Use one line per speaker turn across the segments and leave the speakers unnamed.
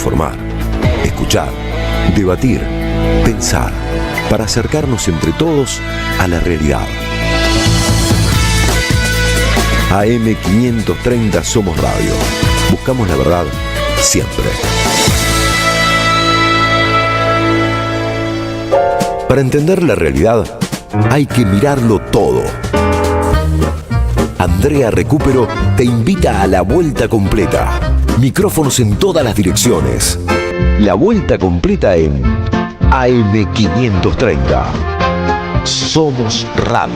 informar, escuchar, debatir, pensar, para acercarnos entre todos a la realidad. AM530 Somos Radio. Buscamos la verdad siempre. Para entender la realidad, hay que mirarlo todo. Andrea Recupero te invita a la vuelta completa. Micrófonos en todas las direcciones. La vuelta completa en AM530. Somos Radio.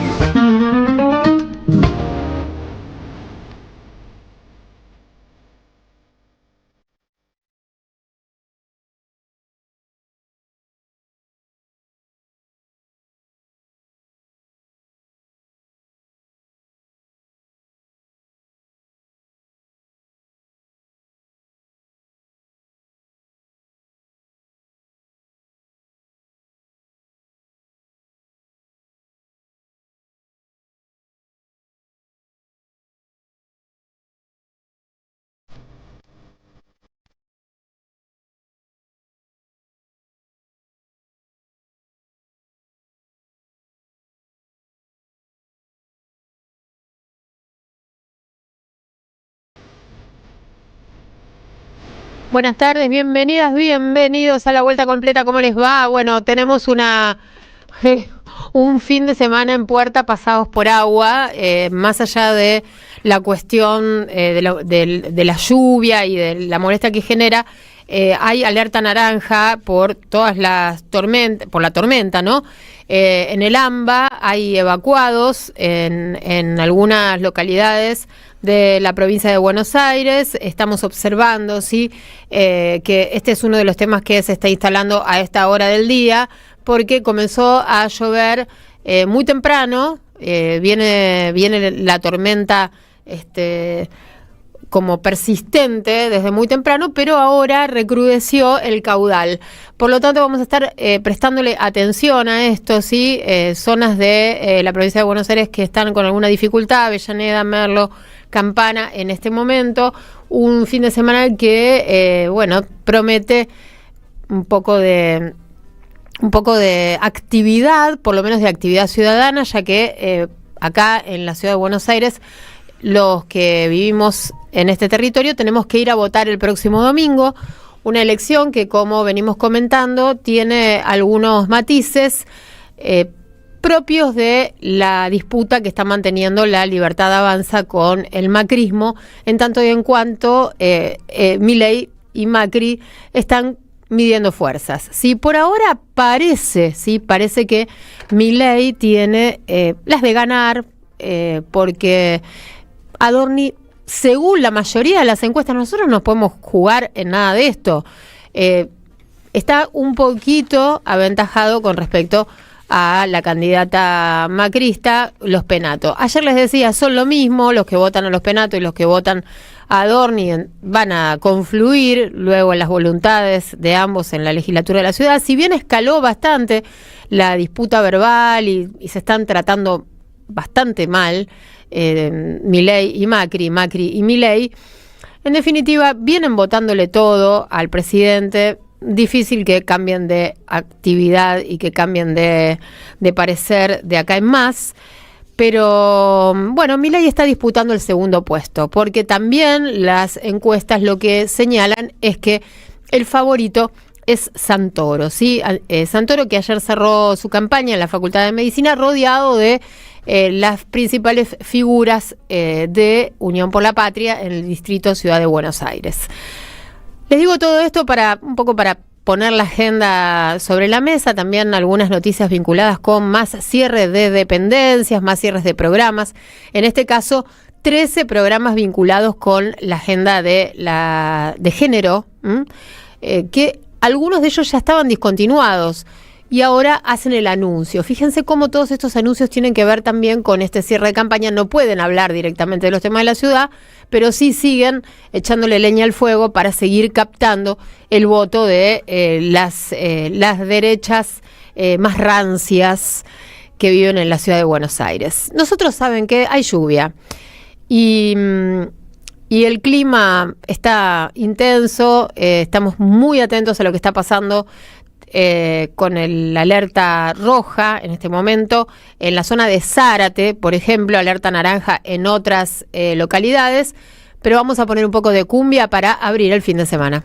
Buenas tardes, bienvenidas, bienvenidos a la vuelta completa. ¿Cómo les va? Bueno, tenemos un fin de semana en puerta pasados por agua, más allá de la cuestión de la lluvia y de la molestia que genera. Hay alerta naranja por todas las tormentas, por la tormenta, ¿no? En el AMBA hay evacuados en algunas localidades de la provincia de Buenos Aires. Estamos observando, ¿sí? Que este es uno de los temas que se está instalando a esta hora del día, porque comenzó a llover muy temprano. Viene la tormenta como persistente desde muy temprano, pero ahora recrudeció el caudal. Por lo tanto, vamos a estar prestándole atención a esto, ¿sí? Zonas de la provincia de Buenos Aires que están con alguna dificultad, Avellaneda, Merlo, Campana, en este momento. Un fin de semana que, promete un poco de actividad, por lo menos de actividad ciudadana, ya que acá en la ciudad de Buenos Aires, los que vivimos en este territorio tenemos que ir a votar el próximo domingo, una elección que, como venimos comentando, tiene algunos matices propios de la disputa que está manteniendo la Libertad Avanza con el macrismo, en tanto y en cuanto Milei y Macri están midiendo fuerzas. Sí, por ahora parece que Milei tiene las de ganar, porque Adorni, según la mayoría de las encuestas, nosotros no podemos jugar en nada de esto, está un poquito aventajado con respecto a la candidata macrista, los Penato. Ayer les decía, son lo mismo, los que votan a los Penato y los que votan a Adorni van a confluir luego en las voluntades de ambos en la legislatura de la ciudad. Si bien escaló bastante la disputa verbal y se están tratando bastante mal, Milei y Macri y Milei, en definitiva vienen votándole todo al presidente. Difícil que cambien de actividad y que cambien de parecer de acá en más, pero bueno, Milei está disputando el segundo puesto, porque también las encuestas lo que señalan es que el favorito es Santoro, ¿sí? Santoro, que ayer cerró su campaña en la Facultad de Medicina rodeado de las principales figuras de Unión por la Patria en el distrito Ciudad de Buenos Aires. Les digo todo esto para poner la agenda sobre la mesa, también algunas noticias vinculadas con más cierre de dependencias, más cierres de programas. En este caso, 13 programas vinculados con la agenda de género, que algunos de ellos ya estaban discontinuados y ahora hacen el anuncio. Fíjense cómo todos estos anuncios tienen que ver también con este cierre de campaña. No pueden hablar directamente de los temas de la ciudad, pero sí siguen echándole leña al fuego para seguir captando el voto de las derechas más rancias que viven en la ciudad de Buenos Aires. Nosotros saben que hay lluvia y Y el clima está intenso, estamos muy atentos a lo que está pasando con la alerta roja en este momento. En la zona de Zárate, por ejemplo, alerta naranja en otras localidades. Pero vamos a poner un poco de cumbia para abrir el fin de semana.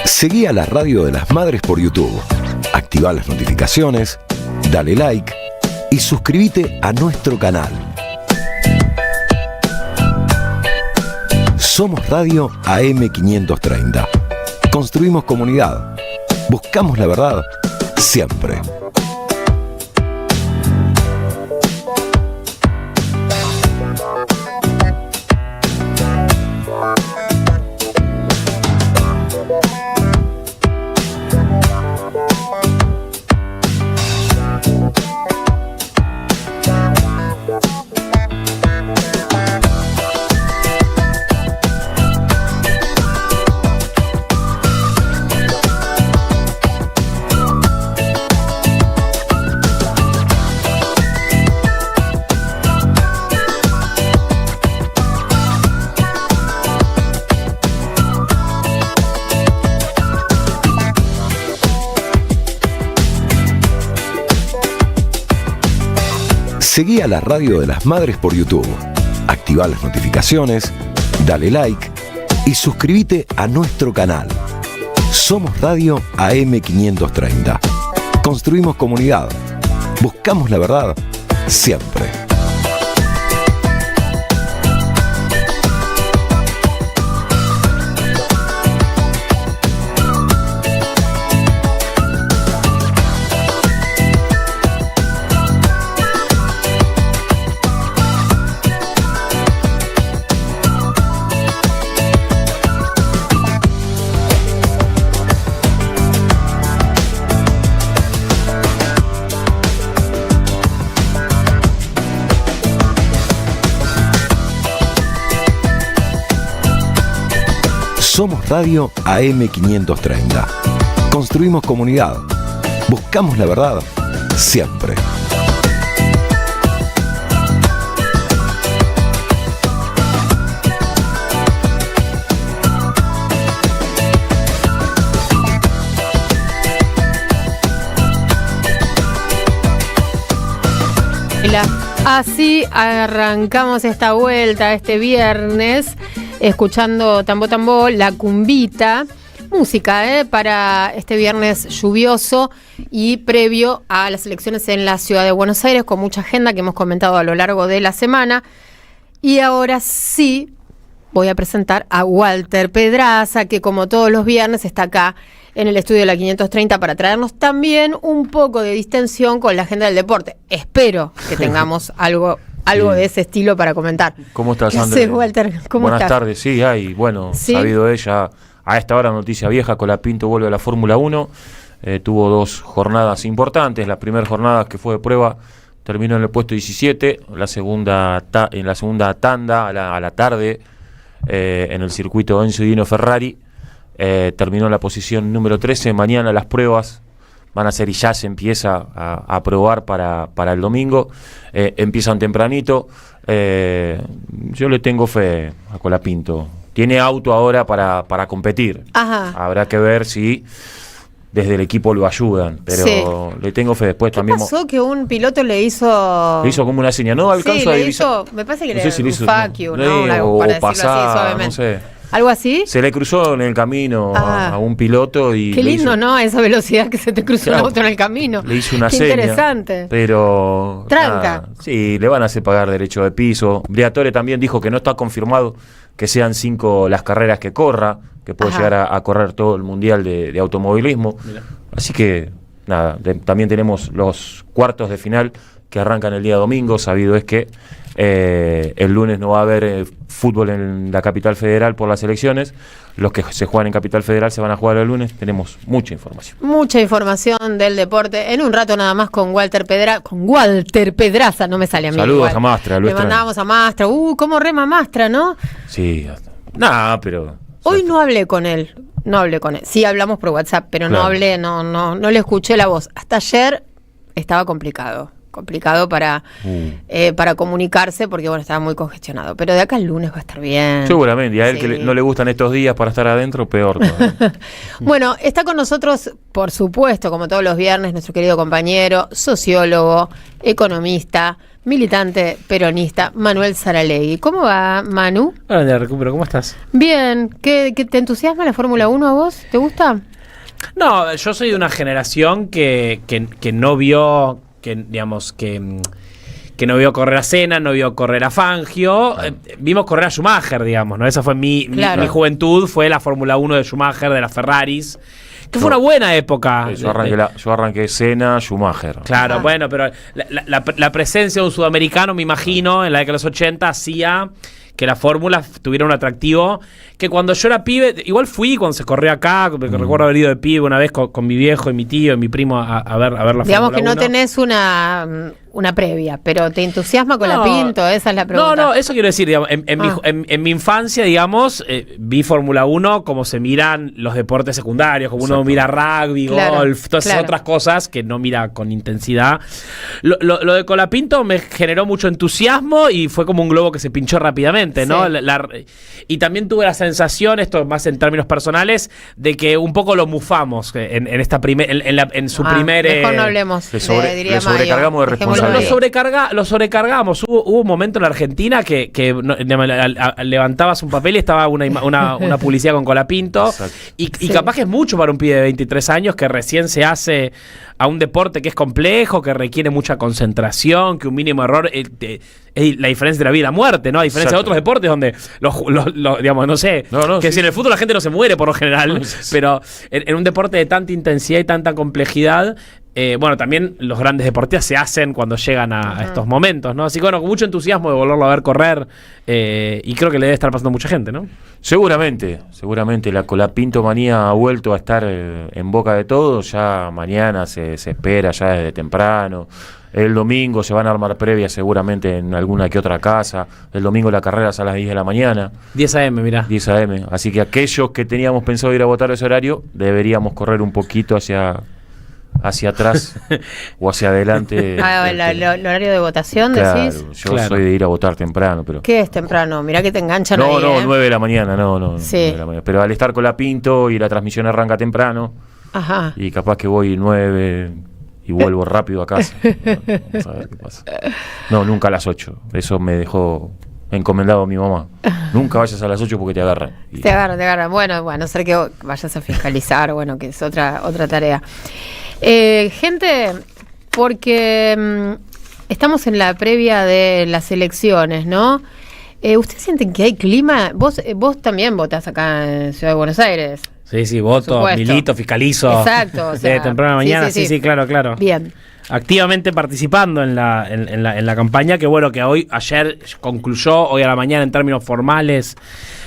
Seguí a la Radio de las Madres por YouTube. Activa las notificaciones, dale like y suscríbete a nuestro canal. Somos Radio AM530. Construimos comunidad. Buscamos la verdad siempre. Seguí a la Radio de las Madres por YouTube. Activa las notificaciones, dale like y suscríbete a nuestro canal. Somos Radio AM530. Construimos comunidad. Buscamos la verdad siempre. Somos Radio AM530. Construimos comunidad. Buscamos la verdad siempre.
Así arrancamos esta vuelta este viernes, escuchando Tambo Tambo, la cumbita, música para este viernes lluvioso y previo a las elecciones en la ciudad de Buenos Aires, con mucha agenda que hemos comentado a lo largo de la semana. Y ahora sí voy a presentar a Walter Pedraza, que como todos los viernes está acá en el estudio de la 530 para traernos también un poco de distensión con la agenda del deporte. Espero que tengamos algo sí, de ese estilo para comentar.
¿Cómo estás,
Andrés?
Andrés?
Walter, ¿cómo
Buenas
estás?
tardes, sí, bueno,
¿Sí?
Sabido ella, a esta hora noticia vieja, Colapinto vuelve a la Fórmula 1, tuvo 2 jornadas importantes, la primera jornada que fue de prueba terminó en el puesto 17, en la segunda tanda a la tarde en el circuito Enzo Dino Ferrari, terminó en la posición número 13, mañana las pruebas van a ser y ya se empieza a probar para el domingo, empiezan tempranito, yo le tengo fe a Colapinto, tiene auto ahora para competir.
Ajá.
Habrá que ver si desde el equipo lo ayudan, pero sí, le tengo fe. Después
¿Qué
también
pasó que un piloto le hizo
como una señal? No alcanzo a divisar.
Me parece que
no sé si le hizo
fuck you, ¿no?
O
para
pasar,
así, suavemente.
no sé.
¿Algo así?
Se le cruzó en el camino a un piloto y...
Qué lindo, ¿no? A esa velocidad que se te cruzó
claro,
un auto en el camino.
Le hizo una
Qué
seña.
Interesante.
Pero...
Tranca.
Nada, sí, le van a hacer pagar derecho de piso. Briatore también dijo que no está confirmado que sean 5 las carreras que corra, que puede llegar a correr todo el mundial de automovilismo. Mirá. Así que nada, también tenemos los cuartos de final que arrancan el día domingo. Sabido es que el lunes no va a haber fútbol en la Capital Federal por las elecciones. Los que se juegan en Capital Federal se van a jugar el lunes. Tenemos mucha información.
Mucha información del deporte. En un rato nada más con Walter Pedraza, no me sale a mí.
Saludos
igual.
a Mastra.
Le mandábamos a Mastra. Cómo rema Mastra, ¿no?
Sí, nada, pero...
Hoy no hablé con él. Sí hablamos por WhatsApp, pero
Claro.
no hablé, no le escuché la voz. Hasta ayer estaba complicado para comunicarse porque bueno, estaba muy congestionado, pero de acá el lunes va a estar bien.
Seguramente, y a él
Sí.
que no le gustan estos días para estar adentro, peor todavía.
Bueno, está con nosotros, por supuesto, como todos los viernes, nuestro querido compañero, sociólogo, economista, militante peronista, Manuel Saralegui. ¿Cómo va, Manu?
Hola, te recupero, ¿cómo estás?
Bien. ¿Te entusiasma la Fórmula 1 a vos? ¿Te gusta?
No, yo soy de una generación que no vio, que no vio correr a Senna, no vio correr a Fangio, vimos correr a Schumacher, digamos, ¿no? Esa fue mi juventud, fue la Fórmula 1 de Schumacher, de las Ferraris, que fue una buena época.
Yo arranqué Senna, Schumacher.
Claro, bueno, pero la presencia de un sudamericano, me imagino, en la década de los 80 hacía que la fórmula tuviera un atractivo que cuando yo era pibe, igual fui cuando se corrió acá, recuerdo haber ido de pibe una vez con mi viejo y mi tío y mi primo a ver la
Digamos
Fórmula
que no
1.
tenés una previa, pero ¿te entusiasma con la Pinto? Esa es la pregunta.
No, eso quiero decir, digamos, en mi infancia, digamos, vi Fórmula 1 como se miran los deportes secundarios, como uno mira rugby, golf, todas esas otras cosas que no mira con intensidad. Lo de Colapinto me generó mucho entusiasmo y fue como un globo que se pinchó rápidamente, ¿no?
Sí.
Y también tuve la sensación, esto más en términos personales, de que un poco lo mufamos en su primer...
Mejor no hablemos,
le sobrecargamos de responsabilidad.
Lo sobrecargamos. Hubo un momento en la Argentina que levantabas un papel y estaba una publicidad con Colapinto. Y capaz que es mucho para un pibe de 23 años que recién se hace a un deporte que es complejo, que requiere mucha concentración, que un mínimo error es la diferencia de la vida y la muerte, ¿no? A diferencia de otros deportes donde digamos, no sé, si en el fútbol la gente no se muere por lo general, pero en un deporte de tanta intensidad y tanta complejidad, bueno, también los grandes deportistas se hacen cuando llegan a estos momentos, ¿no? Así que bueno, con mucho entusiasmo de volverlo a ver correr, y creo que le debe estar pasando a mucha gente, ¿no?
Seguramente la Colapinto manía ha vuelto a estar en boca de todos. Ya mañana se espera ya desde temprano. El domingo se van a armar previas seguramente en alguna que otra casa. El domingo la carrera es a las 10 de la mañana.
10 a.m., mirá.
10 a.m. Así que aquellos que teníamos pensado ir a votar ese horario, deberíamos correr un poquito hacia atrás o hacia adelante.
¿El horario de votación,
claro,
decís?
yo soy de ir a votar temprano, pero...
¿Qué es temprano? Mirá que te enganchan ahí,
9 de la mañana, no.
Sí.
9 de la mañana. Pero al estar con la Pinto y la transmisión arranca temprano, y capaz que voy 9 y vuelvo rápido a casa. Vamos a ver qué pasa. No, nunca a las 8. Eso me dejó encomendado mi mamá. Nunca vayas a las 8 porque te agarran.
Te agarran. Bueno, a no ser que vayas a fiscalizar, bueno, que es otra tarea. Gente, porque estamos en la previa de las elecciones, ¿no? ¿Ustedes sienten que hay clima? Vos también votás acá en Ciudad de Buenos Aires.
Sí, voto, milito, fiscalizo.
Exacto. O sea,
de temprano mañana, sí, claro.
Bien.
Activamente participando en la campaña, que bueno, que ayer concluyó, hoy a la mañana en términos formales,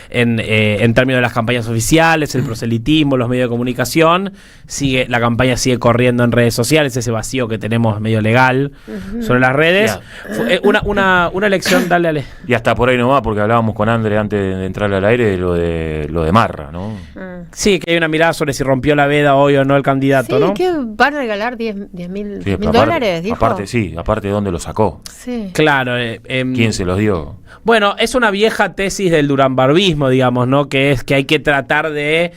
en términos de las campañas oficiales, el proselitismo, los medios de comunicación, la campaña sigue corriendo en redes sociales, ese vacío que tenemos medio legal sobre las redes. Fue una elección, dale.
Y hasta por ahí nomás, porque hablábamos con André antes de entrar al aire de lo de Marra, ¿no?
Sí, que hay una mirada sobre si rompió la veda hoy o no el candidato, ¿no?
¿Qué van a regalar? ¿10.000 dólares? ¿Dijo?
Aparte de dónde lo sacó.
Sí.
Claro.
¿Quién se los dio?
Bueno, es una vieja tesis del duranbarbismo, digamos, ¿no? Que es que hay que tratar de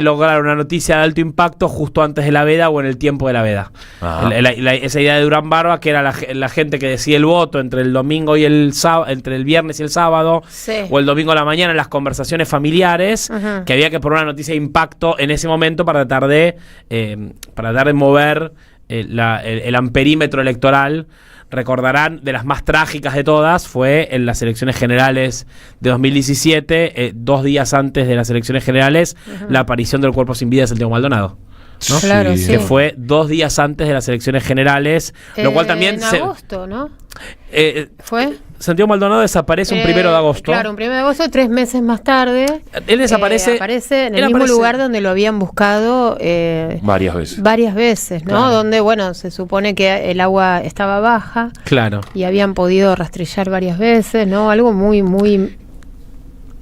lograr una noticia de alto impacto justo antes de la veda o en el tiempo de la veda. Esa idea de Durán Barba, que era la gente que decide el voto entre el domingo y entre el viernes y el sábado, o el domingo a la mañana en las conversaciones familiares, que había que poner una noticia de impacto en ese momento para tratar de mover el amperímetro electoral. Recordarán, de las más trágicas de todas fue en las elecciones generales de 2017, 2 días antes de las elecciones generales, la aparición del cuerpo sin vida de Santiago Maldonado, ¿no?
Claro, sí.
Que fue 2 días antes de las elecciones generales, lo cual también...
En agosto, ¿no? ¿Fue?
Santiago Maldonado desaparece un 1 de agosto.
Claro, un 1 de agosto, 3 meses más tarde.
Él desaparece.
Aparece en el mismo lugar donde lo habían buscado
varias veces,
¿no?
Claro.
Donde, bueno, se supone que el agua estaba baja.
Claro.
Y habían podido rastrillar varias veces, ¿no? Algo muy, muy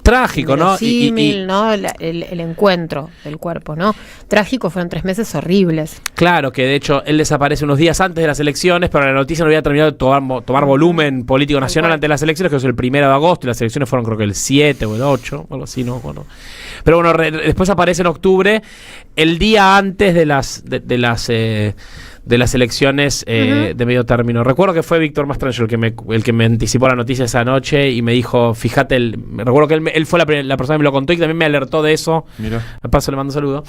trágico, ¿no?
Verosímil, ¿no? El encuentro del cuerpo, ¿no? Trágico, fueron 3 meses horribles.
Claro, que de hecho él desaparece unos días antes de las elecciones, pero la noticia no había terminado de tomar volumen político nacional ante las elecciones, que es el 1 de agosto, y las elecciones fueron creo que el 7 o el 8, algo así, no. Pero bueno, después aparece en octubre, el día antes de las elecciones de medio término. Recuerdo que fue Víctor Mastrangelo el que me anticipó la noticia esa noche y me dijo, fíjate, recuerdo que él fue la persona que me lo contó y también me alertó de eso.
Mira.
De paso le mando un saludo.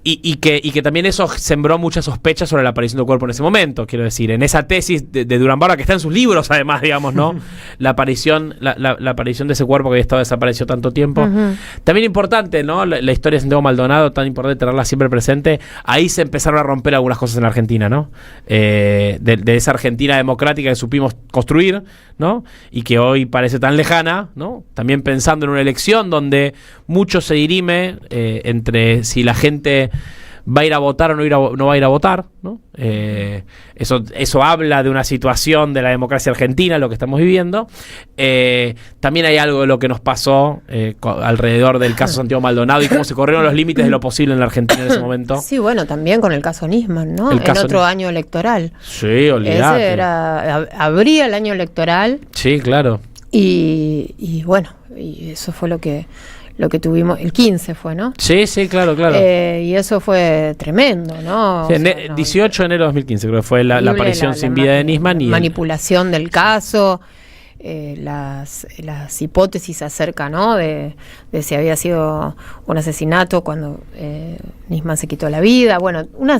Y que también eso sembró muchas sospechas sobre la aparición del cuerpo en ese momento, quiero decir, en esa tesis de Durán Barba, que está en sus libros además, digamos, ¿no? la aparición de ese cuerpo que había estado desaparecido tanto tiempo. También importante, ¿no? La historia de Santiago Maldonado, tan importante tenerla siempre presente. Ahí se empezaron a romper algunas cosas en la Argentina, ¿no? De esa Argentina democrática que supimos construir, ¿no? Y que hoy parece tan lejana, ¿no? También pensando en una elección donde mucho se dirime entre si la gente va a ir a votar o no va a ir a votar, ¿no? Eso habla de una situación de la democracia argentina, lo que estamos viviendo. También hay algo de lo que nos pasó alrededor del caso Santiago Maldonado y cómo se corrieron los límites de lo posible en la Argentina en ese momento.
Sí, bueno, también con el caso Nisman, ¿no? En otro año electoral.
Sí, olvidate.
Ese abría el año electoral.
Sí, claro.
Y bueno, y eso fue lo que tuvimos, el 15 fue, ¿no?
Sí, claro.
Y eso fue tremendo, ¿no?
Sí, 18 de enero de 2015 creo que fue la aparición sin vida de Nisman. Y
manipulación del caso, las hipótesis acerca, ¿no? De si había sido un asesinato cuando Nisman se quitó la vida. Bueno, una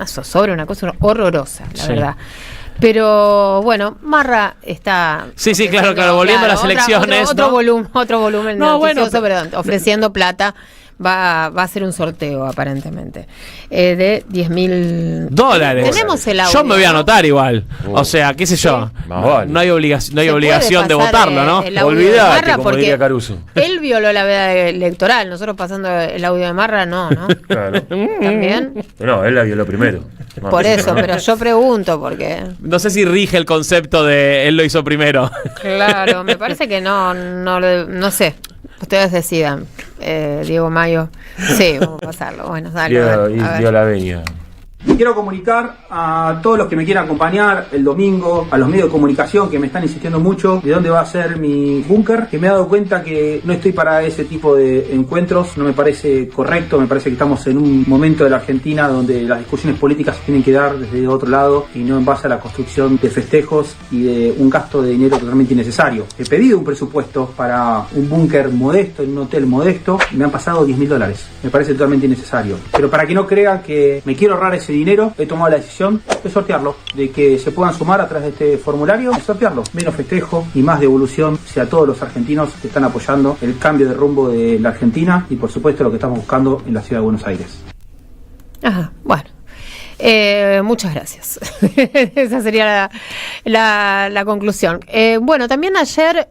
zozobra, una cosa horrorosa, la verdad. Pero bueno, Marra está...
Sí, claro, volviendo a las elecciones.
Otro volumen noticioso, pero ofreciendo plata. Va a ser un sorteo, aparentemente, de $10.000. Tenemos el audio.
Yo me voy a anotar igual. O sea, qué sé yo.
Vale.
No hay obligación de votarlo, ¿no?
Olvídate, como diría Caruso.
Él violó la veda electoral. Nosotros pasando el audio de Marra, no.
Claro.
¿También?
No, él la violó primero.
Por eso, pero yo pregunto, porque...
No sé si rige el concepto de él lo hizo primero.
Claro, me parece que no sé. Ustedes decidan, Diego Mayo. Sí, vamos a pasarlo. Bueno, dale.
Dio la venia.
Quiero comunicar a todos los que me quieran acompañar el domingo, a los medios de comunicación que me están insistiendo mucho de dónde va a ser mi búnker, que me he dado cuenta que no estoy para ese tipo de encuentros, no me parece correcto, me parece que estamos en un momento de la Argentina donde las discusiones políticas se tienen que dar desde otro lado y no en base a la construcción de festejos y de un gasto de dinero totalmente innecesario. He pedido un presupuesto para un búnker modesto, en un hotel modesto, me han pasado $10.000, me parece totalmente innecesario. Pero para que no crean que me quiero ahorrar ese dinero, he tomado la decisión de sortearlo, de que se puedan sumar a través de este formulario y sortearlo. Menos festejo y más devolución hacia todos los argentinos que están apoyando el cambio de rumbo de la Argentina y por supuesto lo que estamos buscando en la ciudad de Buenos Aires.
Ajá, bueno. Muchas gracias. Esa sería la conclusión. Bueno, también ayer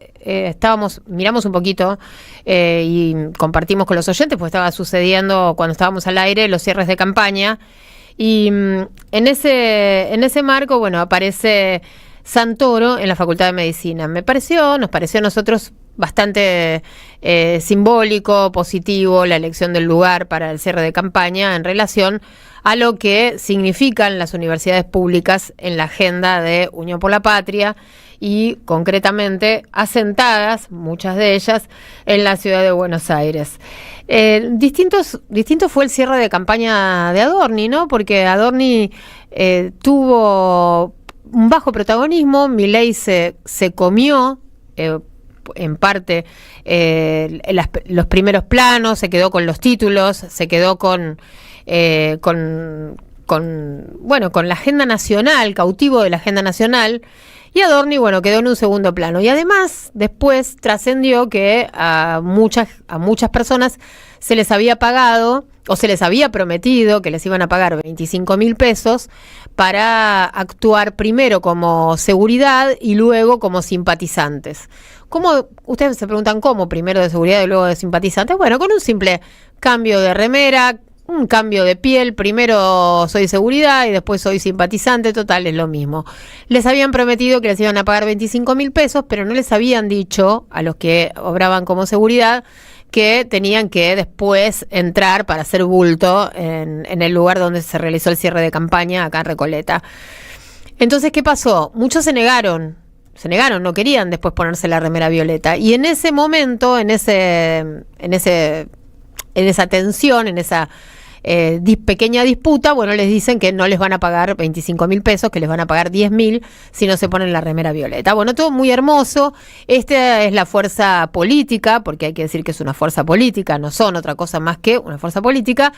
miramos un poquito y compartimos con los oyentes, porque estaba sucediendo cuando estábamos al aire los cierres de campaña. Y en ese marco, bueno, aparece Santoro en la Facultad de Medicina. Nos pareció a nosotros bastante simbólico, positivo, la elección del lugar para el cierre de campaña en relación a lo que significan las universidades públicas en la agenda de Unión por la Patria y concretamente asentadas, muchas de ellas, en la ciudad de Buenos Aires. Distinto fue el cierre de campaña de Adorni, ¿no? Porque Adorni tuvo un bajo protagonismo, Milei se comió en parte los primeros planos, se quedó con los títulos, se quedó con la agenda nacional, cautivo de la agenda nacional, y Adorni, bueno, quedó en un segundo plano. Y además, después trascendió que a muchas personas se les había pagado o se les había prometido que les iban a pagar 25.000 pesos para actuar primero como seguridad y luego como simpatizantes. ¿Cómo? Ustedes se preguntan cómo, primero de seguridad y luego de simpatizantes. Bueno, con un simple cambio de remera, un cambio de piel, primero soy seguridad y después soy simpatizante, total, es lo mismo. Les habían prometido que les iban a pagar 25.000 pesos, pero no les habían dicho a los que obraban como seguridad que tenían que después entrar para hacer bulto en el lugar donde se realizó el cierre de campaña, acá en Recoleta. Entonces, ¿qué pasó? Muchos se negaron, no querían después ponerse la remera violeta. Y en ese momento, en esa tensión, en esa pequeñña disputa, bueno, les dicen que no les van a pagar 25.000 pesos, que les van a pagar 10.000 si no se ponen la remera violeta. Bueno, todo muy hermoso. Esta es la fuerza política, porque hay que decir que es una fuerza política, no son otra cosa más que una fuerza política,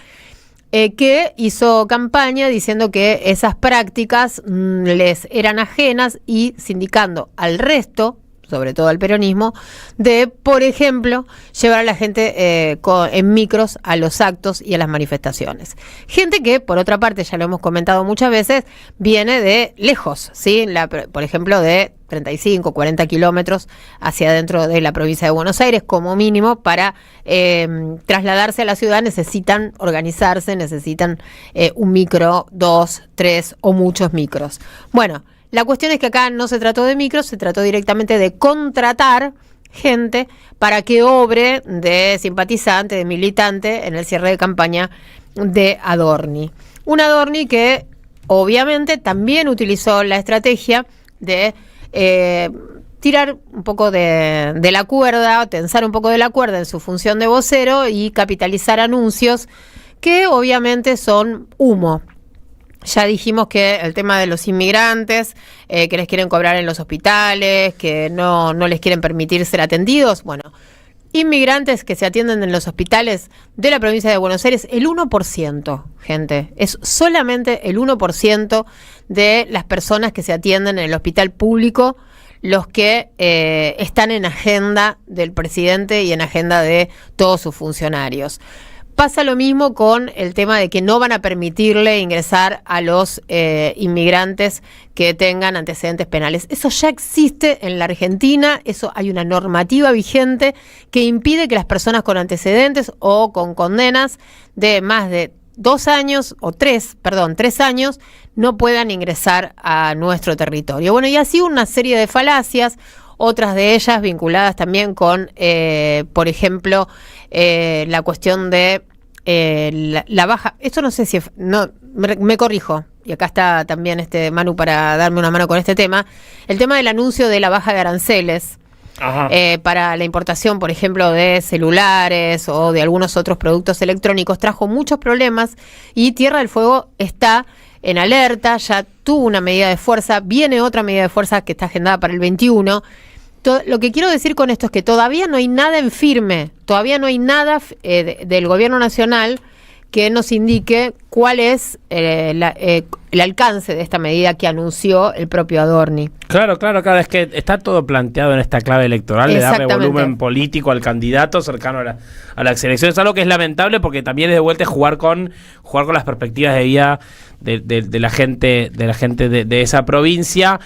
que hizo campaña diciendo que esas prácticas les eran ajenas y sindicando al resto, sobre todo al peronismo, de, por ejemplo, llevar a la gente en micros a los actos y a las manifestaciones. Gente que, por otra parte, ya lo hemos comentado muchas veces, viene de lejos, ¿sí? Por ejemplo, de 35, 40 kilómetros hacia adentro de la provincia de Buenos Aires, como mínimo, para trasladarse a la ciudad necesitan organizarse, necesitan un micro, 2, 3 o muchos micros. Bueno, la cuestión es que acá no se trató de micros, se trató directamente de contratar gente para que obre de simpatizante, de militante en el cierre de campaña de Adorni. Un Adorni que obviamente también utilizó la estrategia de tirar un poco de la cuerda, tensar un poco de la cuerda en su función de vocero y capitalizar anuncios que obviamente son humo. Ya dijimos que el tema de los inmigrantes, que les quieren cobrar en los hospitales, que no les quieren permitir ser atendidos. Bueno, inmigrantes que se atienden en los hospitales de la provincia de Buenos Aires, el 1%, gente. Es solamente el 1% de las personas que se atienden en el hospital público los que están en agenda del presidente y en agenda de todos sus funcionarios. Pasa lo mismo con el tema de que no van a permitirle ingresar a los inmigrantes que tengan antecedentes penales. Eso ya existe en la Argentina, eso hay una normativa vigente que impide que las personas con antecedentes o con condenas de más de 2 años o 3 años no puedan ingresar a nuestro territorio. Bueno, y así una serie de falacias, otras de ellas vinculadas también con, por ejemplo, la cuestión de la baja. Esto no sé si me corrijo, y acá está también Manu para darme una mano con este tema. El tema del anuncio de la baja de aranceles para la importación, por ejemplo, de celulares o de algunos otros productos electrónicos trajo muchos problemas y Tierra del Fuego está en alerta, ya tuvo una medida de fuerza, viene otra medida de fuerza que está agendada para el 21. Lo que quiero decir con esto es que todavía no hay nada en firme, todavía no hay nada del gobierno nacional que nos indique cuál es el alcance de esta medida que anunció el propio Adorni.
Claro, es que está todo planteado en esta clave electoral de darle volumen político al candidato cercano a las elecciones, algo que es lamentable porque también es de vuelta jugar con las perspectivas de vida de la gente de esa provincia.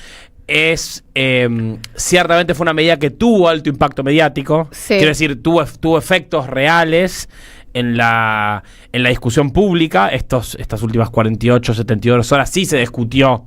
Ciertamente fue una medida que tuvo alto impacto mediático, sí. Quiero decir, tuvo efectos reales en la discusión pública. Estas últimas 48, 72 horas sí se discutió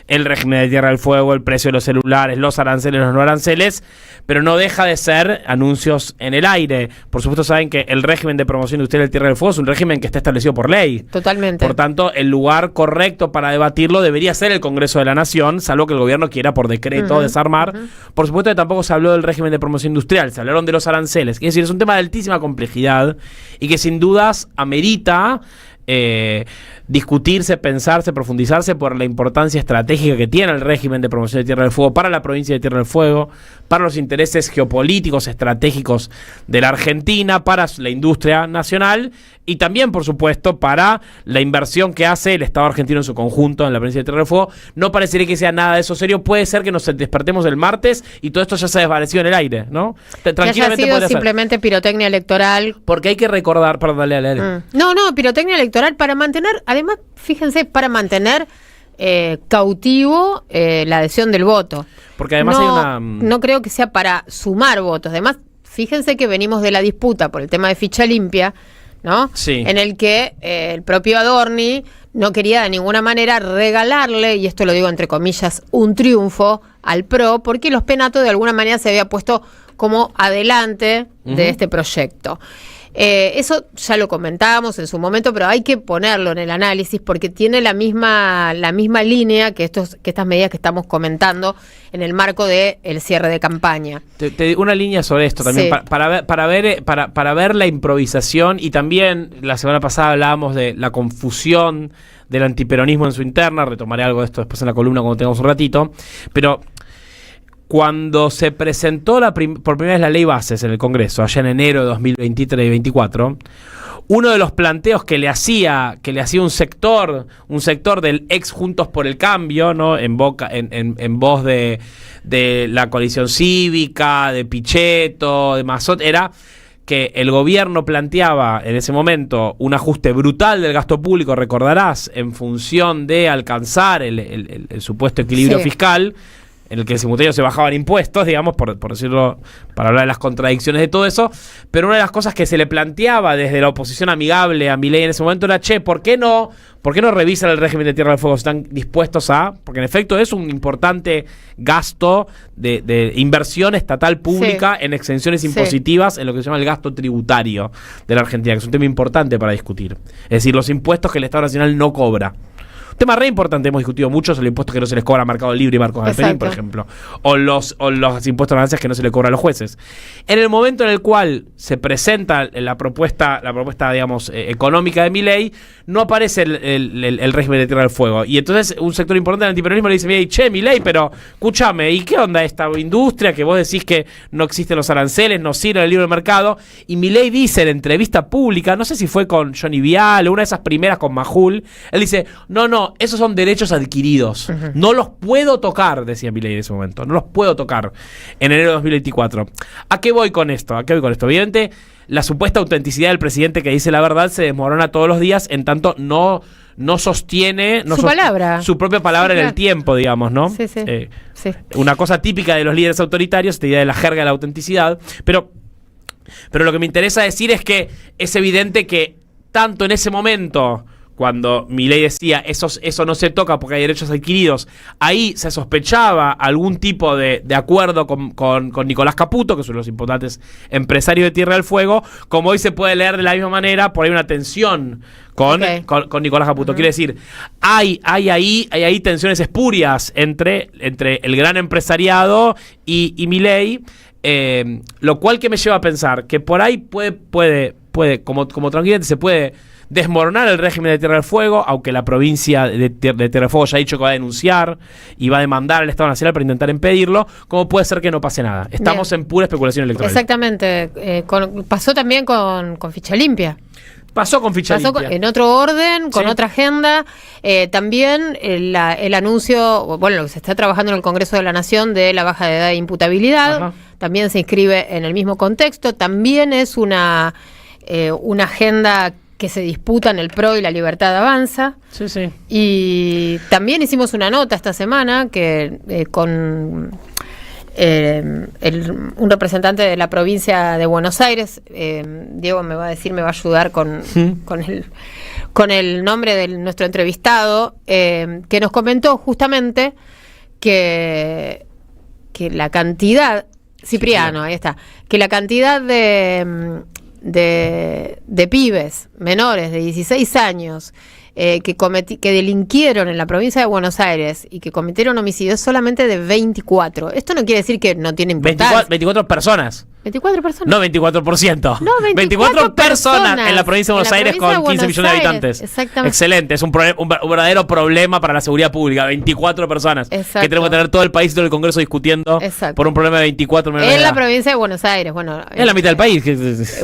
el régimen de Tierra del Fuego, el precio de los celulares, los aranceles, los no aranceles, pero no deja de ser anuncios en el aire. Por supuesto saben que el régimen de promoción industrial de Tierra del Fuego es un régimen que está establecido por ley.
Totalmente.
Por tanto, el lugar correcto para debatirlo debería ser el Congreso de la Nación, salvo que el gobierno quiera por decreto desarmar. Por supuesto que tampoco se habló del régimen de promoción industrial, se hablaron de los aranceles. Es decir, es un tema de altísima complejidad y que sin dudas amerita discutirse, pensarse, profundizarse por la importancia estratégica que tiene el régimen de promoción de Tierra del Fuego para la provincia de Tierra del Fuego, para los intereses geopolíticos estratégicos de la Argentina, para la industria nacional y también, por supuesto, para la inversión que hace el Estado argentino en su conjunto en la provincia de Tierra del Fuego. No parecería que sea nada de eso serio. Puede ser que nos despertemos el martes y todo esto ya se desvaneció en el aire, ¿no?
Tranquilamente que haya sido simplemente pirotecnia electoral.
Porque hay que recordar, perdón, dale.
No, pirotecnia electoral para mantener, además, fíjense, para mantener cautivo la adhesión del voto.
Porque además
no creo que sea para sumar votos. Además, fíjense que venimos de la disputa por el tema de ficha limpia, ¿no?
Sí.
En el que el propio Adorni no quería de ninguna manera regalarle, y esto lo digo entre comillas, un triunfo al PRO, porque los Penato de alguna manera se había puesto como adelante de este proyecto. Eso ya lo comentábamos en su momento, pero hay que ponerlo en el análisis porque tiene la misma línea que estas medidas que estamos comentando en el marco del cierre de campaña.
Una línea sobre esto también, sí. para ver la improvisación, y también la semana pasada hablábamos de la confusión del antiperonismo en su interna. Retomaré algo de esto después en la columna cuando tengamos un ratito, pero cuando se presentó por primera vez la ley bases en el Congreso, allá en enero de 2023 y 2024, uno de los planteos que le hacía un sector del ex Juntos por el Cambio, ¿no? en voz de la coalición cívica, de Pichetto, de Mazzot, era que el gobierno planteaba en ese momento un ajuste brutal del gasto público, recordarás, en función de alcanzar el supuesto equilibrio fiscal, en el que en simultáneo se bajaban impuestos, digamos, por decirlo, para hablar de las contradicciones de todo eso. Pero una de las cosas que se le planteaba desde la oposición amigable a Milei en ese momento era, ¿por qué no revisan el régimen de Tierra del Fuego? ¿Están dispuestos a...? Porque en efecto es un importante gasto de inversión estatal pública en exenciones impositivas, en lo que se llama el gasto tributario de la Argentina, que es un tema importante para discutir. Es decir, los impuestos que el Estado Nacional no cobra. Tema re importante, hemos discutido mucho, el impuesto que no se les cobra a Mercado Libre y Marcos Galperín, por ejemplo, o los impuestos a ganancias que no se le cobran a los jueces. En el momento en el cual se presenta la propuesta digamos, económica de Milei, no aparece el régimen de Tierra del Fuego. Y entonces un sector importante del antiperonismo le dice, Milei, pero escúchame, ¿y qué onda esta industria que vos decís que no existen los aranceles, no sirve el libre mercado? Y Milei dice en entrevista pública, no sé si fue con Johnny Vial o una de esas primeras con Majul, él dice, no, esos son derechos adquiridos. No los puedo tocar, decía Milei en ese momento. No los puedo tocar en enero de 2024. ¿A qué voy con esto? Obviamente, la supuesta autenticidad del presidente que dice la verdad se desmorona todos los días, en tanto no sostiene su propia palabra en el tiempo, digamos, ¿no?
Sí.
Una cosa típica de los líderes autoritarios, esta idea de la jerga de la autenticidad. Pero lo que me interesa decir es que es evidente que tanto en ese momento, cuando Milei decía eso no se toca porque hay derechos adquiridos, ahí se sospechaba algún tipo de acuerdo con Nicolás Caputo, que es uno de los importantes empresarios de Tierra del Fuego, como hoy se puede leer de la misma manera, por ahí una tensión con Nicolás Caputo. Quiere decir, hay ahí tensiones espurias entre el gran empresariado y Milei, lo cual que me lleva a pensar que por ahí puede como tranquilamente se puede desmoronar el régimen de Tierra del Fuego, aunque la provincia de Tierra del Fuego ya ha dicho que va a denunciar y va a demandar al Estado Nacional para intentar impedirlo. ¿Cómo puede ser que no pase nada? Estamos en pura especulación electoral.
Exactamente. Pasó también con ficha limpia.
Pasó con ficha limpia.
En otro orden, con otra agenda. También el anuncio, lo que se está trabajando en el Congreso de la Nación de la baja de edad de imputabilidad, también se inscribe en el mismo contexto. También es una agenda que se disputan el PRO y la Libertad Avanza.
Sí.
Y también hicimos una nota esta semana que con un representante de la provincia de Buenos Aires, Diego me va a ayudar con el nombre de nuestro entrevistado, que nos comentó justamente que la cantidad, Cipriano, ahí está, que la cantidad de pibes menores de 16 años que delinquieron en la provincia de Buenos Aires y que cometieron homicidios solamente de 24. Esto no quiere decir que no tiene importancia.
24 personas.
24 personas.
No 24%.
No, 24
personas en la provincia de Buenos Aires con 15 millones de habitantes.
Exactamente.
Excelente, es un verdadero problema para la seguridad pública. 24 personas.
Exacto.
Que tenemos que tener todo el país y todo el Congreso discutiendo por un problema de 24 millones de
En la provincia de Buenos Aires, bueno.
Es la mitad del país.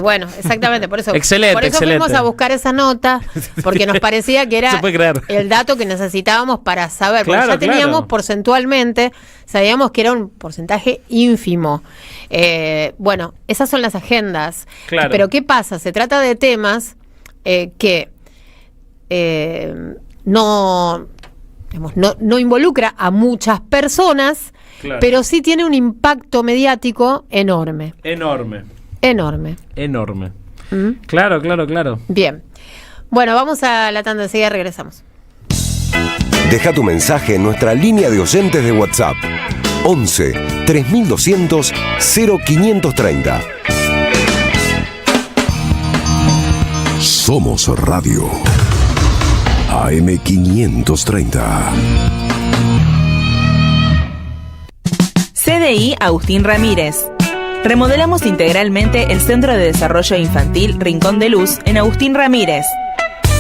Bueno, exactamente, por eso.
Excelente,
por eso
excelente.
fuimos a buscar esa nota, porque nos parecía que era
Se puede creer.
el dato que necesitábamos para saber. Porque
Claro,
ya teníamos
claro.
porcentualmente, sabíamos que era un porcentaje ínfimo. Bueno, esas son las agendas.
Claro.
Pero ¿qué pasa? Se trata de temas que no involucra a muchas personas,
Claro.
pero sí tiene un impacto mediático enorme.
Enorme.
¿Mm?
Claro.
Bien. Bueno, vamos a la tanda, enseguida regresamos.
Deja tu mensaje en nuestra línea de oyentes de WhatsApp. 11 3200 0530. Somos Radio. AM530.
CDI Agustín Ramírez. Remodelamos integralmente el Centro de Desarrollo Infantil Rincón de Luz en Agustín Ramírez.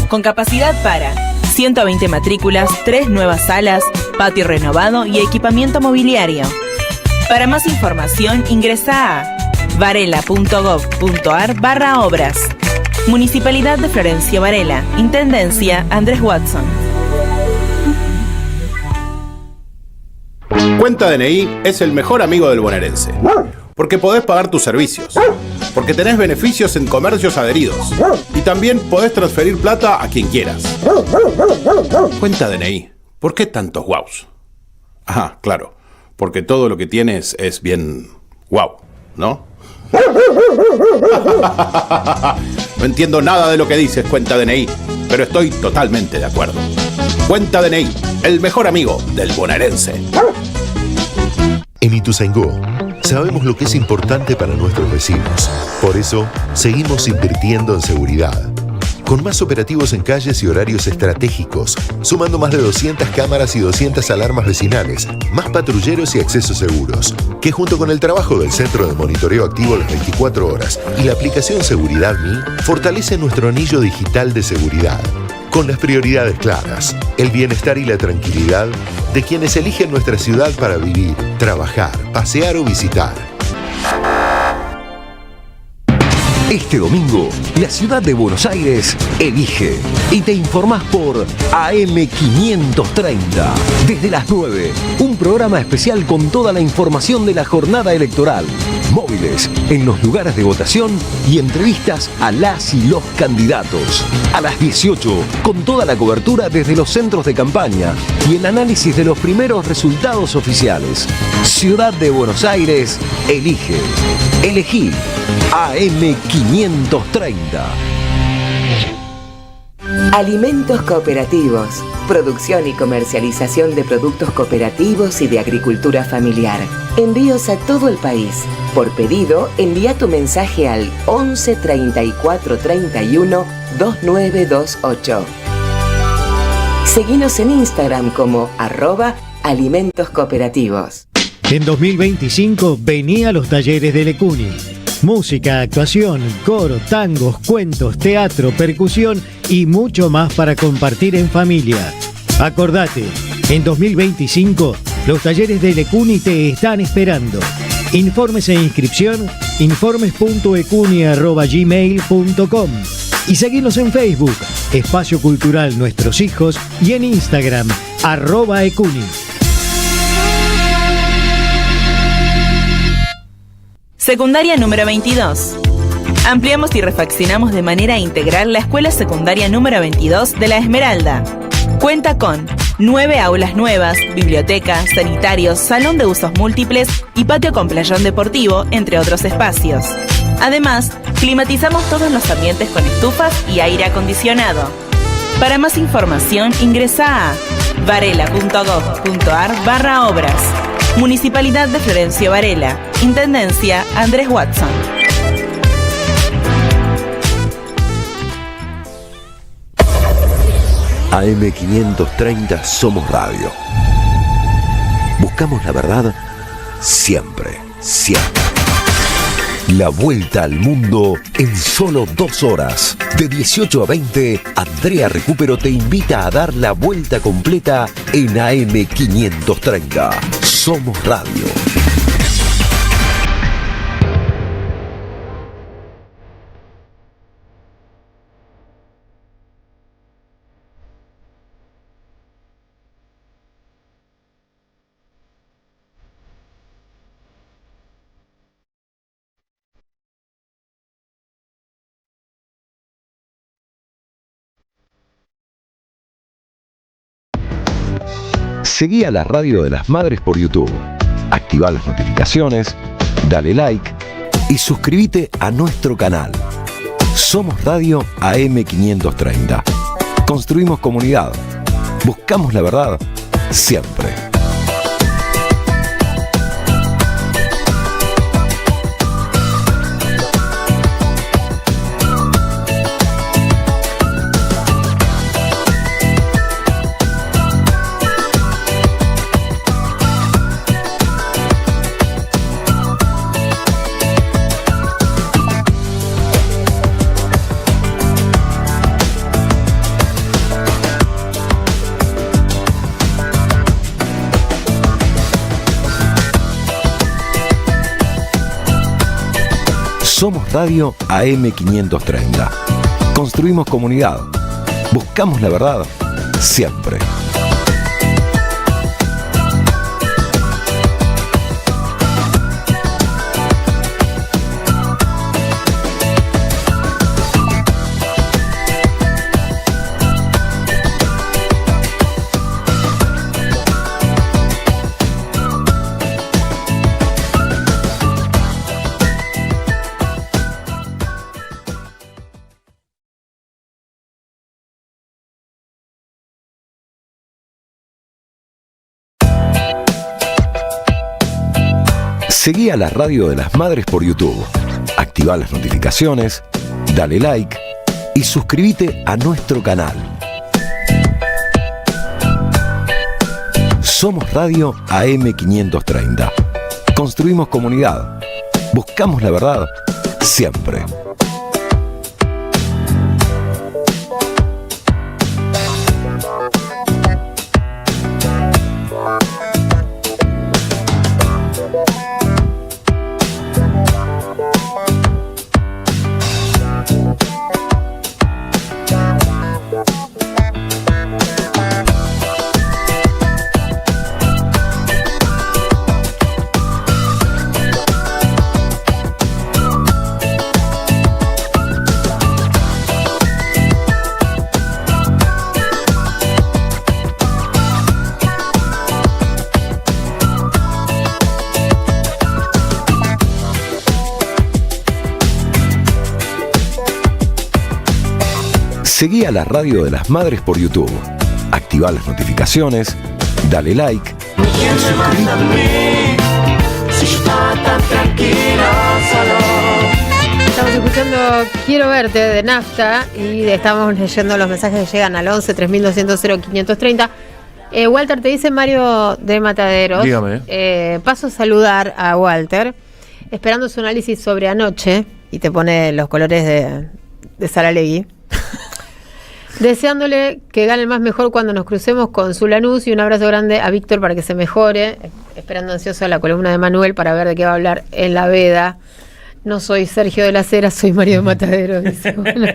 Con capacidad para 120 matrículas, 3 nuevas salas, patio renovado y equipamiento mobiliario. Para más información ingresa a varela.gov.ar/obras. Municipalidad de Florencio Varela. Intendencia Andrés Watson.
Cuenta DNI es el mejor amigo del bonaerense. Porque podés pagar tus servicios. Porque tenés beneficios en comercios adheridos. Y también podés transferir plata a quien quieras. Cuenta DNI. ¿Por qué tantos guaus? Ah, claro. Porque todo lo que tienes es bien guau, ¿no? No entiendo nada de lo que dices, Cuenta DNI, pero estoy totalmente de acuerdo. Cuenta DNI, el mejor amigo del bonaerense.
En Ituzaingó sabemos lo que es importante para nuestros vecinos. Por eso, seguimos invirtiendo en seguridad. Con más operativos en calles y horarios estratégicos, sumando más de 200 cámaras y 200 alarmas vecinales, más patrulleros y accesos seguros, que junto con el trabajo del Centro de Monitoreo Activo las 24 horas y la aplicación Seguridad Mi, fortalece nuestro anillo digital de seguridad. Con las prioridades claras, el bienestar y la tranquilidad de quienes eligen nuestra ciudad para vivir, trabajar, pasear o visitar.
Este domingo, la ciudad de Buenos Aires elige y te informás por AM530. Desde las 9, un programa especial con toda la información de la jornada electoral, móviles en los lugares de votación y entrevistas a las y los candidatos. A las 18, con toda la cobertura desde los centros de campaña y el análisis de los primeros resultados oficiales. Ciudad de Buenos Aires elige. Elegí AM530.
Alimentos cooperativos. Producción y comercialización de productos cooperativos y de agricultura familiar. Envíos a todo el país. Por pedido, envía tu mensaje al 11 34 31 2928. Seguinos en Instagram como @alimentoscooperativos.
En 2025 vení a los talleres de Lecuni. Música, actuación, coro, tangos, cuentos, teatro, percusión y mucho más para compartir en familia. Acordate, en 2025 los talleres de Lecuni te están esperando. Informes e inscripción, informes.ecuni@gmail.com y seguinos en Facebook, Espacio Cultural Nuestros Hijos, y en Instagram, @ecuni.
Secundaria número 22. Ampliamos y refaccionamos de manera integral la escuela secundaria número 22 de La Esmeralda. Cuenta con 9 aulas nuevas, biblioteca, sanitarios, salón de usos múltiples y patio con playón deportivo, entre otros espacios. Además, climatizamos todos los ambientes con estufas y aire acondicionado. Para más información, ingresa a varela.gov.ar/obras. Municipalidad de Florencio Varela. Intendencia Andrés Watson.
AM530 Somos Radio. Buscamos la verdad siempre, siempre. La vuelta al mundo en solo 2 horas. De 18 a 20, Andrea Recupero te invita a dar la vuelta completa en AM530. Somos Radio. Seguí a la Radio de las Madres por YouTube. Activá las notificaciones, dale like y suscríbete a nuestro canal. Somos Radio AM530. Construimos comunidad. Buscamos la verdad siempre. Somos Radio AM530. Construimos comunidad. Buscamos la verdad siempre. Seguí a la Radio de las Madres por YouTube. Activá las notificaciones, dale like y suscríbete a nuestro canal. Somos Radio AM530. Construimos comunidad. Buscamos la verdad siempre. Seguí a la Radio de las Madres por YouTube. Activá las notificaciones, dale like y suscríbete.
Estamos escuchando Quiero Verte de Nafta y estamos leyendo los mensajes que llegan al 11 3200 0530. Walter, te dice Mario de Mataderos.
Dígame.
Paso a saludar a Walter, esperando su análisis sobre anoche, y te pone los colores de Saralegui. Deseándole que gane el más mejor cuando nos crucemos con su Lanús, y un abrazo grande a Víctor para que se mejore, esperando ansioso la columna de Manuel para ver de qué va a hablar en La Veda. No soy Sergio de las Heras, soy Mario de Matadero, dice. Bueno,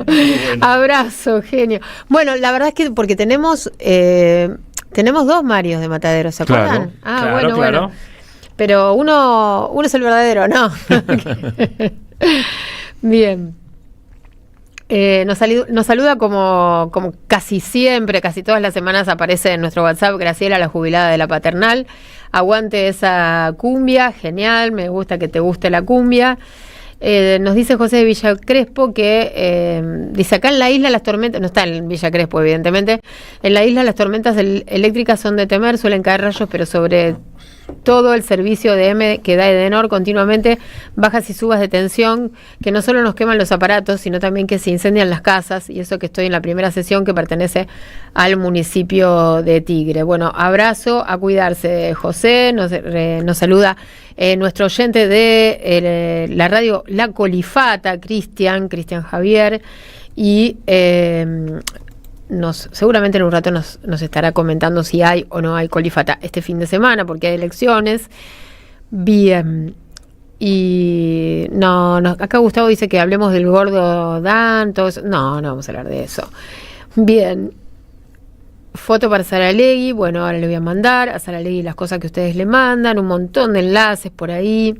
abrazo, genio. Bueno, la verdad es que porque tenemos 2 Marios de Matadero, ¿se acuerdan?
Claro,
bueno. Pero uno es el verdadero, ¿no? Bien. Nos saluda como casi siempre, casi todas las semanas aparece en nuestro WhatsApp Graciela, la jubilada de la Paternal. Aguante esa cumbia, genial, me gusta que te guste la cumbia. Nos dice José de Villa Crespo que dice acá en la isla las tormentas, no está en Villa Crespo evidentemente, en la isla las tormentas eléctricas son de temer, suelen caer rayos pero sobre todo el servicio de M que da Edenor continuamente, bajas y subas de tensión, que no solo nos queman los aparatos, sino también que se incendian las casas, y eso que estoy en la primera sesión que pertenece al municipio de Tigre. Bueno, abrazo, a cuidarse, José, nos saluda nuestro oyente de la radio La Colifata, Cristian Javier, y seguramente en un rato nos estará comentando si hay o no hay colifata este fin de semana, porque hay elecciones. Bien. Y acá Gustavo dice que hablemos del gordo Dan, todo eso. No vamos a hablar de eso. Bien. Foto para Saralegui. Bueno, ahora le voy a mandar a Saralegui las cosas que ustedes le mandan, un montón de enlaces por ahí.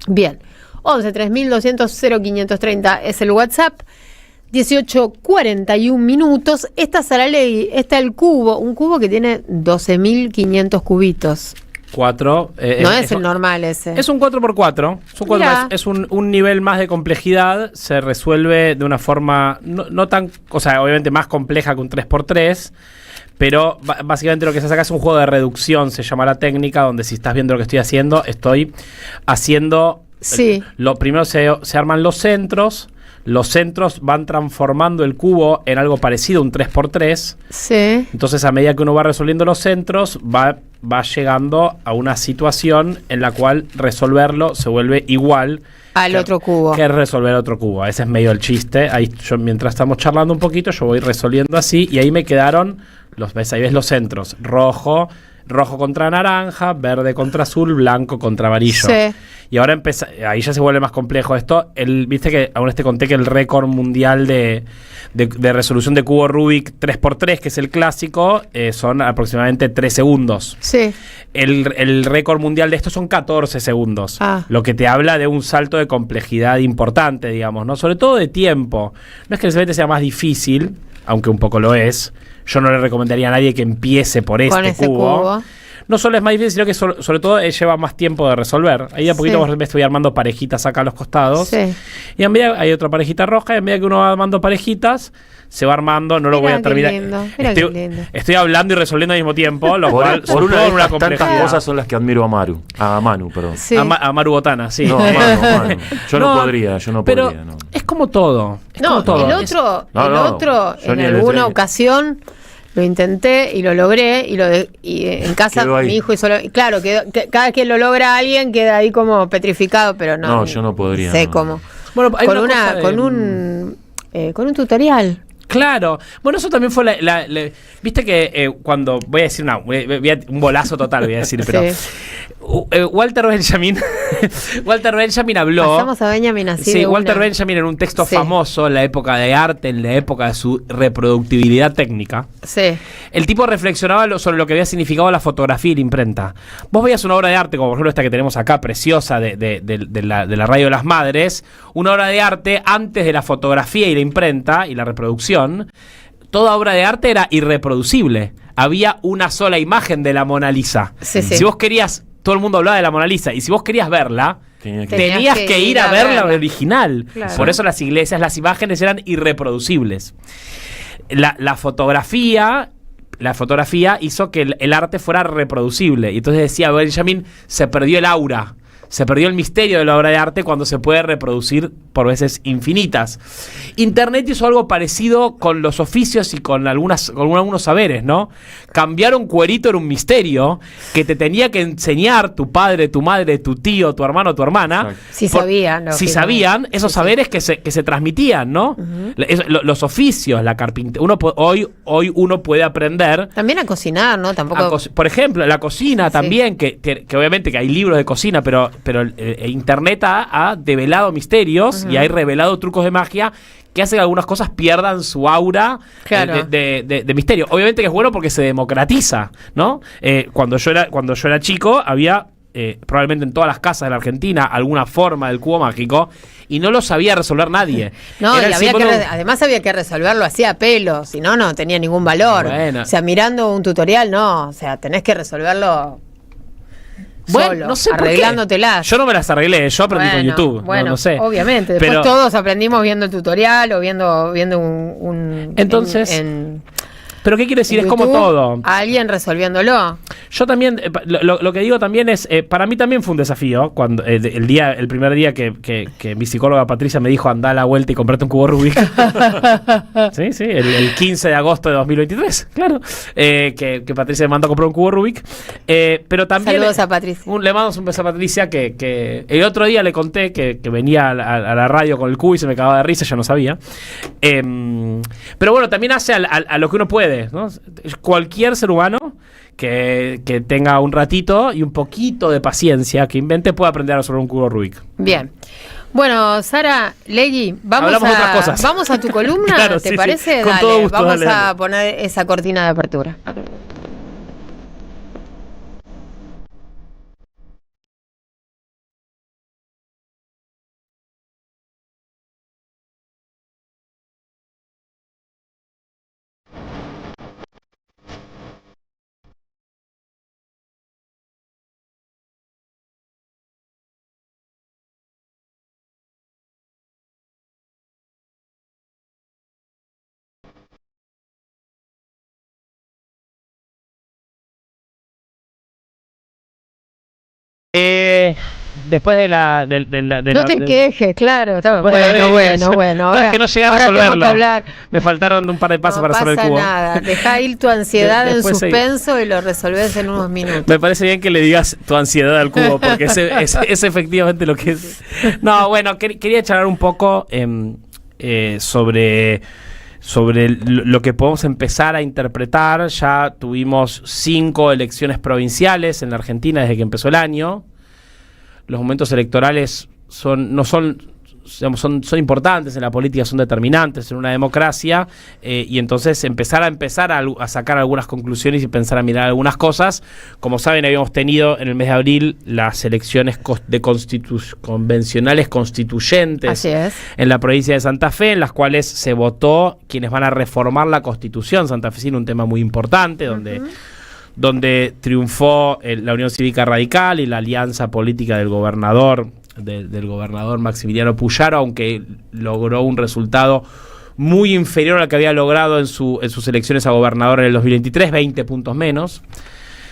Bien. 11 3200 0530 es el WhatsApp. 18:41 minutos. Esta Saralegui, está el cubo, un cubo que tiene 12.500 cubitos.
4.
No es el normal ese.
Es un 4x4. Es un nivel más de complejidad. Se resuelve de una forma no tan, o sea, obviamente más compleja que un 3x3. Pero básicamente lo que se hace acá es un juego de reducción, se llama la técnica, donde si estás viendo lo que estoy haciendo. Sí. Lo primero se arman los centros. Los centros van transformando el cubo en algo parecido a un 3x3. Sí. Entonces, a medida que uno va resolviendo los centros, va llegando a una situación en la cual resolverlo se vuelve igual
al otro cubo.
Que resolver otro cubo. Ese es medio el chiste. Ahí mientras estamos charlando un poquito, yo voy resolviendo así, y ahí me quedaron ahí ves los centros. Rojo contra naranja, verde contra azul, blanco contra amarillo. Sí. Y ahora ahí ya se vuelve más complejo esto. Viste que aún te conté que el récord mundial de resolución de cubo Rubik 3x3, que es el clásico, son aproximadamente 3 segundos. Sí. El récord mundial de esto son 14 segundos. Lo que te habla de un salto de complejidad importante, digamos, ¿no? Sobre todo de tiempo. No es que necesariamente sea más difícil, aunque un poco lo es. Yo no le recomendaría a nadie que empiece por este cubo. No solo es más difícil, sino que sobre todo lleva más tiempo de resolver. Ahí a poquito me estoy armando parejitas acá a los costados. Sí. Y a medida hay otra parejita roja, y a medida que uno va armando parejitas, se va armando. No lo voy a terminar. Estoy hablando y resolviendo al mismo tiempo, lo cual
por una tantas cosas son las que admiro a Manu, perdón.
Sí. A Maru Botana, sí.
No, a Manu. Yo no podría.
Pero es como todo.
El otro en alguna ocasión lo intenté y lo logré, y en casa mi hijo hizo claro, cada vez que lo logra alguien queda ahí como petrificado, pero no.
No, yo no podría.
Sé cómo. Bueno, hay con un tutorial.
Claro. Bueno, eso también fue viste que cuando voy a decir un bolazo total, voy a decir, pero sí. Walter Benjamin habló.
Pasamos a Benjamin así.
Sí, Walter Benjamin en un texto famoso en la época de arte, en la época de su reproductibilidad técnica. Sí. El tipo reflexionaba sobre lo que había significado la fotografía y la imprenta. Vos veías una obra de arte, como por ejemplo esta que tenemos acá, preciosa, de la Radio de las Madres, una obra de arte antes de la fotografía y la imprenta y la reproducción. Toda obra de arte era irreproducible. Había una sola imagen de la Mona Lisa. Sí. Si vos querías, todo el mundo hablaba de la Mona Lisa, y si vos querías verla, tenías que ir a ver la original. Claro. Por eso las iglesias, las imágenes eran irreproducibles. La fotografía hizo que el arte fuera reproducible. Y entonces decía Benjamin, se perdió el aura. Se perdió el misterio de la obra de arte cuando se puede reproducir por veces infinitas. Internet hizo algo parecido con los oficios y con algunos saberes, ¿no? Cambiar un cuerito era un misterio que te tenía que enseñar tu padre, tu madre, tu tío, tu hermano, tu hermana.
Si sabían.
Sabían esos saberes que se transmitían, ¿no? Uh-huh. Los oficios, la carpintería. Hoy uno puede aprender.
También a cocinar, ¿no? Tampoco.
Por ejemplo, la cocina también, que obviamente que hay libros de cocina, pero Internet ha develado misterios y ha revelado trucos de magia que hacen que algunas cosas pierdan su aura de misterio. Obviamente que es bueno porque se democratiza, ¿no? Cuando yo era chico había probablemente en todas las casas de la Argentina alguna forma del cubo mágico y no lo sabía resolver nadie.
No, y además había que resolverlo así a pelo, si no tenía ningún valor. Bueno. O sea, mirando un tutorial, no, o sea, tenés que resolverlo. Bueno, solo, no sé arreglándotelas.
Yo no me las arreglé, yo aprendí con YouTube.
Bueno,
no sé.
Obviamente. Después todos aprendimos viendo el tutorial o viendo un
entonces, Pero ¿qué quiere decir?
En
Es como
YouTube,
todo.
Alguien resolviéndolo.
Yo también, lo que digo también es, para mí también fue un desafío cuando el primer día que mi psicóloga Patricia me dijo anda a la vuelta y comprate un cubo Rubik. Sí, el 15 de agosto de 2023, claro. Que Patricia me mandó a comprar un cubo Rubik. Pero también...
Saludos a Patricia.
Le mando un beso a Patricia que el otro día le conté que venía a la radio con el cubo y se me cagaba de risa, yo no sabía. Pero bueno, también hace a lo que uno puede, ¿no? Cualquier ser humano que tenga un ratito y un poquito de paciencia, que invente, puede aprender a resolver un cubo Rubik.
Bien. Bueno, Sara, Legui,
Hablamos de otras cosas.
vamos a tu columna,
Claro,
¿te
sí,
parece?
sí. Con
Dale,
todo gusto,
vamos
dale.
a poner esa cortina de apertura.
Después de la...
No te quejes, claro. Bueno.
Es que no llegué a
ahora tengo
resolverlo.
que hablar.
Me faltaron un par de pasos para resolver el cubo.
No pasa nada. Dejá ir tu ansiedad en
Después
suspenso y lo resolvés en unos minutos.
Me parece bien que le digas tu ansiedad al cubo, porque es efectivamente lo que es. No, bueno, quería charlar un poco sobre lo que podemos empezar a interpretar. Ya tuvimos 5 elecciones provinciales en la Argentina desde que empezó el año. Los momentos electorales son importantes en la política, son determinantes en una democracia, y entonces empezar a sacar algunas conclusiones y pensar a mirar algunas cosas. Como saben, habíamos tenido en el mes de abril las elecciones convencionales constituyentes.
Así es.
En la provincia de Santa Fe, en las cuales se votó quienes van a reformar la Constitución santafesina, un tema muy importante, donde triunfó la Unión Cívica Radical y la alianza política del gobernador Maximiliano Puyaro, aunque logró un resultado muy inferior al que había logrado en sus elecciones a gobernador en el 2023, 20 puntos menos.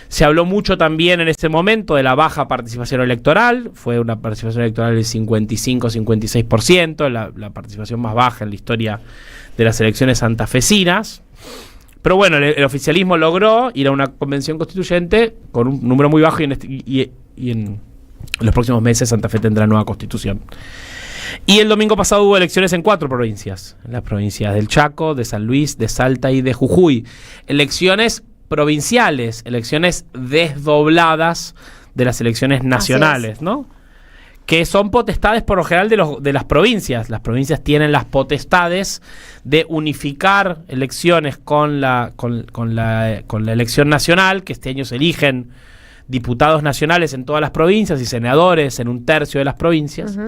Se habló mucho también en ese momento de la baja participación electoral. Fue una participación electoral del 55-56%, la participación más baja en la historia de las elecciones santafesinas. Pero bueno, el oficialismo logró ir a una convención constituyente con un número muy bajo y en los próximos meses Santa Fe tendrá nueva constitución. Y el domingo pasado hubo elecciones en 4 provincias. En las provincias del Chaco, de San Luis, de Salta y de Jujuy. Elecciones provinciales, elecciones desdobladas de las elecciones nacionales, ¿no? Que son potestades por lo general de las provincias. Las provincias tienen las potestades de unificar elecciones con la elección nacional, que este año se eligen diputados nacionales en todas las provincias y senadores en 1/3 de las provincias.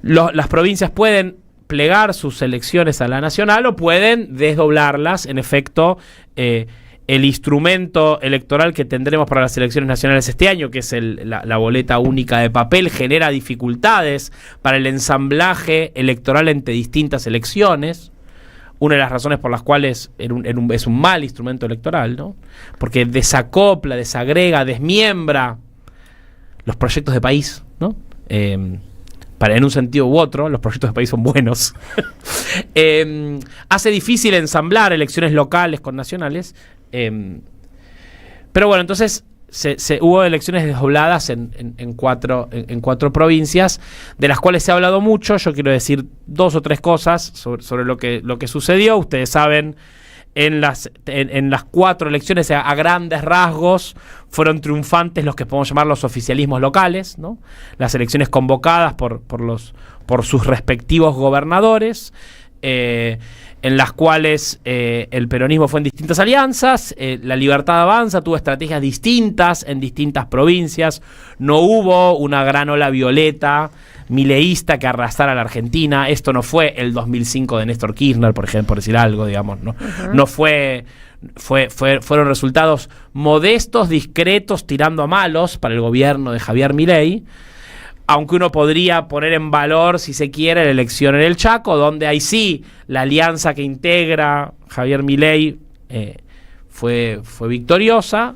Las provincias pueden plegar sus elecciones a la nacional o pueden desdoblarlas. En efecto, el instrumento electoral que tendremos para las elecciones nacionales este año, que es la boleta única de papel, genera dificultades para el ensamblaje electoral entre distintas elecciones. Una de las razones por las cuales es un mal instrumento electoral, ¿no? Porque desacopla, desagrega, desmiembra los proyectos de país, ¿no? En un sentido u otro, los proyectos de país son buenos. Hace difícil ensamblar elecciones locales con nacionales. Pero bueno, entonces hubo elecciones desdobladas en 4 provincias, de las cuales se ha hablado mucho. Yo quiero decir 2 o 3 cosas sobre lo que sucedió. Ustedes saben, en las 4 elecciones, a grandes rasgos, fueron triunfantes los que podemos llamar los oficialismos locales, ¿no? Las elecciones convocadas por sus respectivos gobernadores, en las cuales el peronismo fue en distintas alianzas. La Libertad Avanza tuvo estrategias distintas en distintas provincias. No hubo una gran ola violeta mileísta que arrasara a la Argentina. Esto no fue el 2005 de Néstor Kirchner, por ejemplo, por decir algo, digamos, ¿no? No fueron resultados modestos, discretos, tirando a malos para el gobierno de Javier Milei. Aunque uno podría poner en valor, si se quiere, la elección en el Chaco, donde ahí sí la alianza que integra Javier Milei fue victoriosa,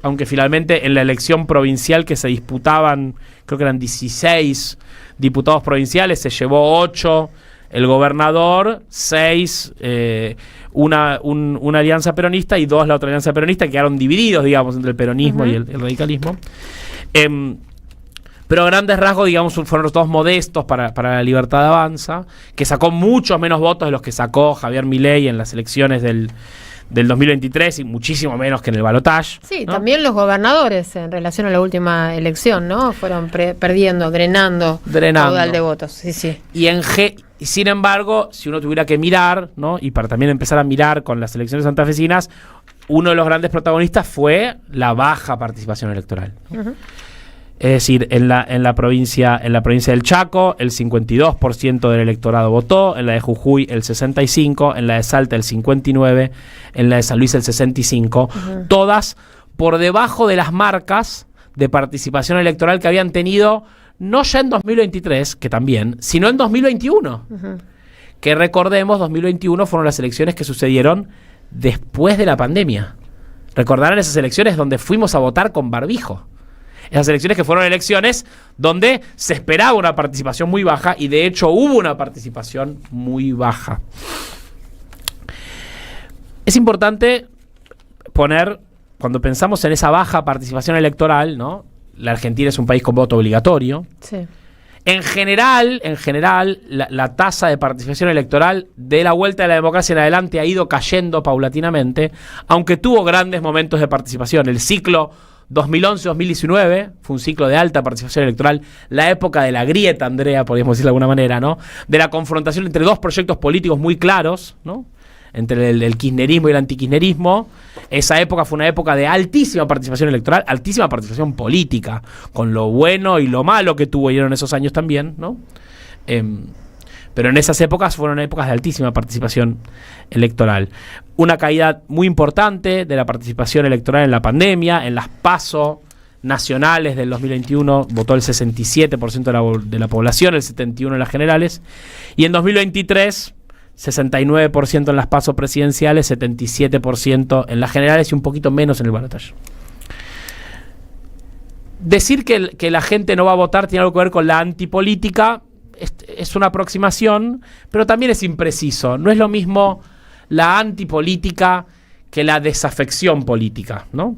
aunque finalmente en la elección provincial que se disputaban, creo que eran 16 diputados provinciales, se llevó 8 el gobernador, 6 una alianza peronista y 2 la otra alianza peronista, que quedaron divididos, digamos, entre el peronismo y el radicalismo. Pero a grandes rasgos, digamos, fueron los todos modestos para la Libertad Avanza, que sacó muchos menos votos de los que sacó Javier Milei en las elecciones del 2023 y muchísimo menos que en el balotaje.
Sí,
¿no?
También los gobernadores en relación a la última elección, ¿no? Fueron perdiendo, drenando caudal de votos. Sí.
Y sin embargo, si uno tuviera que mirar, ¿no? Y para también empezar a mirar con las elecciones santafesinas, uno de los grandes protagonistas fue la baja participación electoral, ¿no? Es decir, en la provincia del Chaco, el 52% del electorado votó, en la de Jujuy el 65%, en la de Salta el 59%, en la de San Luis el 65%, todas por debajo de las marcas de participación electoral que habían tenido no ya en 2023, que también, sino en 2021. Que recordemos, 2021 fueron las elecciones que sucedieron después de la pandemia. Recordarán esas elecciones donde fuimos a votar con barbijo. Esas elecciones que fueron elecciones donde se esperaba una participación muy baja y de hecho hubo una participación muy baja. Es importante poner, cuando pensamos en esa baja participación electoral, ¿no? La Argentina es un país con voto obligatorio.
Sí.
En general, la tasa de participación electoral de la vuelta de la democracia en adelante ha ido cayendo paulatinamente, aunque tuvo grandes momentos de participación. El ciclo 2011-2019 fue un ciclo de alta participación electoral, la época de la grieta, Andrea, podríamos decir de alguna manera, ¿no? De la confrontación entre dos proyectos políticos muy claros, ¿no? Entre el kirchnerismo y el antikirchnerismo. Esa época fue una época de altísima participación electoral, altísima participación política, con lo bueno y lo malo que tuvieron esos años también, ¿no? Pero en esas épocas fueron épocas de altísima participación electoral. Una caída muy importante de la participación electoral en la pandemia, en las PASO nacionales del 2021 votó el 67% de la población, el 71% en las generales, y en 2023 69% en las PASO presidenciales, 77% en las generales y un poquito menos en el balotaje. Decir que la gente no va a votar tiene algo que ver con la antipolítica. Es una aproximación, pero también es impreciso. No es lo mismo la antipolítica que la desafección política, ¿no?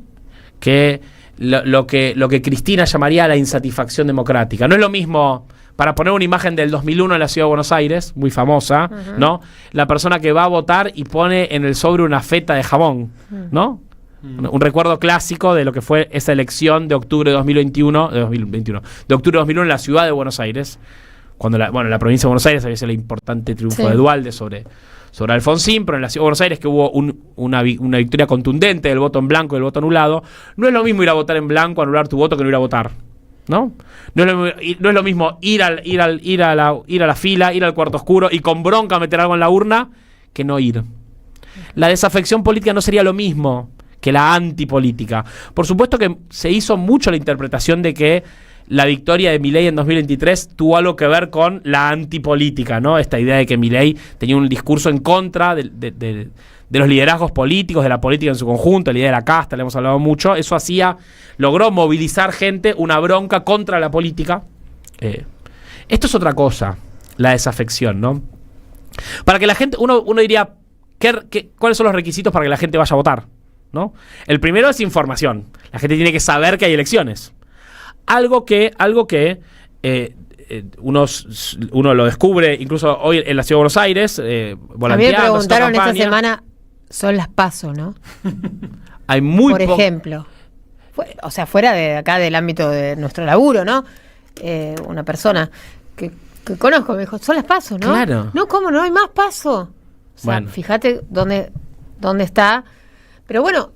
Que lo que Cristina llamaría la insatisfacción democrática. No es lo mismo, para poner una imagen del 2001 en la Ciudad de Buenos Aires, muy famosa, ¿no? La persona que va a votar y pone en el sobre una feta de jamón, ¿no? Un recuerdo clásico de lo que fue esa elección de octubre de 2021, de octubre de 2001 en la Ciudad de Buenos Aires, cuando la provincia de Buenos Aires había sido el importante triunfo de Duhalde sobre Alfonsín, pero en la Ciudad de Buenos Aires, que hubo una victoria contundente del voto en blanco y del voto anulado. No es lo mismo ir a votar en blanco, anular tu voto, que no ir a votar, ¿no? No es lo mismo ir a la fila, ir al cuarto oscuro y con bronca meter algo en la urna, que no ir. La desafección política no sería lo mismo que la antipolítica. Por supuesto que se hizo mucho la interpretación de que la victoria de Milei en 2023 tuvo algo que ver con la antipolítica, ¿no? Esta idea de que Milei tenía un discurso en contra de los liderazgos políticos, de la política en su conjunto, la idea de la casta, le hemos hablado mucho. Eso logró movilizar gente, una bronca contra la política. Esto es otra cosa, la desafección, ¿no? Para que la gente, uno diría, ¿cuáles son los requisitos para que la gente vaya a votar? ¿No? El primero es información. La gente tiene que saber que hay elecciones. Algo que uno lo descubre incluso hoy en la Ciudad de Buenos Aires, volanteando.
A mí me preguntaron esta semana, son las PASO, ¿no?
Hay muy
Por ejemplo. O sea, fuera de acá del ámbito de nuestro laburo, ¿no? Una persona que conozco me dijo, son las PASO, ¿no?
Claro.
No, ¿cómo no hay más PASO? O sea,
bueno,
fíjate dónde está. Pero bueno,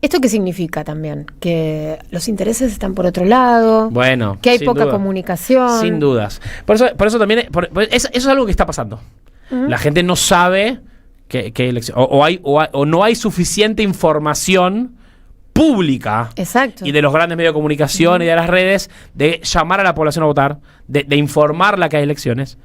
¿esto qué significa también? Que los intereses están por otro lado,
bueno,
que hay poca comunicación.
Sin dudas. Por eso también, eso es algo que está pasando. La gente no sabe que elección, o no hay suficiente información pública.
Exacto.
Y de los grandes medios de comunicación y de las redes, de llamar a la población a votar, de informarla que hay elecciones.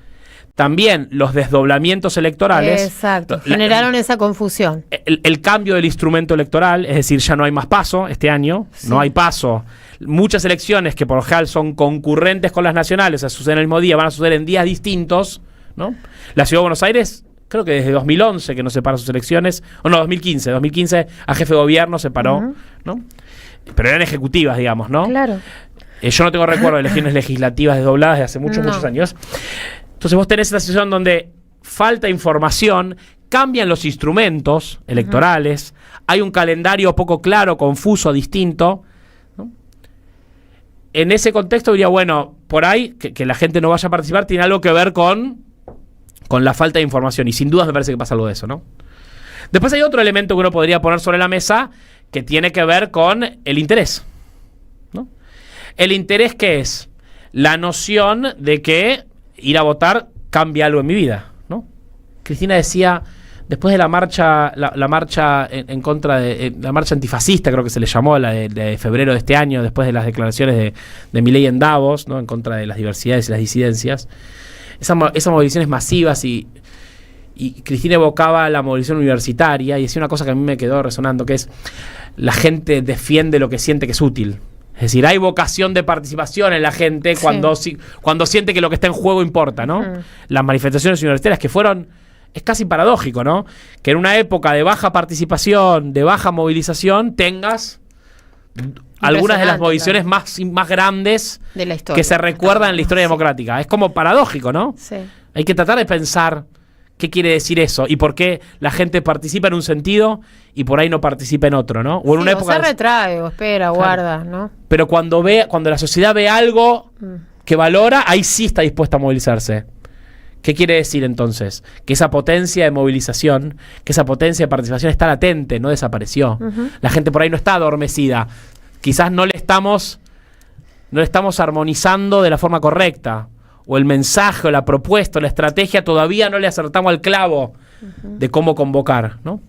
también los desdoblamientos electorales.
Exacto, generaron esa confusión.
El cambio del instrumento electoral, es decir, ya no hay más PASO este año, no hay PASO. Muchas elecciones que por lo general son concurrentes con las nacionales, o sea, suceden el mismo día, van a suceder en días distintos, ¿no? La Ciudad de Buenos Aires, creo que desde 2011 que no separa sus elecciones, o no, 2015 a jefe de gobierno separó, ¿no? Pero eran ejecutivas, digamos, ¿no?
Claro.
Yo no tengo recuerdo de elecciones legislativas desdobladas de hace muchos años. Entonces vos tenés esta situación donde falta información, cambian los instrumentos electorales, hay un calendario poco claro, confuso, distinto, ¿no? En ese contexto diría, bueno, por ahí, que la gente no vaya a participar tiene algo que ver con la falta de información, y sin duda me parece que pasa algo de eso, ¿no? Después hay otro elemento que uno podría poner sobre la mesa que tiene que ver con el interés, ¿no? El interés, ¿qué es? La noción de que ir a votar cambia algo en mi vida, ¿no? Cristina decía, después de la marcha en contra de la marcha antifascista, creo que se le llamó, la de febrero de este año, después de las declaraciones de Milei en Davos, ¿no? En contra de las diversidades y las disidencias, esas movilizaciones masivas, y Cristina evocaba la movilización universitaria y decía una cosa que a mí me quedó resonando, que es: la gente defiende lo que siente que es útil. Es decir, hay vocación de participación en la gente cuando siente que lo que está en juego importa, ¿no? Las manifestaciones universitarias que fueron, es casi paradójico, ¿no? Que en una época de baja participación, de baja movilización, tengas algunas de las movilizaciones más grandes
de la historia,
que se recuerdan en la historia democrática. Es como paradójico, ¿no?
Sí.
Hay que tratar de pensar qué quiere decir eso y por qué la gente participa en un sentido y por ahí no participa en otro, ¿no? O en una época
se retrae, o espera, guarda, ¿no?
Pero cuando la sociedad ve algo que valora, ahí sí está dispuesta a movilizarse. ¿Qué quiere decir entonces? Que esa potencia de movilización, que esa potencia de participación está latente, no desapareció. La gente por ahí no está adormecida. Quizás no le estamos armonizando de la forma correcta. O el mensaje, o la propuesta, o la estrategia, todavía no le acertamos al clavo de cómo convocar, ¿no?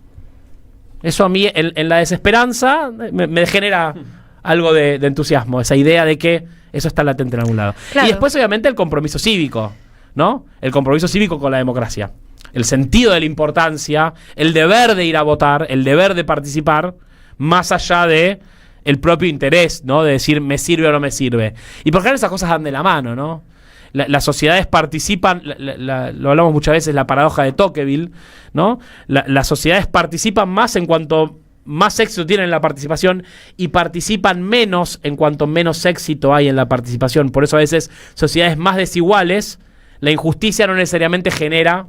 Eso a mí, en la desesperanza, me genera algo de entusiasmo, esa idea de que eso está latente en algún lado. Claro. Y después, obviamente, el compromiso cívico, ¿no? El compromiso cívico con la democracia. El sentido de la importancia, el deber de ir a votar, el deber de participar, más allá de el propio interés, ¿no? De decir, ¿me sirve o no me sirve? Y por ejemplo, esas cosas dan de la mano, ¿no? Las sociedades participan, lo hablamos muchas veces, la paradoja de Tocqueville, ¿no? Las sociedades participan más en cuanto más éxito tienen en la participación y participan menos en cuanto menos éxito hay en la participación. Por eso a veces sociedades más desiguales, la injusticia no necesariamente genera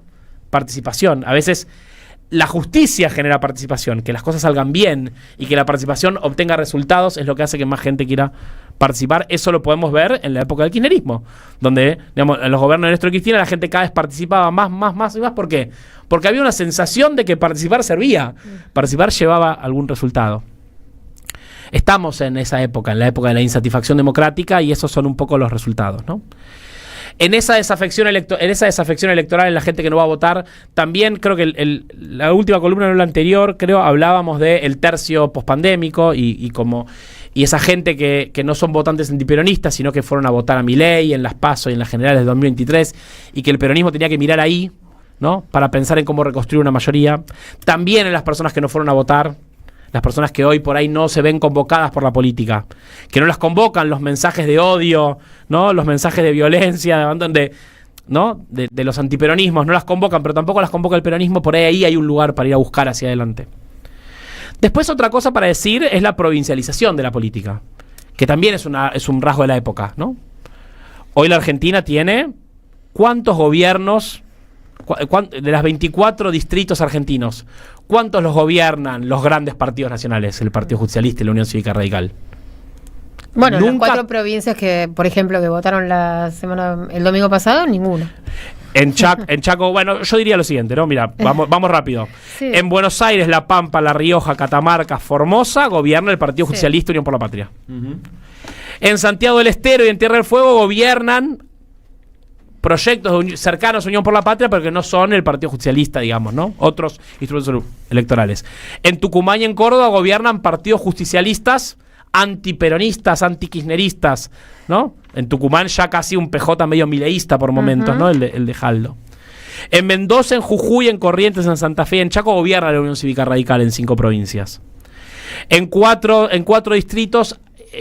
participación. A veces la justicia genera participación, que las cosas salgan bien y que la participación obtenga resultados es lo que hace que más gente quiera participar. Eso lo podemos ver en la época del kirchnerismo, donde, digamos, en los gobiernos de Néstor Cristina la gente cada vez participaba más y más. ¿Por qué? Porque había una sensación de que participar servía, participar llevaba algún resultado. Estamos en esa época, en la época de la insatisfacción democrática, y esos son un poco los resultados, ¿no? En esa desafección electoral en la gente que no va a votar, también creo que la última columna, no la anterior, creo, hablábamos del tercio pospandémico y esa gente que no son votantes antiperonistas, sino que fueron a votar a Milei en las PASO y en las generales de 2023, y que el peronismo tenía que mirar ahí, ¿no? Para pensar en cómo reconstruir una mayoría. También en las personas que no fueron a votar, las personas que hoy por ahí no se ven convocadas por la política, que no las convocan los mensajes de odio, ¿no? Los mensajes de violencia, ¿no? De los antiperonismos, no las convocan, pero tampoco las convoca el peronismo. Por ahí hay un lugar para ir a buscar hacia adelante. Después, otra cosa para decir es la provincialización de la política, que también es un rasgo de la época, ¿no? Hoy la Argentina tiene ¿cuántos gobiernos? De las 24 distritos argentinos, ¿cuántos los gobiernan los grandes partidos nacionales? El Partido Justicialista y la Unión Cívica Radical.
Bueno, las 4 provincias que, por ejemplo, que votaron el domingo pasado, ninguna.
En Chaco, bueno, yo diría lo siguiente, ¿no? Mira, vamos rápido. Sí. En Buenos Aires, La Pampa, La Rioja, Catamarca, Formosa, gobierna el Partido Justicialista y Unión por la Patria. En Santiago del Estero y en Tierra del Fuego gobiernan proyectos cercanos a Unión por la Patria, pero que no son el Partido Justicialista, digamos, ¿no? Otros instrumentos electorales. En Tucumán y en Córdoba gobiernan partidos justicialistas, antiperonistas, antikirchneristas, ¿no? En Tucumán ya casi un PJ medio mileísta por momentos, ¿no? El de Jaldo. En Mendoza, en Jujuy, en Corrientes, en Santa Fe, en Chaco gobierna la Unión Cívica Radical en 5 provincias. En cuatro distritos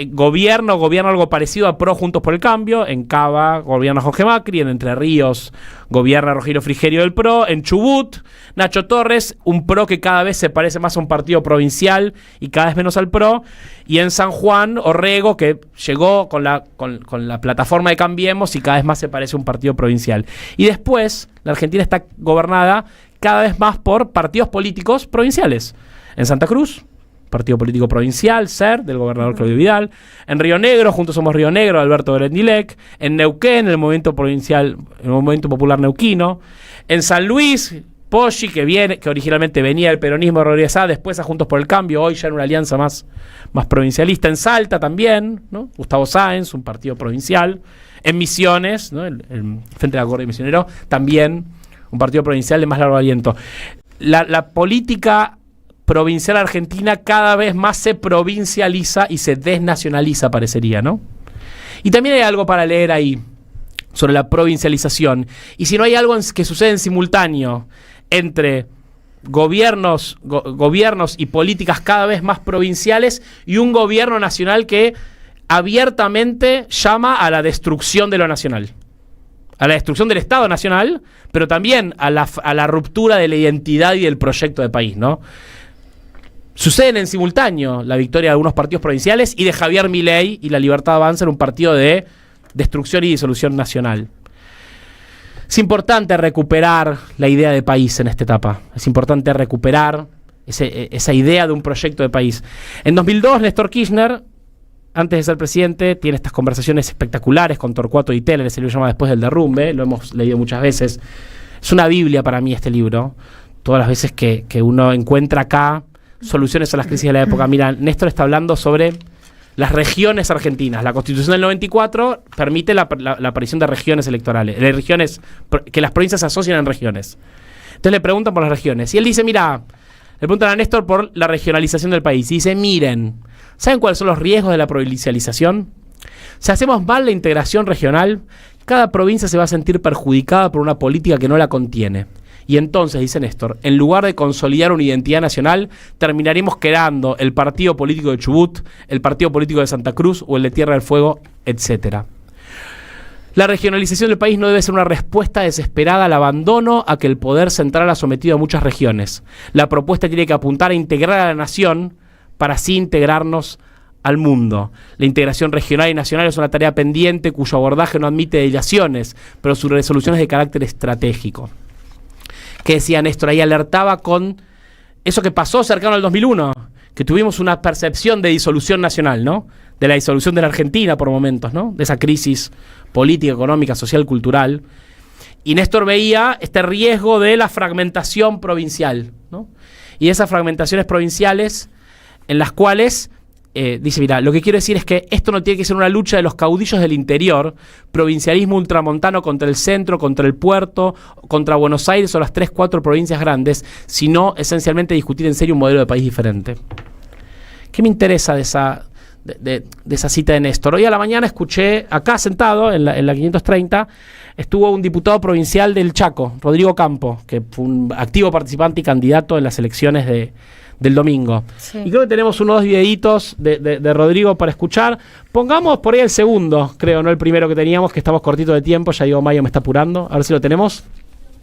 gobierna algo parecido a PRO Juntos por el Cambio. En Cava gobierna Jorge Macri, en Entre Ríos gobierna Rogelio Frigerio del PRO, en Chubut Nacho Torres, un PRO que cada vez se parece más a un partido provincial y cada vez menos al PRO, y en San Juan Orrego, que llegó con la plataforma de Cambiemos y cada vez más se parece a un partido provincial. Y después la Argentina está gobernada cada vez más por partidos políticos provinciales. En Santa Cruz, partido político provincial, SER, del gobernador Claudio Vidal. En Río Negro, Juntos Somos Río Negro, Alberto Grendilec. En Neuquén, el movimiento provincial, el movimiento popular neuquino. En San Luis, Poggi, que originalmente venía del peronismo de Rodríguez A, después a Juntos por el Cambio, hoy ya en una alianza más provincialista. En Salta también, ¿no? Gustavo Sáenz, un partido provincial. En Misiones, ¿no? el Frente de la Guardia Misionero, también un partido provincial de más largo aliento. La política provincial argentina cada vez más se provincializa y se desnacionaliza, parecería, ¿no? Y también hay algo para leer ahí sobre la provincialización. Y si no hay algo que sucede en simultáneo entre gobiernos y políticas cada vez más provinciales y un gobierno nacional que abiertamente llama a la destrucción de lo nacional, a la destrucción del Estado nacional, pero también a la ruptura de la identidad y del proyecto de país, ¿no? Suceden en simultáneo la victoria de algunos partidos provinciales y de Javier Milei y la Libertad Avanza en un partido de destrucción y disolución nacional. Es importante recuperar la idea de país en esta etapa. Es importante recuperar esa idea de un proyecto de país. En 2002, Néstor Kirchner, antes de ser presidente, tiene estas conversaciones espectaculares con Torcuato Di Teller, se lo llama Después del Derrumbe, lo hemos leído muchas veces. Es una biblia para mí este libro. Todas las veces que uno encuentra acá soluciones a las crisis de la época. Mira, Néstor está hablando sobre las regiones argentinas. La Constitución del 94 permite la aparición de regiones electorales, de regiones, que las provincias se asocian en regiones. Entonces le preguntan por las regiones. Y él dice, mira, le preguntan a Néstor por la regionalización del país. Y dice, miren, ¿saben cuáles son los riesgos de la provincialización? Si hacemos mal la integración regional, cada provincia se va a sentir perjudicada por una política que no la contiene. Y entonces, dice Néstor, en lugar de consolidar una identidad nacional, terminaremos creando el partido político de Chubut, el partido político de Santa Cruz o el de Tierra del Fuego, etc. La regionalización del país no debe ser una respuesta desesperada al abandono a que el poder central ha sometido a muchas regiones. La propuesta tiene que apuntar a integrar a la nación para así integrarnos al mundo. La integración regional y nacional es una tarea pendiente cuyo abordaje no admite dilaciones, pero su resolución es de carácter estratégico. Que decía Néstor, ahí alertaba con eso que pasó cercano al 2001, que tuvimos una percepción de disolución nacional, ¿no? De la disolución de la Argentina por momentos, ¿no? De esa crisis política, económica, social, cultural. Y Néstor veía este riesgo de la fragmentación provincial, ¿no? Y esas fragmentaciones provinciales en las cuales dice, mira, lo que quiero decir es que esto no tiene que ser una lucha de los caudillos del interior, provincialismo ultramontano contra el centro, contra el puerto, contra Buenos Aires o las 3-4 provincias grandes, sino esencialmente discutir en serio un modelo de país diferente. ¿Qué me interesa de esa cita de Néstor? Hoy a la mañana escuché, acá sentado, en la 530, estuvo un diputado provincial del Chaco, Rodrigo Campo, que fue un activo participante y candidato en las elecciones del domingo. Sí. Y creo que tenemos unos 2 videitos de Rodrigo para escuchar. Pongamos por ahí el segundo, creo, no el primero que teníamos, que estamos cortitos de tiempo. Ya digo, Mayo me está apurando. A ver si lo tenemos.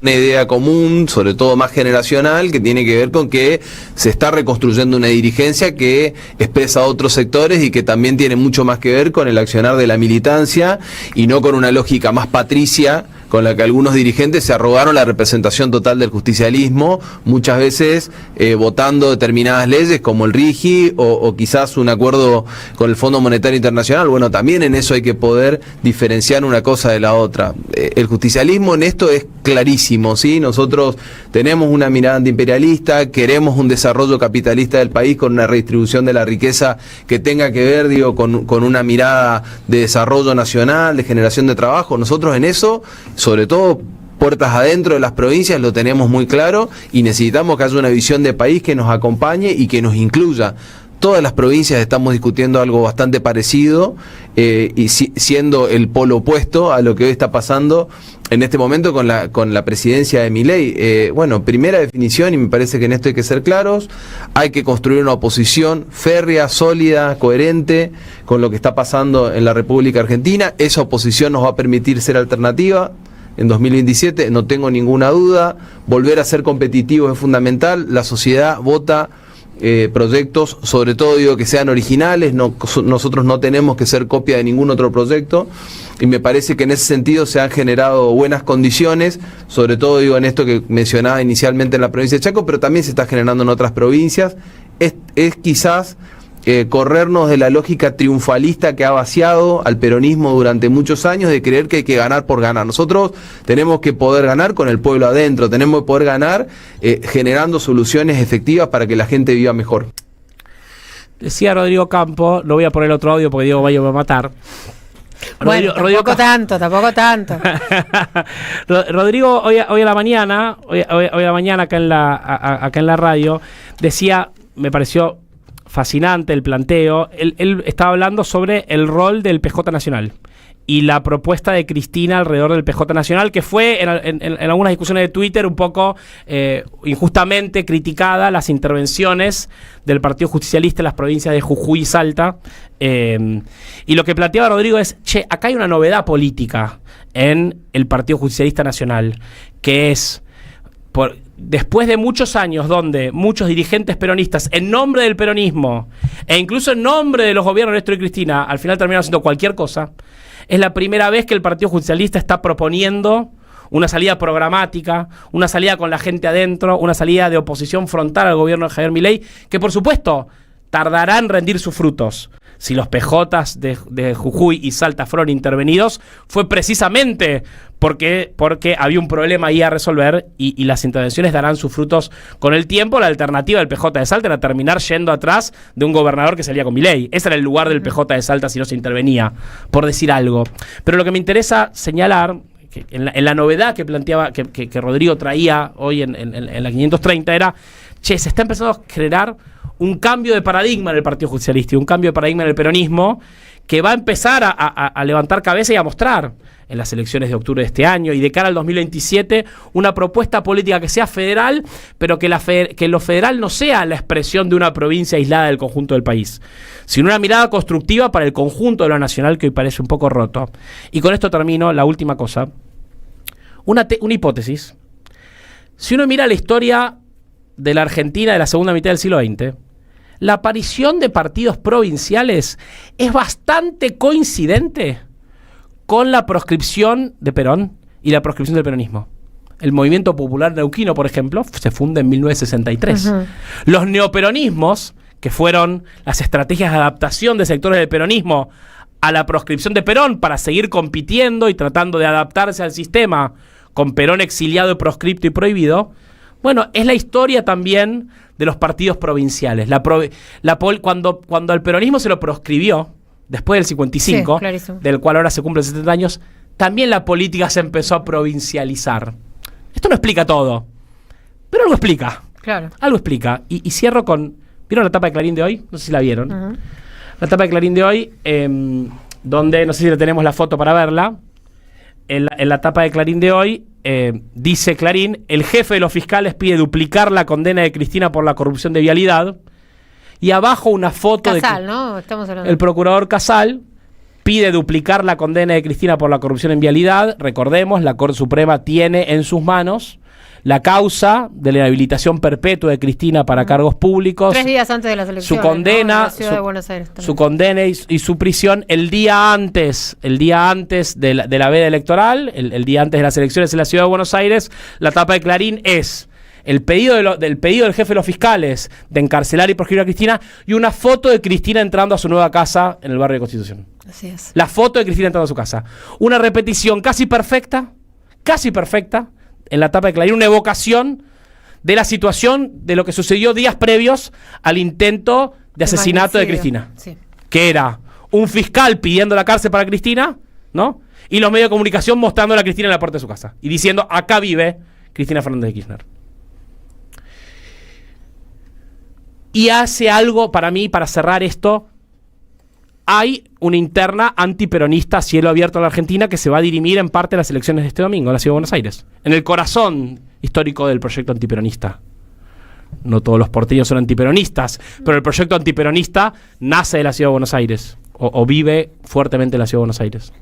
Una idea común, sobre todo más generacional, que tiene que ver con que se está reconstruyendo una dirigencia que expresa a otros sectores y que también tiene mucho más que ver con el accionar de la militancia y no con una lógica más patricia con la que algunos dirigentes se arrogaron la representación total del justicialismo, muchas veces votando determinadas leyes como el RIGI o quizás un acuerdo con el Fondo Monetario Internacional. Bueno, también en eso hay que poder diferenciar una cosa de la otra. El justicialismo en esto es clarísimo, ¿sí? Nosotros tenemos una mirada antiimperialista, queremos un desarrollo capitalista del país con una redistribución de la riqueza que tenga que ver, digo, con una mirada de desarrollo nacional, de generación de trabajo. Nosotros en eso, sobre todo puertas adentro de las provincias, lo tenemos muy claro y necesitamos que haya una visión de país que nos acompañe y que nos incluya. todas las provincias estamos discutiendo algo bastante parecido, y siendo el polo opuesto a lo que hoy está pasando en este momento con la presidencia de Milei. Bueno, primera definición, y me parece que en esto hay que ser claros, hay que construir una oposición férrea, sólida, coherente con lo que está pasando en la República Argentina. Esa oposición nos va a permitir ser alternativa en 2027, no tengo ninguna duda. Volver a ser competitivos es fundamental. La sociedad vota proyectos, sobre todo digo que sean originales, nosotros no tenemos que ser copia de ningún otro proyecto, y me parece que en ese sentido se han generado buenas condiciones, sobre todo digo en esto que mencionaba inicialmente en la provincia de Chaco, pero también se está generando en otras provincias. Es quizás corrernos de la lógica triunfalista que ha vaciado al peronismo durante muchos años, de creer que hay que ganar por ganar. Nosotros tenemos que poder ganar con el pueblo adentro, tenemos que poder ganar generando soluciones efectivas para que la gente viva mejor.
Decía Rodrigo Campo, no voy a poner otro audio porque Diego Bayo me va a matar.
Bueno, tampoco tanto.
Rodrigo hoy a la mañana, acá en la radio, decía, me pareció fascinante el planteo. Él estaba hablando sobre el rol del PJ Nacional y la propuesta de Cristina alrededor del PJ Nacional, que fue en algunas discusiones de Twitter un poco injustamente criticada, las intervenciones del Partido Justicialista en las provincias de Jujuy y Salta. Y lo que planteaba Rodrigo es, acá hay una novedad política en el Partido Justicialista Nacional, que es, después de muchos años donde muchos dirigentes peronistas, en nombre del peronismo e incluso en nombre de los gobiernos de Néstor y Cristina, al final terminaron haciendo cualquier cosa, es la primera vez que el Partido Justicialista está proponiendo una salida programática, una salida con la gente adentro, una salida de oposición frontal al gobierno de Javier Milei, que por supuesto tardará en rendir sus frutos. Si los PJs de Jujuy y Salta fueron intervenidos, fue precisamente porque había un problema ahí a resolver, y las intervenciones darán sus frutos con el tiempo. La alternativa del PJ de Salta era terminar yendo atrás de un gobernador que salía con Milei. Ese era el lugar del PJ de Salta si no se intervenía, por decir algo. Pero lo que me interesa señalar, que en la novedad que planteaba, que Rodrigo traía hoy en la 530, era, se está empezando a generar un cambio de paradigma en el Partido Justicialista y un cambio de paradigma en el peronismo, que va a empezar a levantar cabeza y a mostrar en las elecciones de octubre de este año y de cara al 2027 una propuesta política que sea federal, pero que lo federal no sea la expresión de una provincia aislada del conjunto del país, sino una mirada constructiva para el conjunto de lo nacional, que hoy parece un poco roto. Y con esto termino, la última cosa, una hipótesis. Si uno mira la historia de la Argentina de la segunda mitad del siglo XX, la aparición de partidos provinciales es bastante coincidente con la proscripción de Perón y la proscripción del peronismo. El Movimiento Popular Neuquino, por ejemplo, se funda en 1963. Uh-huh. Los neoperonismos, que fueron las estrategias de adaptación de sectores del peronismo a la proscripción de Perón para seguir compitiendo y tratando de adaptarse al sistema con Perón exiliado y proscripto y prohibido, bueno, es la historia también de los partidos provinciales. Cuando al peronismo se lo proscribió, después del 55, sí, del cual ahora se cumplen 70 años, también la política se empezó a provincializar. Esto no explica todo, pero algo explica.
Claro.
Algo explica. Y cierro con... ¿Vieron la tapa de Clarín de hoy? No sé si la vieron. Uh-huh. La tapa de Clarín de hoy, donde, no sé si le tenemos la foto para verla, en la tapa de Clarín de hoy, dice Clarín, el jefe de los fiscales pide duplicar la condena de Cristina por la corrupción de vialidad, y abajo una foto
Casal, ¿no? Estamos hablando.
El procurador Casal pide duplicar la condena de Cristina por la corrupción en vialidad. Recordemos, la Corte Suprema tiene en sus manos la causa de la inhabilitación perpetua de Cristina para cargos públicos.
3 días antes de las elecciones.
Su condena,
¿no? En la ciudad de Buenos Aires también.
Su condena y su prisión el día antes de la veda electoral, el día antes de las elecciones en la ciudad de Buenos Aires. La tapa de Clarín es el pedido del jefe de los fiscales de encarcelar y proscribir a Cristina, y una foto de Cristina entrando a su nueva casa en el barrio de Constitución.
Así es.
La foto de Cristina entrando a su casa. Una repetición casi perfecta, en la tapa de Clarín, una evocación de la situación de lo que sucedió días previos al intento de asesinato de Cristina.
Sí.
Que era un fiscal pidiendo la cárcel para Cristina, ¿no? Y los medios de comunicación mostrando a Cristina en la puerta de su casa y diciendo, acá vive Cristina Fernández de Kirchner. y hace algo para mí, para cerrar esto. Hay una interna antiperonista a cielo abierto en la Argentina que se va a dirimir en parte en las elecciones de este domingo en la Ciudad de Buenos Aires, en el corazón histórico del proyecto antiperonista. No todos los porteños son antiperonistas, pero el proyecto antiperonista nace de la Ciudad de Buenos Aires, o vive fuertemente en la Ciudad de Buenos Aires.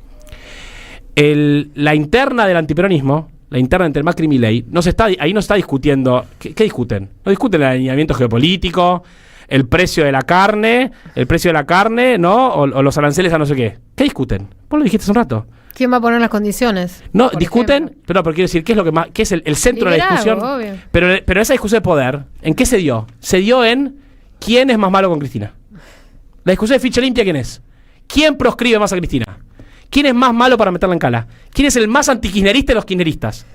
La interna del antiperonismo, la interna entre Macri y Milei, ahí no está discutiendo. ¿Qué discuten? No discuten el alineamiento geopolítico, el precio de la carne, ¿no? O los aranceles a no sé qué. ¿Qué discuten? Vos lo dijiste hace un rato.
¿Quién va a poner las condiciones?
No, discuten, pero quiero decir, ¿qué es lo que más, qué es el centro de la discusión?
Obvio.
Pero esa discusión de poder, ¿en qué se dio? Se dio en quién es más malo con Cristina. La discusión de ficha limpia, ¿quién es? ¿Quién proscribe más a Cristina? ¿Quién es más malo para meterla en cala? ¿Quién es el más antikirchnerista de los kirchneristas?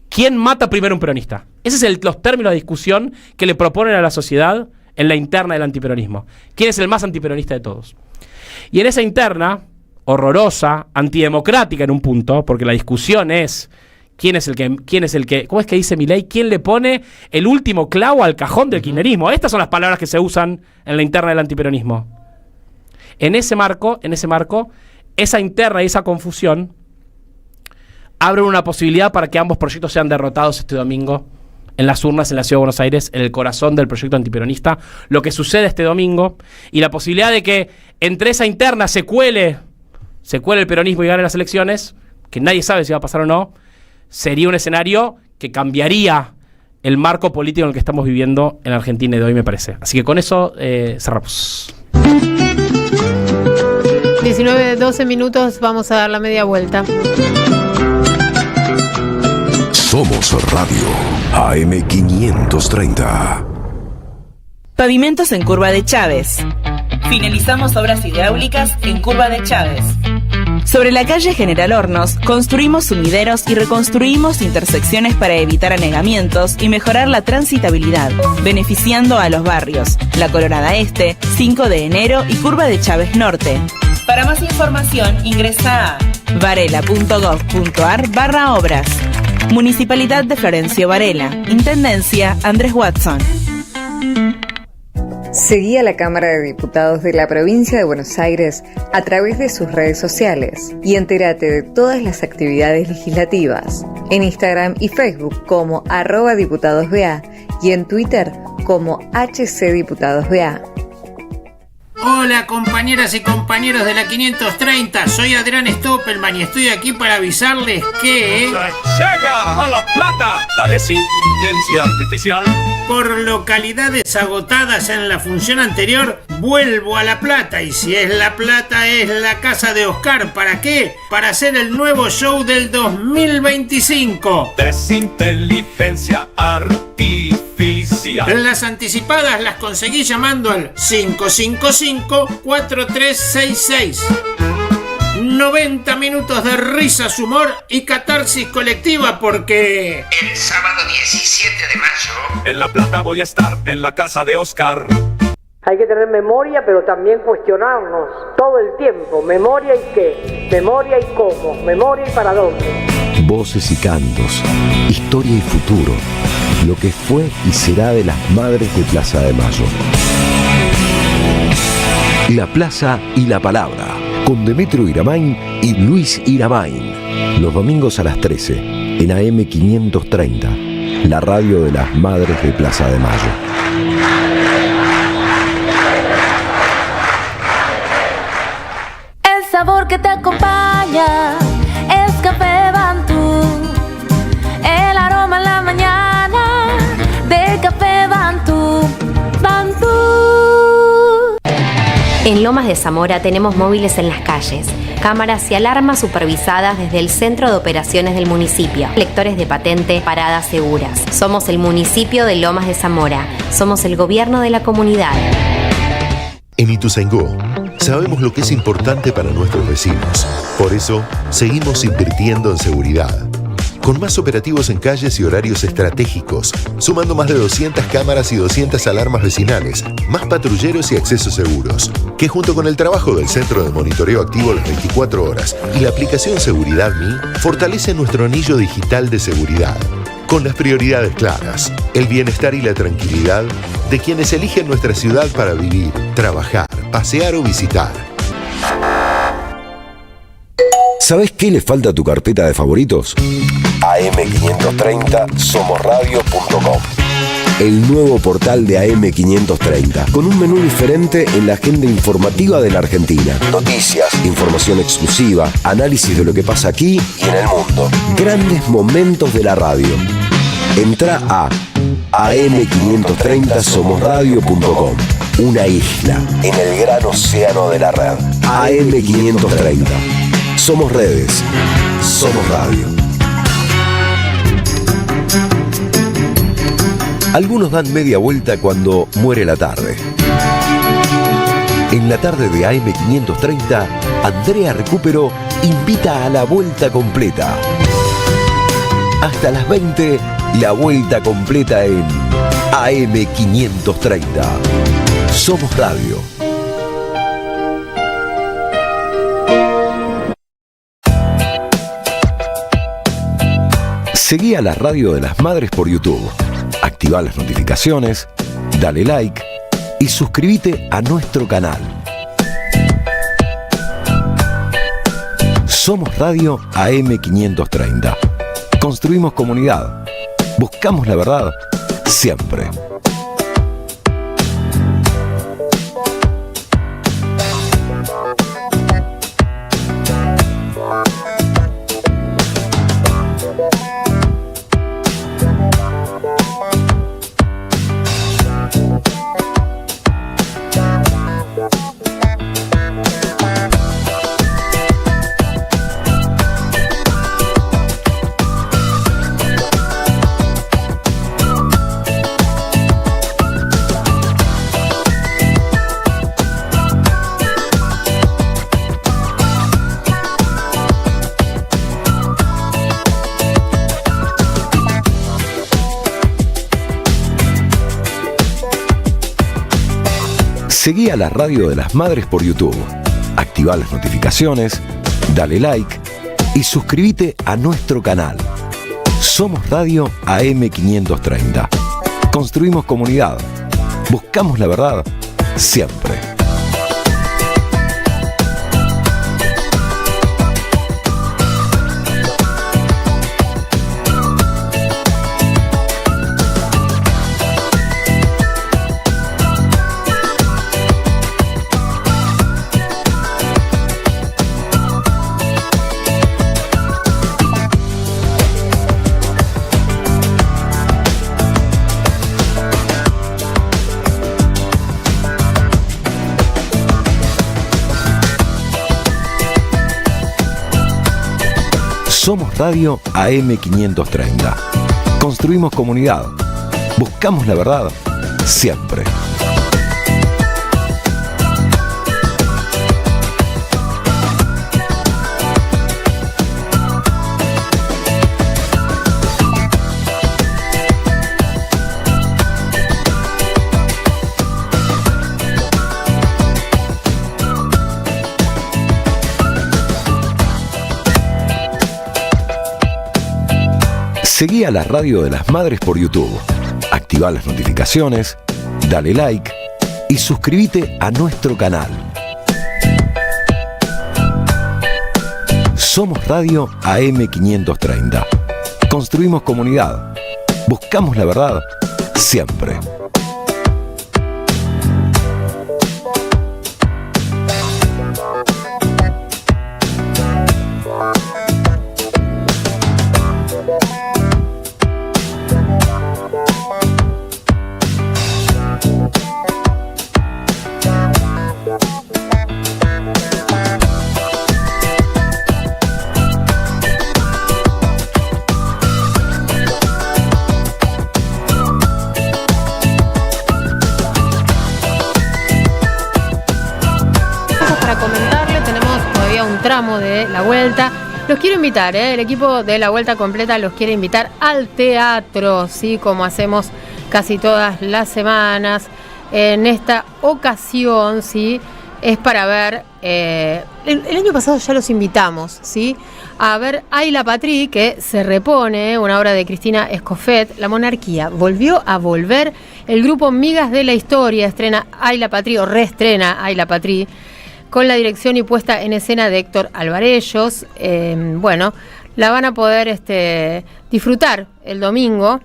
¿Quién mata primero a un peronista? Esos son los términos de discusión que le proponen a la sociedad en la interna del antiperonismo. ¿Quién es el más antiperonista de todos? Y en esa interna, horrorosa, antidemocrática en un punto, porque la discusión es quién es el que, ¿cómo es que dice Milei? ¿Quién le pone el último clavo al cajón del kirchnerismo? Estas son las palabras que se usan en la interna del antiperonismo. En ese marco, esa interna y esa confusión abren una posibilidad para que ambos proyectos sean derrotados este domingo en las urnas en la Ciudad de Buenos Aires, en el corazón del proyecto antiperonista. Lo que sucede este domingo y la posibilidad de que entre esa interna se cuele el peronismo y gane las elecciones, que nadie sabe si va a pasar o no, sería un escenario que cambiaría el marco político en el que estamos viviendo en Argentina de hoy, me parece. Así que con eso cerramos.
19-12 minutos, vamos a dar la media vuelta.
Somos Radio AM530.
Pavimentos en Curva de Chávez. Finalizamos obras hidráulicas en Curva de Chávez. Sobre la calle General Hornos, construimos sumideros y reconstruimos intersecciones para evitar anegamientos y mejorar la transitabilidad, beneficiando a los barrios La Colorada Este, 5 de enero y Curva de Chávez Norte. Para más información, ingresa a varela.gov.ar/obras. Municipalidad de Florencio Varela. Intendencia Andrés Watson.
Seguí a la Cámara de Diputados de la Provincia de Buenos Aires a través de sus redes sociales y entérate de todas las actividades legislativas en Instagram y Facebook como @diputadosBA y en Twitter como HCDiputadosBA.
Hola compañeras y compañeros de la 530, soy Adrián Stoppelman y estoy aquí para avisarles que...
¡Llega a La Plata la inteligencia artificial!
Por localidades agotadas en la función anterior, vuelvo a La Plata y si es La Plata es la casa de Oscar. ¿Para qué? Para hacer el nuevo show del 2025.
Desinteligencia artificial.
Las anticipadas las conseguí llamando al 555-4366. 90 minutos de risas, humor y catarsis colectiva porque...
El sábado 17 de mayo...
En La Plata voy a estar en la casa de Oscar.
Hay que tener memoria, pero también cuestionarnos todo el tiempo. ¿Memoria y qué? ¿Memoria y cómo? ¿Memoria y para dónde?
Voces y cantos, historia y futuro. Lo que fue y será de las madres de Plaza de Mayo. La Plaza y la Palabra, con Demetrio Iramain y Luis Iramain. Los domingos a las 13, en AM530, la radio de las madres de Plaza de Mayo.
El sabor que te acompaña es Café Bantú. El aroma en la mañana de Café Bantú. Bantú.
En Lomas de Zamora tenemos móviles en las calles, cámaras y alarmas supervisadas desde el Centro de Operaciones del municipio, lectores de patente, paradas seguras. Somos el municipio de Lomas de Zamora. Somos el gobierno de la comunidad.
En Ituzaingó sabemos lo que es importante para nuestros vecinos. Por eso, seguimos invirtiendo en seguridad. Con más operativos en calles y horarios estratégicos, sumando más de 200 cámaras y 200 alarmas vecinales, más patrulleros y accesos seguros, que junto con el trabajo del Centro de Monitoreo Activo las 24 horas y la aplicación Seguridad Mi, fortalece nuestro anillo digital de seguridad. Con las prioridades claras, el bienestar y la tranquilidad de quienes eligen nuestra ciudad para vivir, trabajar, pasear o visitar.
¿Sabés qué le falta a tu carpeta de favoritos? am530somosradio.com. El nuevo portal de AM530, con un menú diferente en la agenda informativa de la Argentina. Noticias, información exclusiva, análisis de lo que pasa aquí y en el mundo. Grandes momentos de la radio. Entrá a am530somosradio.com. Una isla en el gran océano de la red. AM530. Somos redes. Somos radio. Algunos dan media vuelta cuando muere la tarde. En la tarde de AM530, Andrea Recupero invita a la vuelta completa. Hasta las 20, la vuelta completa en AM530. Somos radio. Seguí a la radio de las madres por YouTube. Activá las notificaciones, dale like y suscríbete a nuestro canal. Somos Radio AM530. Construimos comunidad. Buscamos la verdad siempre. Seguí a la radio de las madres por YouTube. Activá las notificaciones, dale like y suscríbete a nuestro canal. Somos Radio AM530. Construimos comunidad. Buscamos la verdad siempre. Somos Radio AM530. Construimos comunidad. Buscamos la verdad siempre. Seguí a la radio de las madres por YouTube. Activá las notificaciones, dale like y suscríbete a nuestro canal. Somos Radio AM530. Construimos comunidad. Buscamos la verdad siempre.
Tramo de la vuelta. Los quiero invitar, el equipo de la vuelta completa los quiere invitar al teatro, ¿sí? Como hacemos casi todas las semanas. En esta ocasión, ¿sí? es para ver, el año pasado ya los invitamos, ¿sí? A ver Ay la Patrie, que se repone, una obra de Cristina Escoffet, La Monarquía. Volvió a volver el grupo Migas de la Historia, estrena Ay la Patrie, o reestrena Ay la Patrie, con la dirección y puesta en escena de Héctor Alvarellos. Bueno, la van a poder disfrutar el domingo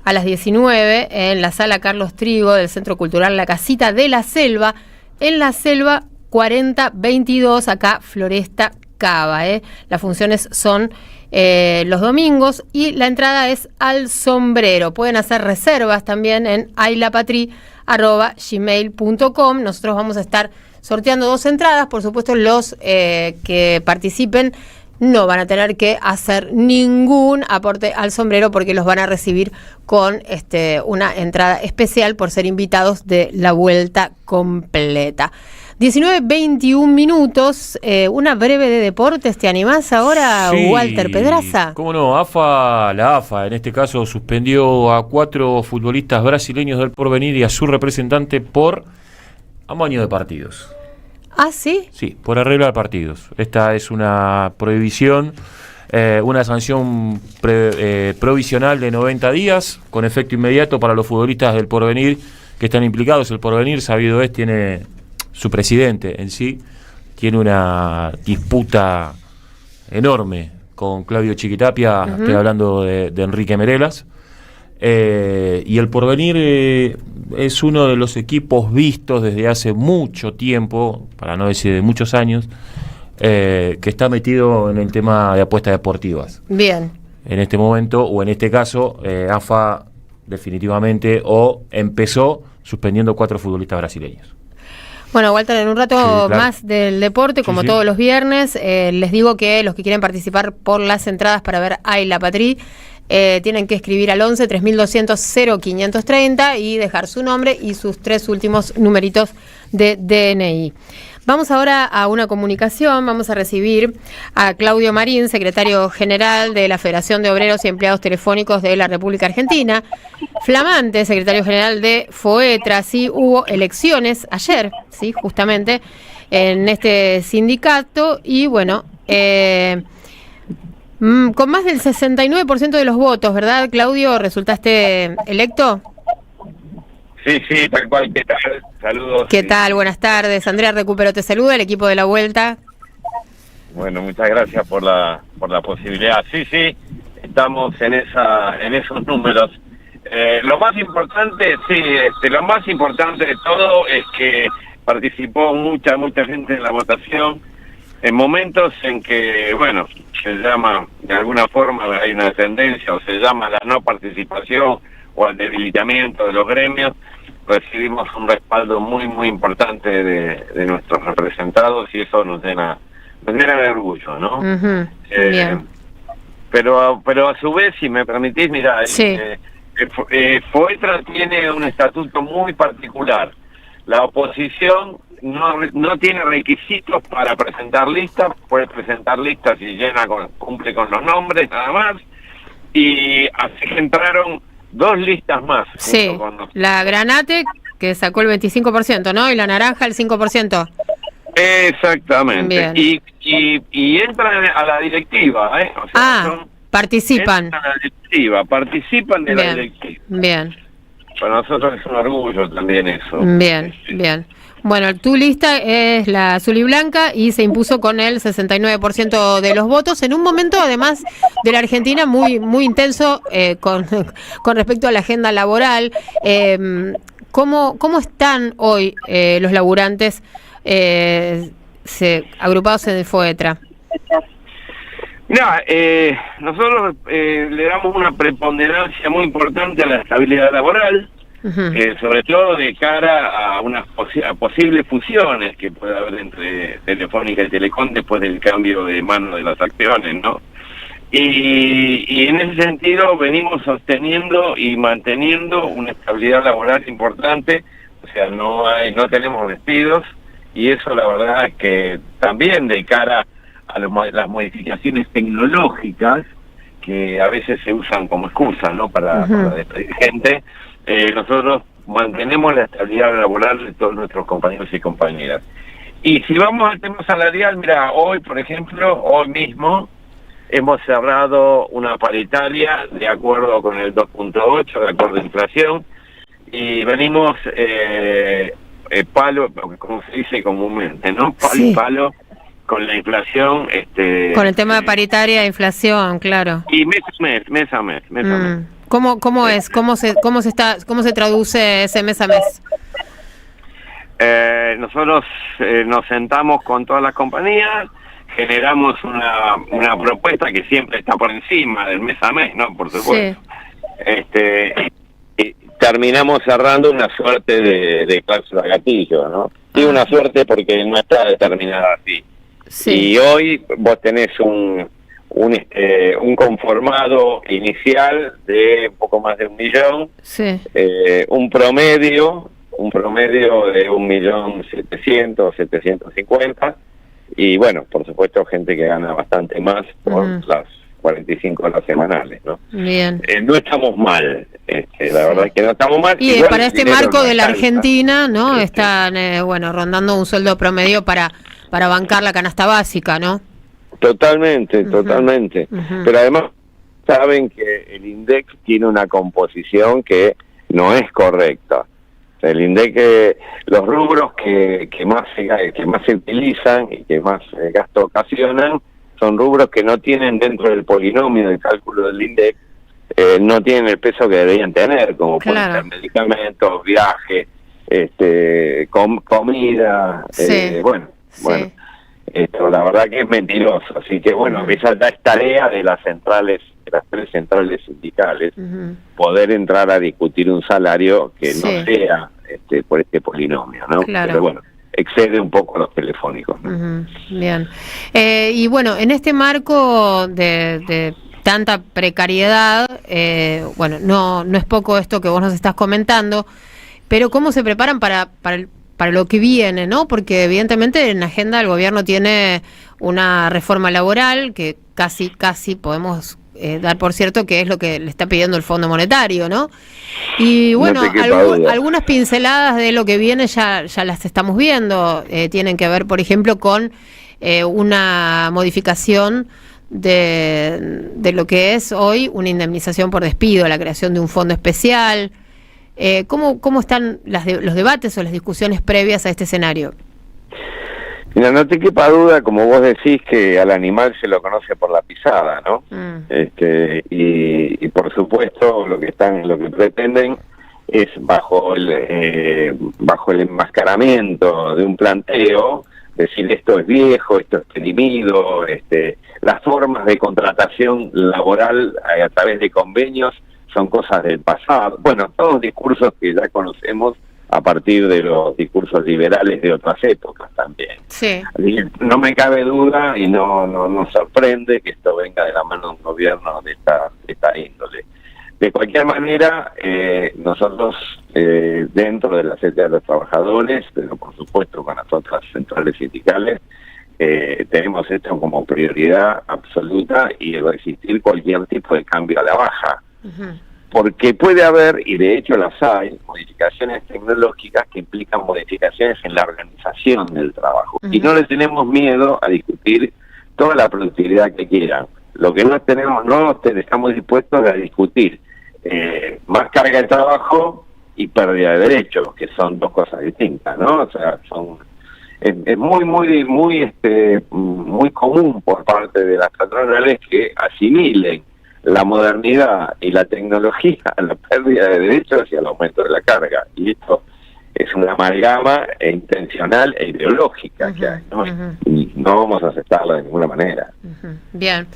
a las 19 en la Sala Carlos Trigo del Centro Cultural La Casita de la Selva, en la Selva 4022, acá Floresta Cava. Las funciones son los domingos y la entrada es al sombrero. Pueden hacer reservas también en aylapatrie@gmail.com. Nosotros vamos a estar sorteando 2 entradas. Por supuesto, los que participen no van a tener que hacer ningún aporte al sombrero porque los van a recibir con una entrada especial por ser invitados de la vuelta completa. 19:21 minutos, una breve de deportes. ¿Te animás ahora,
Sí,
Walter Pedraza?
¿Cómo no? La AFA en este caso suspendió a 4 futbolistas brasileños del Porvenir y a su representante por amaño de partidos.
¿Ah, sí?
Sí, por arreglo de partidos. Esta es una prohibición, una sanción provisional de 90 días, con efecto inmediato para los futbolistas del Porvenir que están implicados. El Porvenir, sabido es, tiene su presidente en sí, tiene una disputa enorme con Claudio Chiquitapia, estoy hablando de Enrique Merelas. Y el Porvenir es uno de los equipos vistos desde hace mucho tiempo, para no decir de muchos años, que está metido en el tema de apuestas deportivas.
Bien.
En este momento, o en este caso, AFA definitivamente empezó suspendiendo 4 futbolistas brasileños.
Bueno, Walter, en un rato
Sí, claro.
más del deporte, como
Sí.
todos los viernes, les digo que los que quieren participar por las entradas para ver Ay la Patrie, tienen que escribir al 11 3200 0530 y dejar su nombre y sus 3 últimos numeritos de DNI. Vamos ahora a una comunicación. Vamos a recibir a Claudio Marín, secretario general de la Federación de Obreros y Empleados Telefónicos de la República Argentina, flamante secretario general de FOETRA. Sí, hubo elecciones ayer, sí, justamente en este sindicato y bueno, con más del 69% de los votos, ¿verdad, Claudio? ¿Resultaste electo?
Sí, tal cual, ¿qué tal? Saludos.
¿Qué tal? Buenas tardes. Andrea Recupero te saluda, el equipo de La Vuelta.
Bueno, muchas gracias por la posibilidad. Sí, estamos en esos números. Lo más importante, lo más importante de todo es que participó mucha gente en la votación, en momentos en que, bueno, se llama, de alguna forma hay una tendencia, o se llama la no participación o el debilitamiento de los gremios. Recibimos un respaldo muy importante de nuestros representados y eso nos llena de orgullo, ¿no?
Bien.
Pero a su vez, si me permitís, mira, FOETRA tiene un estatuto muy particular. La oposición no tiene requisitos para presentar listas, puede presentar listas y cumple con los nombres nada más, y así que entraron 2 listas más.
Sí, la Granate, que sacó el 25%, ¿no? Y la Naranja, el 5%.
Exactamente.
Bien.
Y entran a la directiva, O sea,
participan.
Entran a la directiva, participan de la directiva.
Bien.
Para nosotros es un orgullo también eso.
Bien. Bueno, tu lista es la azul y blanca y se impuso con el 69% de los votos en un momento, además, de la Argentina muy intenso con respecto a la agenda laboral. ¿Cómo están hoy los laburantes agrupados en el FOETRA?
Mira, nosotros le damos una preponderancia muy importante a la estabilidad laboral, sobre todo de cara a unas posibles fusiones que puede haber entre Telefónica y Telecom después del cambio de mano de las acciones, ¿no? Y en ese sentido venimos sosteniendo y manteniendo una estabilidad laboral importante, o sea, no tenemos despidos, y eso la verdad es que también de cara a las modificaciones tecnológicas que a veces se usan como excusa, ¿no? Para despedir gente, nosotros mantenemos la estabilidad laboral de todos nuestros compañeros y compañeras. Y si vamos al tema salarial, mira, hoy, por ejemplo, hoy mismo hemos cerrado una paritaria de acuerdo con el 2.8, de acuerdo a inflación, y venimos palo, como se dice comúnmente, ¿no? Palo y palo con la inflación.
Con el tema de paritaria e inflación, claro.
Y mes a mes.
¿Cómo es? ¿Cómo se traduce ese mes a mes?
Nosotros nos sentamos con todas las compañías, generamos una propuesta que siempre está por encima del mes a mes, ¿no? Por supuesto. Y terminamos cerrando una suerte de cláusula gatillo, ¿no? Y una suerte porque no está determinada así. Y hoy vos tenés un conformado inicial de un poco más de 1 millón, un promedio de 1.700.000, 750, y bueno, por supuesto gente que gana bastante más por las 45 horas semanales, ¿no?
Bien.
No estamos mal, la verdad es que no estamos mal.
Y para este marco de la Argentina, ¿no? Están, rondando un sueldo promedio para bancar la canasta básica, ¿no?
Totalmente. Pero además saben que el INDEC tiene una composición que no es correcta. El INDEC, los rubros que más se utilizan y que más gasto ocasionan son rubros que no tienen dentro del polinomio del cálculo del INDEC, no tienen el peso que deberían tener, como pueden ser medicamentos, viajes, comida, bueno. Esto la verdad que es mentiroso, así que bueno, esa es tarea de las centrales, de las 3 centrales sindicales, poder entrar a discutir un salario que no sea por este polinomio, ¿no?
Claro.
Pero bueno, excede un poco los telefónicos, ¿no?
Bien. Y bueno, en este marco de tanta precariedad, no es poco esto que vos nos estás comentando, pero ¿cómo se preparan para lo que viene, ¿no? Porque evidentemente en la agenda el gobierno tiene una reforma laboral que casi podemos dar por cierto que es lo que le está pidiendo el Fondo Monetario, ¿no? Y bueno, algunas pinceladas de lo que viene ya las estamos viendo. Tienen que ver, por ejemplo, con una modificación de lo que es hoy una indemnización por despido, la creación de un fondo especial. ¿Cómo están los debates o las discusiones previas a este escenario?
Mira, no te quepa duda, como vos decís, que al animal se lo conoce por la pisada, ¿no? Y por supuesto lo que pretenden es bajo el enmascaramiento de un planteo, decir esto es viejo, esto es perimido, las formas de contratación laboral a través de convenios son cosas del pasado. Bueno, todos discursos que ya conocemos a partir de los discursos liberales de otras épocas también. No me cabe duda y no nos sorprende que esto venga de la mano de un gobierno de esta índole. De cualquier manera, nosotros dentro de la CTA de los trabajadores, pero por supuesto con las otras centrales sindicales, tenemos esto como prioridad absoluta y va a existir cualquier tipo de cambio a la baja. Porque puede haber, y de hecho las hay, modificaciones tecnológicas que implican modificaciones en la organización del trabajo. Y no le tenemos miedo a discutir toda la productividad que quieran. Lo que no estamos dispuestos a discutir más carga de trabajo y pérdida de derechos, que son dos cosas distintas, ¿no? O sea, es muy común por parte de las patronales que asimilen la modernidad y la tecnología a la pérdida de derechos y al aumento de la carga. Y esto es una amalgama intencional e ideológica que hay, ¿no? Y no vamos a aceptarla de ninguna manera.
Bien.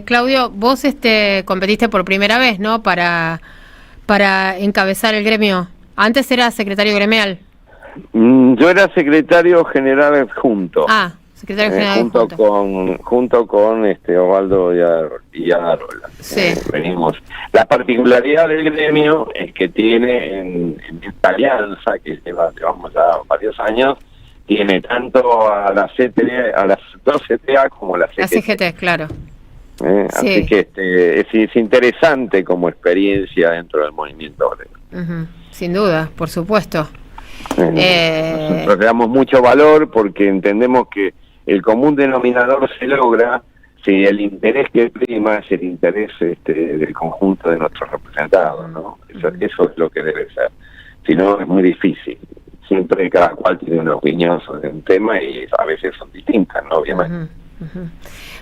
Claudio, vos competiste por primera vez, ¿no? Para encabezar el gremio. Antes eras secretario gremial.
Yo era secretario general adjunto.
Secretario general
junto con Osvaldo y Adarola. Venimos. La particularidad del gremio es que tiene en esta alianza que llevamos ya varios años, tiene tanto a las dos CTA como a la CGT.
La CGT, claro.
Así que es interesante como experiencia dentro del movimiento obrero.
Sin duda, por supuesto.
Nosotros le damos mucho valor porque entendemos que el común denominador se logra si el interés que prima es el interés del conjunto de nuestros representados, ¿no? Eso es lo que debe ser. Si no, es muy difícil. Siempre cada cual tiene una opinión sobre un tema y a veces son distintas, ¿no? Obviamente.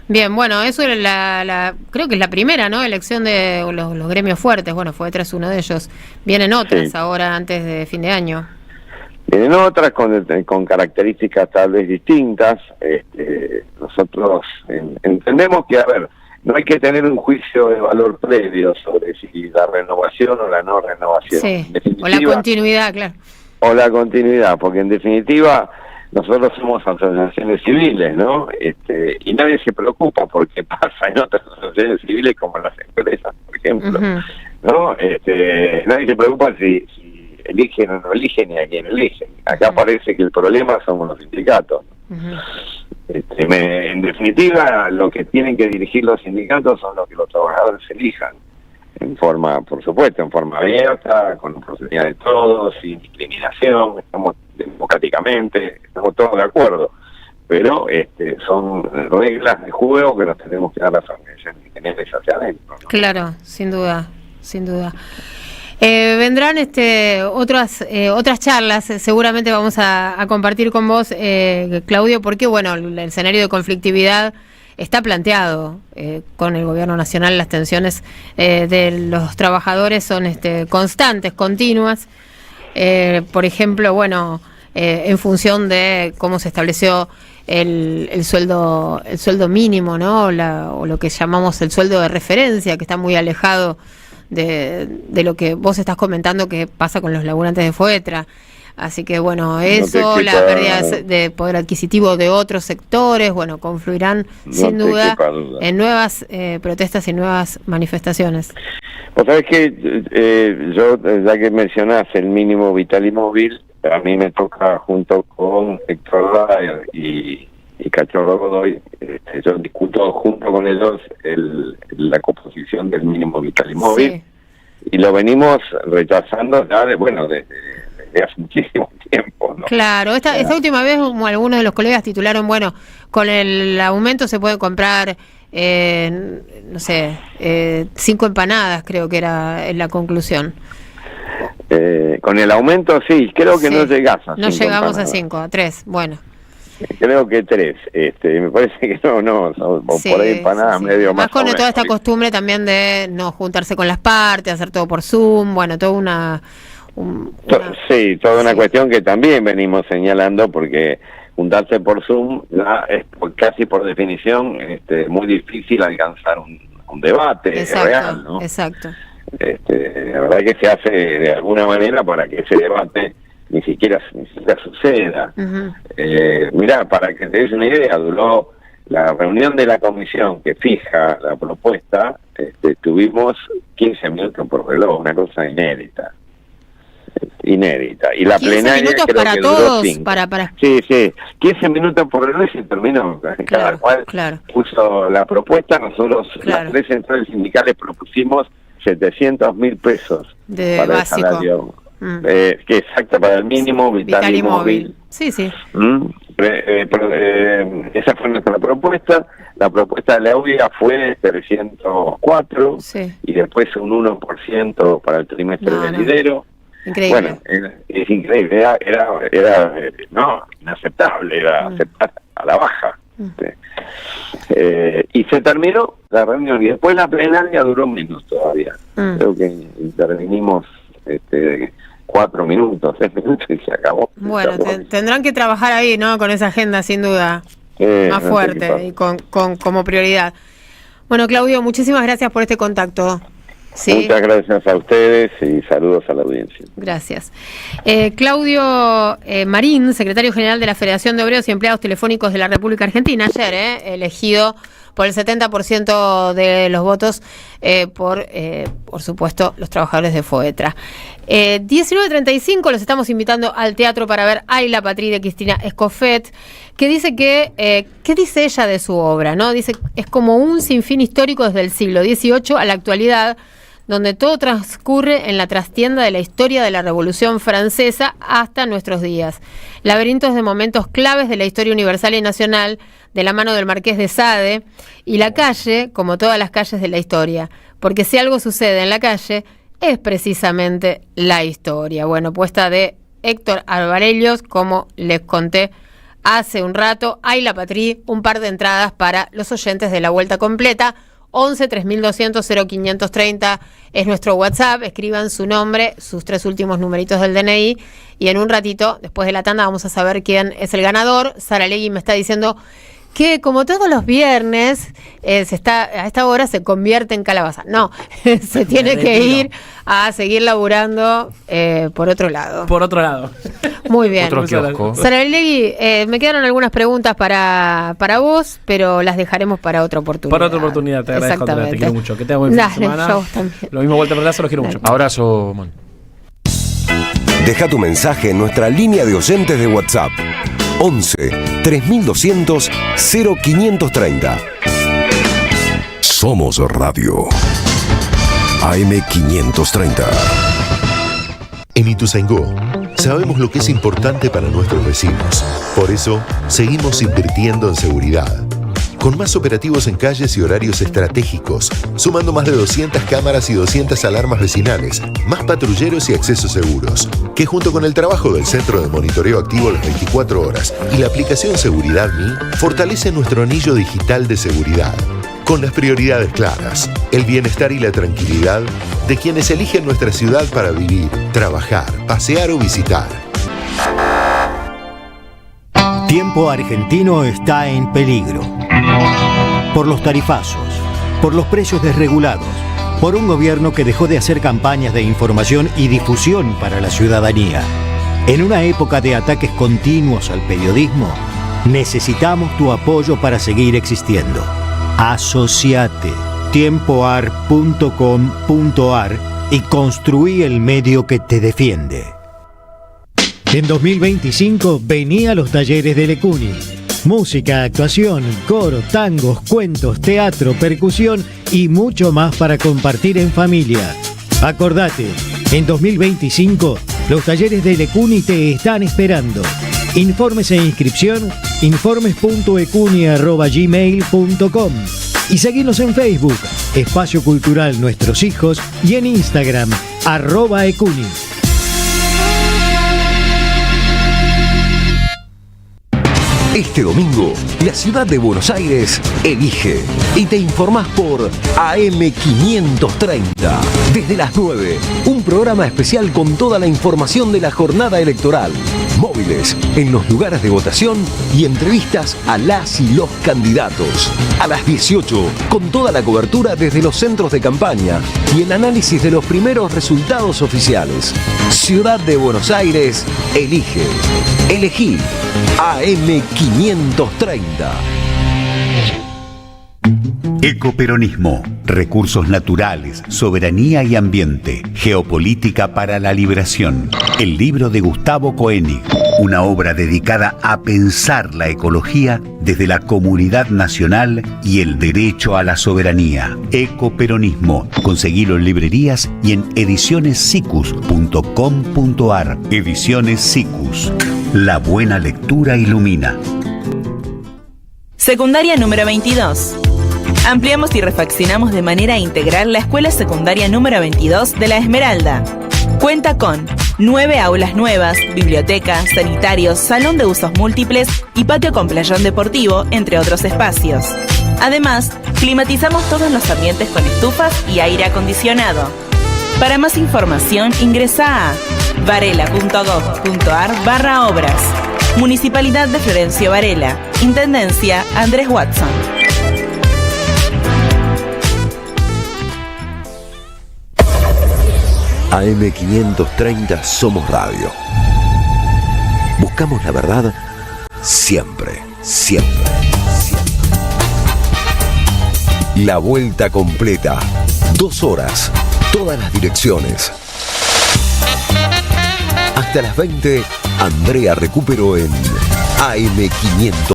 Bien, bueno, eso era creo que es la primera, ¿no? Elección de los gremios fuertes. Bueno, Foetra es uno de ellos. Vienen otras ahora antes de fin de año.
Vienen otras con características tal vez distintas. Nosotros entendemos que, a ver, no hay que tener un juicio de valor previo sobre si la renovación o la no renovación.
Sí, o la continuidad, claro.
O la continuidad, porque en definitiva nosotros somos asociaciones civiles, ¿no? Y nadie se preocupa por qué pasa en otras asociaciones civiles como las empresas, por ejemplo, ¿no? Nadie se preocupa si eligen o no eligen y a quién eligen. Acá parece que el problema somos los sindicatos. En definitiva, lo que tienen que dirigir los sindicatos son los que los trabajadores elijan, en forma, por supuesto, en forma abierta, con oportunidad de todos, sin discriminación, estamos democráticamente, estamos todos de acuerdo, pero son reglas de juego que nos tenemos que dar las organizaciones hacia adentro, ¿no?
Claro, sin duda, sin duda. Vendrán otras charlas, seguramente vamos a compartir con vos, Claudio, porque bueno, el escenario de conflictividad está planteado con el gobierno nacional. Las tensiones de los trabajadores son constantes, continuas. Por ejemplo, bueno, en función de cómo se estableció el sueldo mínimo, ¿no? O lo que llamamos el sueldo de referencia, que está muy alejado de lo que vos estás comentando que pasa con los laburantes de Foetra. Así que bueno, eso, la pérdida de poder adquisitivo de otros sectores, bueno, confluirán sin duda en nuevas protestas y nuevas manifestaciones.
Vos sabés que yo, ya que mencionás el mínimo vital y móvil, a mí me toca junto con Héctor Rayer y Cachorro Godoy, yo discuto junto con ellos la composición del mínimo vital y móvil, y lo venimos rechazando ya desde hace muchísimo tiempo, ¿no?
Claro, esta última vez, como algunos de los colegas titularon, bueno, con el aumento se puede comprar, 5 empanadas, creo que era en la conclusión.
Con el aumento sí, creo que no llegás a 5.
No llegamos a 5, a 3, bueno.
Creo que 3, me parece que no, por ahí empanadas medio más.
Más con toda esta costumbre también de no juntarse con las partes, hacer todo por Zoom, bueno, toda una
cuestión que también venimos señalando, porque juntarse por Zoom ya es casi por definición muy difícil alcanzar un debate real, ¿no?
Exacto.
La verdad que se hace de alguna manera para que ese debate ni siquiera suceda. Mirá, para que te des una idea, duró la reunión de la comisión que fija la propuesta, tuvimos 15 minutos por reloj, una cosa inédita. Y la
15
plenaria
minutos
creo
para
que
todos,
duró 5.
para...
Sí, 15 minutos por reloj y se terminó. Cada cual puso la propuesta. Nosotros, las 3 centrales sindicales, propusimos 700.000 pesos
de
para
básico.
El salario. Que exacto, para el mínimo vital y móvil.
Sí.
Esa fue nuestra propuesta. La propuesta de la UIA fue 304 y después un 1% para el trimestre venidero.
Increíble.
Bueno, es increíble, era inaceptable, era aceptar a la baja. Y se terminó la reunión y después la plenaria duró menos todavía. Creo que intervinimos 4 minutos, 6 minutos y se acabó.
Bueno, tendrán que trabajar ahí, ¿no? Con esa agenda, sin duda, más fuerte y con como prioridad. Bueno, Claudio, muchísimas gracias por este contacto. Sí.
Muchas gracias a ustedes y saludos a la audiencia.
Gracias. Claudio Marín, secretario general de la Federación de Obreros y Empleados Telefónicos de la República Argentina, ayer elegido por el 70% de los votos por supuesto, los trabajadores de Foetra. 19:35 los estamos invitando al teatro para ver Ayla Patrí de Cristina Escofet, que dice ¿qué dice ella de su obra? ¿No? Dice, es como un sinfín histórico desde el siglo XVIII a la actualidad, donde todo transcurre en la trastienda de la historia de la Revolución Francesa hasta nuestros días. Laberintos de momentos claves de la historia universal y nacional, de la mano del Marqués de Sade, y la calle, como todas las calles de la historia, porque si algo sucede en la calle, es precisamente la historia. Bueno, puesta de Héctor Alvarellos, como les conté hace un rato. Hay la Patrí, un par de entradas para los oyentes de la vuelta completa. 11 3200 0530 es nuestro WhatsApp. Escriban su nombre, sus 3 últimos numeritos del DNI, y en un ratito, después de la tanda, vamos a saber quién es el ganador. Sara Legui me está diciendo que, como todos los viernes, a esta hora se convierte en calabaza. No, se tiene que ir a seguir laburando por otro lado.
Por otro lado.
Muy bien.
Otro kiosco.
Sara Legui, me quedaron algunas preguntas para vos, pero las dejaremos para otra oportunidad.
Para otra oportunidad, te agradezco, Andrea, te quiero mucho. Que tengas buen fin de semana.
Yo también.
Lo mismo, Walter Verdazo, los quiero mucho.
Abrazo, man.
Deja tu mensaje en nuestra línea de oyentes de WhatsApp. 11 3200 0530. Somos Radio AM530.
En Ituzaingó sabemos lo que es importante para nuestros vecinos. Por eso, seguimos invirtiendo en seguridad. Con más operativos en calles y horarios estratégicos, sumando más de 200 cámaras y 200 alarmas vecinales, más patrulleros y accesos seguros, que junto con el trabajo del Centro de Monitoreo Activo las 24 horas y la aplicación Seguridad Mi, fortalece nuestro anillo digital de seguridad. Con las prioridades claras, el bienestar y la tranquilidad de quienes eligen nuestra ciudad para vivir, trabajar, pasear o visitar.
Tiempo Argentino está en peligro. Por los tarifazos, por los precios desregulados, por un gobierno que dejó de hacer campañas de información y difusión para la ciudadanía. En una época de ataques continuos al periodismo, necesitamos tu apoyo para seguir existiendo. Asociate tiempoar.com.ar y construí el medio que te defiende. En 2025 vení a los talleres de Lecuni. Música, actuación, coro, tangos, cuentos, teatro, percusión y mucho más para compartir en familia. Acordate, en 2025 los talleres de Lecuni te están esperando. Informes e inscripción, informes.ecuni@gmail.com y seguinos en Facebook, Espacio Cultural Nuestros Hijos, y en Instagram, @ecuni.
Este domingo, la ciudad de Buenos Aires elige y te informás por AM530. Desde las 9, un programa especial con toda la información de la jornada electoral, móviles en los lugares de votación y entrevistas a las y los candidatos. A las 18, con toda la cobertura desde los centros de campaña y el análisis de los primeros resultados oficiales. Ciudad de Buenos Aires elige. Elegí AM530.
Ecoperonismo, recursos naturales, soberanía y ambiente, geopolítica para la liberación. El libro de Gustavo Koenig, una obra dedicada a pensar la ecología desde la comunidad nacional y el derecho a la soberanía. Ecoperonismo, conseguilo en librerías y en edicionessicus.com.ar. Ediciones Sicus, la buena lectura ilumina.
Secundaria número 22. Ampliamos y refaccionamos de manera integral la escuela secundaria número 22 de La Esmeralda. Cuenta con 9 aulas nuevas, biblioteca, sanitarios, salón de usos múltiples y patio con playón deportivo, entre otros espacios. Además, climatizamos todos los ambientes con estufas y aire acondicionado. Para más información, ingresa a varela.gov.ar/obras. Municipalidad de Florencio Varela. Intendencia Andrés Watson.
AM530 Somos Radio. Buscamos la verdad siempre, siempre, siempre. La vuelta completa. 2 horas, todas las direcciones. Hasta las 20, Andrea Recupero en AM530.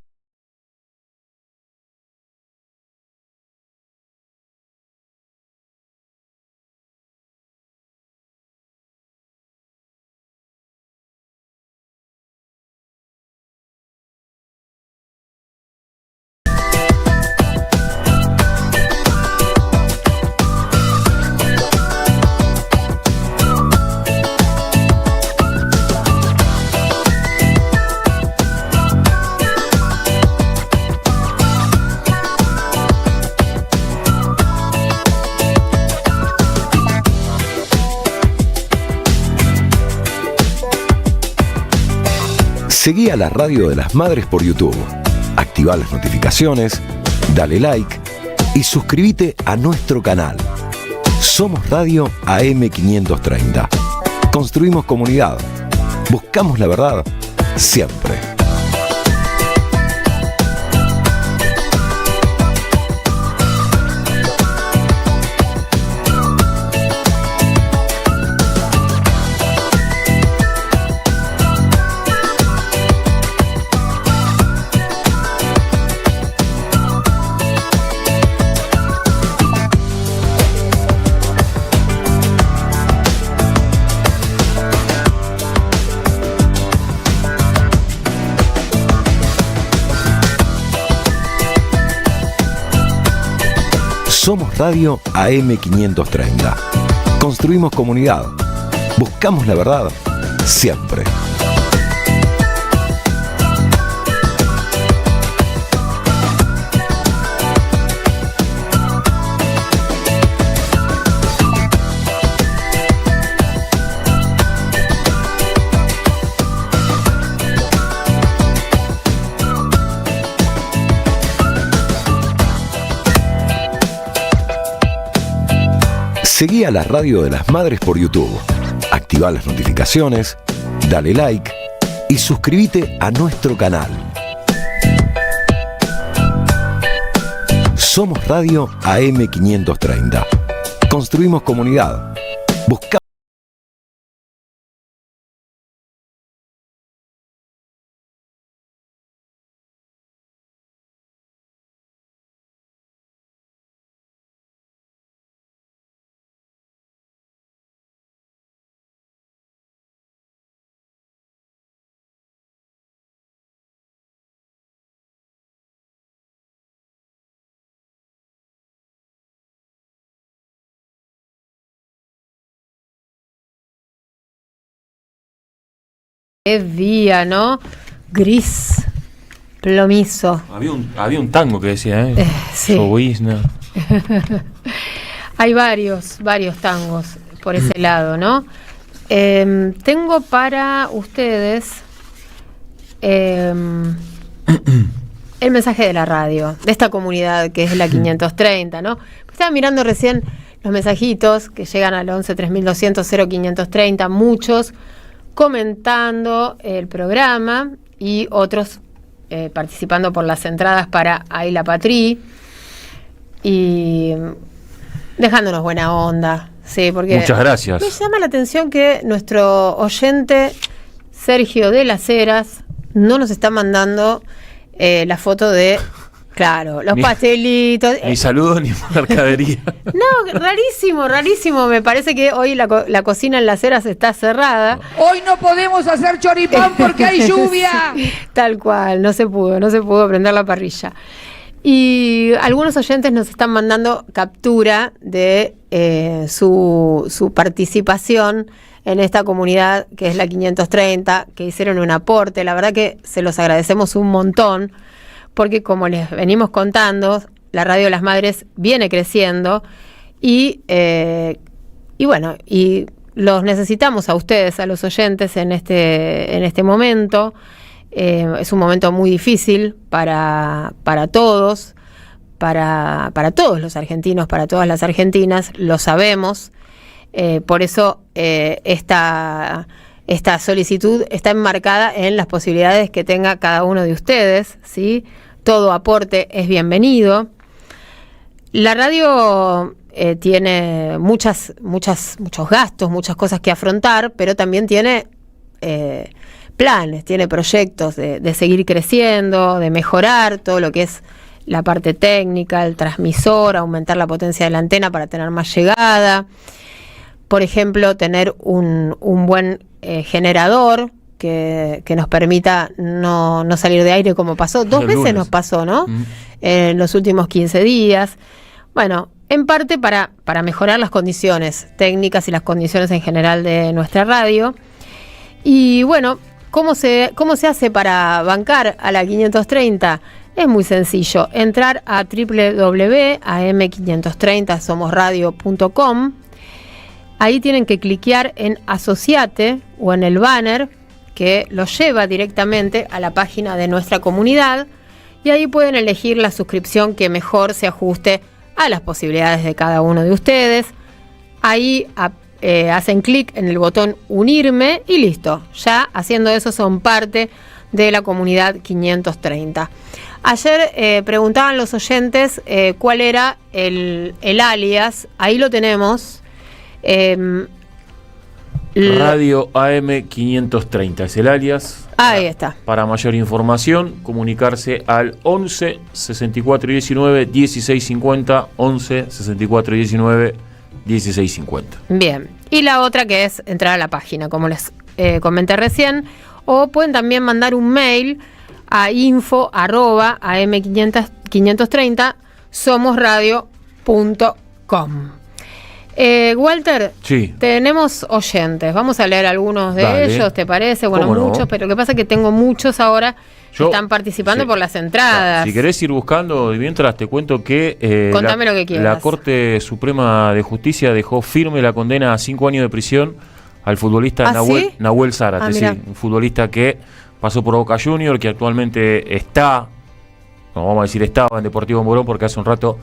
Seguí a la Radio de las Madres por YouTube. Activá las notificaciones, dale like y suscríbete a nuestro canal. Somos Radio AM530. Construimos comunidad. Buscamos la verdad siempre. Somos Radio AM530. Construimos comunidad. Buscamos la verdad siempre. Seguí a la Radio de las Madres por YouTube. Activá las notificaciones, dale like y suscríbete a nuestro canal. Somos Radio AM530. Construimos comunidad. Buscamos.
Qué día, ¿no? Gris, plomizo.
Había un tango que decía,
sí.
Llovizna.
Hay varios tangos por ese lado, ¿no? Tengo para ustedes el mensaje de la radio, de esta comunidad que es la 530, ¿no? Estaba mirando recién los mensajitos que llegan al 11 3200 0530, muchos comentando el programa y otros participando por las entradas para Ayla Patrí y dejándonos buena onda, sí, porque
muchas gracias.
Me llama la atención que nuestro oyente Sergio de las Heras no nos está mandando la foto de, claro, los pastelitos.
Ni saludos ni mercadería.
No, rarísimo. Me parece que hoy la cocina en Las Heras está cerrada.
Hoy no podemos hacer choripán porque hay lluvia.
Sí, tal cual, no se pudo prender la parrilla. Y algunos oyentes nos están mandando captura de su participación en esta comunidad que es la 530, que hicieron un aporte. La verdad que se los agradecemos un montón, porque como les venimos contando, la Radio de las Madres viene creciendo y bueno, y los necesitamos a ustedes, a los oyentes en este momento. Es un momento muy difícil para todos, para todos los argentinos, para todas las argentinas, lo sabemos. Por eso esta solicitud está enmarcada en las posibilidades que tenga cada uno de ustedes, ¿sí? Todo aporte es bienvenido. La radio tiene muchos gastos, muchas cosas que afrontar, pero también tiene planes, tiene proyectos de seguir creciendo, de mejorar todo lo que es la parte técnica, el transmisor, aumentar la potencia de la antena para tener más llegada. Por ejemplo, tener un buen generador que nos permita no salir de aire como pasó. Dos veces nos pasó, ¿no? En los últimos 15 días. Bueno, en parte para mejorar las condiciones técnicas y las condiciones en general de nuestra radio. Y bueno, ¿cómo se hace para bancar a la 530? Es muy sencillo. Entrar a www.am530somosradio.com. Ahí tienen que cliquear en Asociate o en el banner que los lleva directamente a la página de nuestra comunidad y ahí pueden elegir la suscripción que mejor se ajuste a las posibilidades de cada uno de ustedes. Ahí hacen clic en el botón unirme y listo. Ya haciendo eso son parte de la comunidad 530. Ayer preguntaban los oyentes cuál era el alias. Ahí lo tenemos.
Radio AM 530 es el alias.
Ahí está.
Para mayor información, comunicarse al 11 64 19 16 50, 11 64 19 16 50.
Bien. Y la otra que es entrar a la página, como les comenté recién, o pueden también mandar un mail a info@am530 somosradio.com. Walter,
sí.
Tenemos oyentes, vamos a leer algunos de ellos, ¿te parece? Bueno, muchos, no? Pero lo que pasa es que tengo muchos ahora que están participando por las entradas.
Si querés ir buscando, mientras te cuento que
contame lo que quieras.
La Corte Suprema de Justicia dejó firme la condena a 5 años de prisión al futbolista Nahuel Zárate, sí, un futbolista que pasó por Boca Junior, que actualmente estaba en Deportivo Morón, porque hace un rato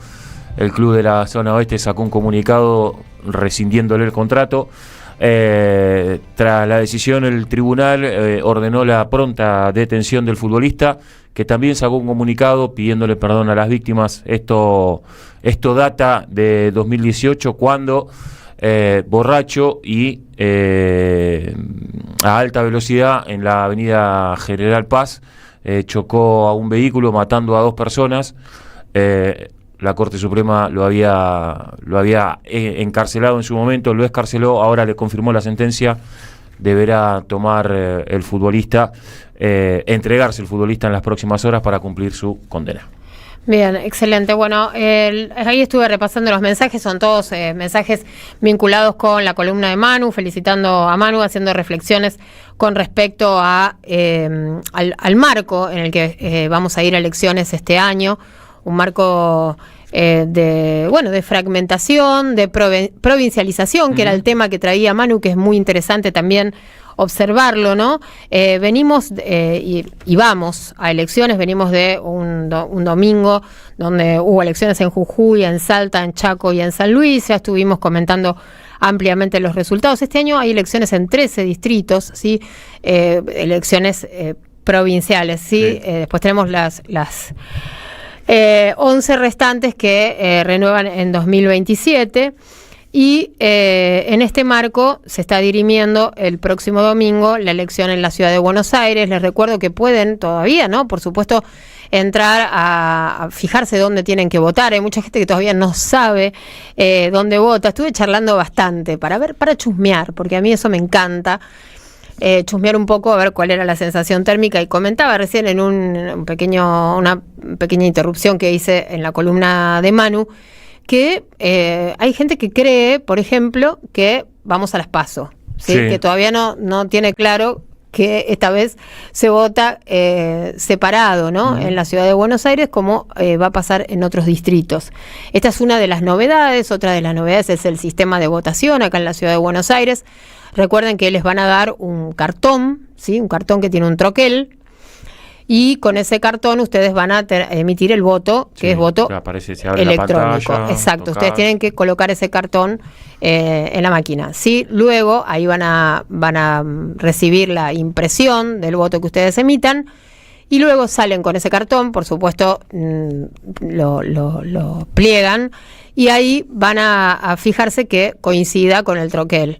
el club de la zona oeste sacó un comunicado rescindiéndole el contrato. Tras la decisión, el tribunal ordenó la pronta detención del futbolista, que también sacó un comunicado pidiéndole perdón a las víctimas. Esto data de 2018, cuando borracho y a alta velocidad en la avenida General Paz chocó a un vehículo, matando a 2 personas. La Corte Suprema lo había encarcelado en su momento, lo escarceló, ahora le confirmó la sentencia. Deberá tomar el futbolista, entregarse el futbolista en las próximas horas para cumplir su condena.
Bien, excelente. Bueno, ahí estuve repasando los mensajes, son todos mensajes vinculados con la columna de Manu, felicitando a Manu, haciendo reflexiones con respecto a al marco en el que vamos a ir a elecciones este año. Un marco de fragmentación, de provincialización, que era el tema que traía Manu, que es muy interesante también observarlo, ¿no? Venimos y vamos a elecciones, venimos de un domingo donde hubo elecciones en Jujuy, en Salta, en Chaco y en San Luis. Ya estuvimos comentando ampliamente los resultados. Este año hay elecciones en 13 distritos, ¿sí? Elecciones provinciales, ¿sí? Después tenemos las 11 restantes que renuevan en 2027 y en este marco se está dirimiendo el próximo domingo la elección en la ciudad de Buenos Aires. Les recuerdo que pueden todavía, ¿no? Por supuesto, entrar a fijarse dónde tienen que votar. Hay mucha gente que todavía no sabe dónde vota. Estuve charlando bastante para chusmear, porque a mí eso me encanta. Chusmear un poco a ver cuál era la sensación térmica, y comentaba recién en una pequeña interrupción que hice en la columna de Manu que hay gente que cree, por ejemplo, que vamos a las PASO, ¿sí? Que todavía no tiene claro que esta vez se vota separado, ¿no? En la ciudad de Buenos Aires, como va a pasar en otros distritos. Esta es una de las novedades. Otra de las novedades es el sistema de votación acá en la ciudad de Buenos Aires. Recuerden que les van a dar un cartón, ¿sí? Un cartón que tiene un troquel, y con ese cartón ustedes van a emitir el voto, que es voto
se abre
electrónico.
La pantalla,
exacto,
tocar.
Ustedes tienen que colocar ese cartón en la máquina. Sí, luego ahí van a recibir la impresión del voto que ustedes emitan, y luego salen con ese cartón, por supuesto, lo pliegan, y ahí van a fijarse que coincida con el troquel.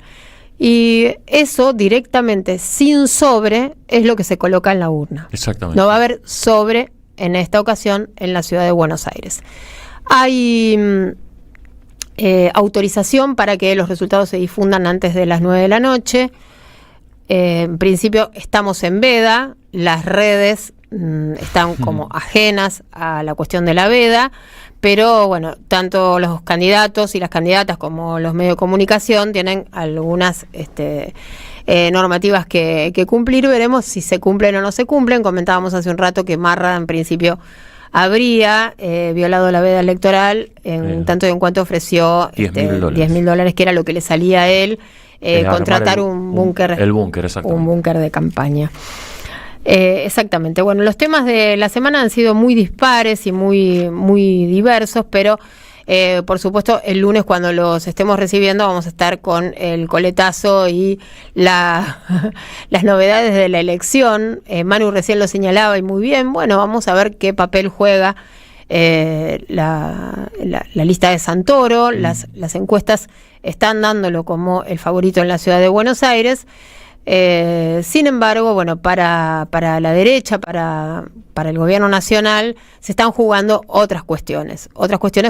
Y eso directamente, sin sobre, es lo que se coloca en la urna.
Exactamente.
No va a haber sobre en esta ocasión en la ciudad de Buenos Aires. Hay autorización para que los resultados se difundan antes de las 9 de la noche. En principio estamos en veda, las redes están como ajenas a la cuestión de la veda, pero bueno, tanto los candidatos y las candidatas como los medios de comunicación tienen algunas normativas que cumplir. Veremos si se cumplen o no se cumplen. Comentábamos hace un rato que Marra en principio habría violado la veda electoral en tanto y en cuanto ofreció $10.000, que era lo que le salía a él contratar un búnker.
El búnker, exactamente.
Un búnker de campaña. Exactamente. Bueno, los temas de la semana han sido muy dispares y muy, muy diversos, pero por supuesto el lunes, cuando los estemos recibiendo, vamos a estar con el coletazo y las novedades de la elección. Manu recién lo señalaba y muy bien. Bueno, vamos a ver qué papel juega la lista de Santoro. Las encuestas están dándolo como el favorito en la ciudad de Buenos Aires. Sin embargo, bueno, para la derecha, para el gobierno nacional, se están jugando otras cuestiones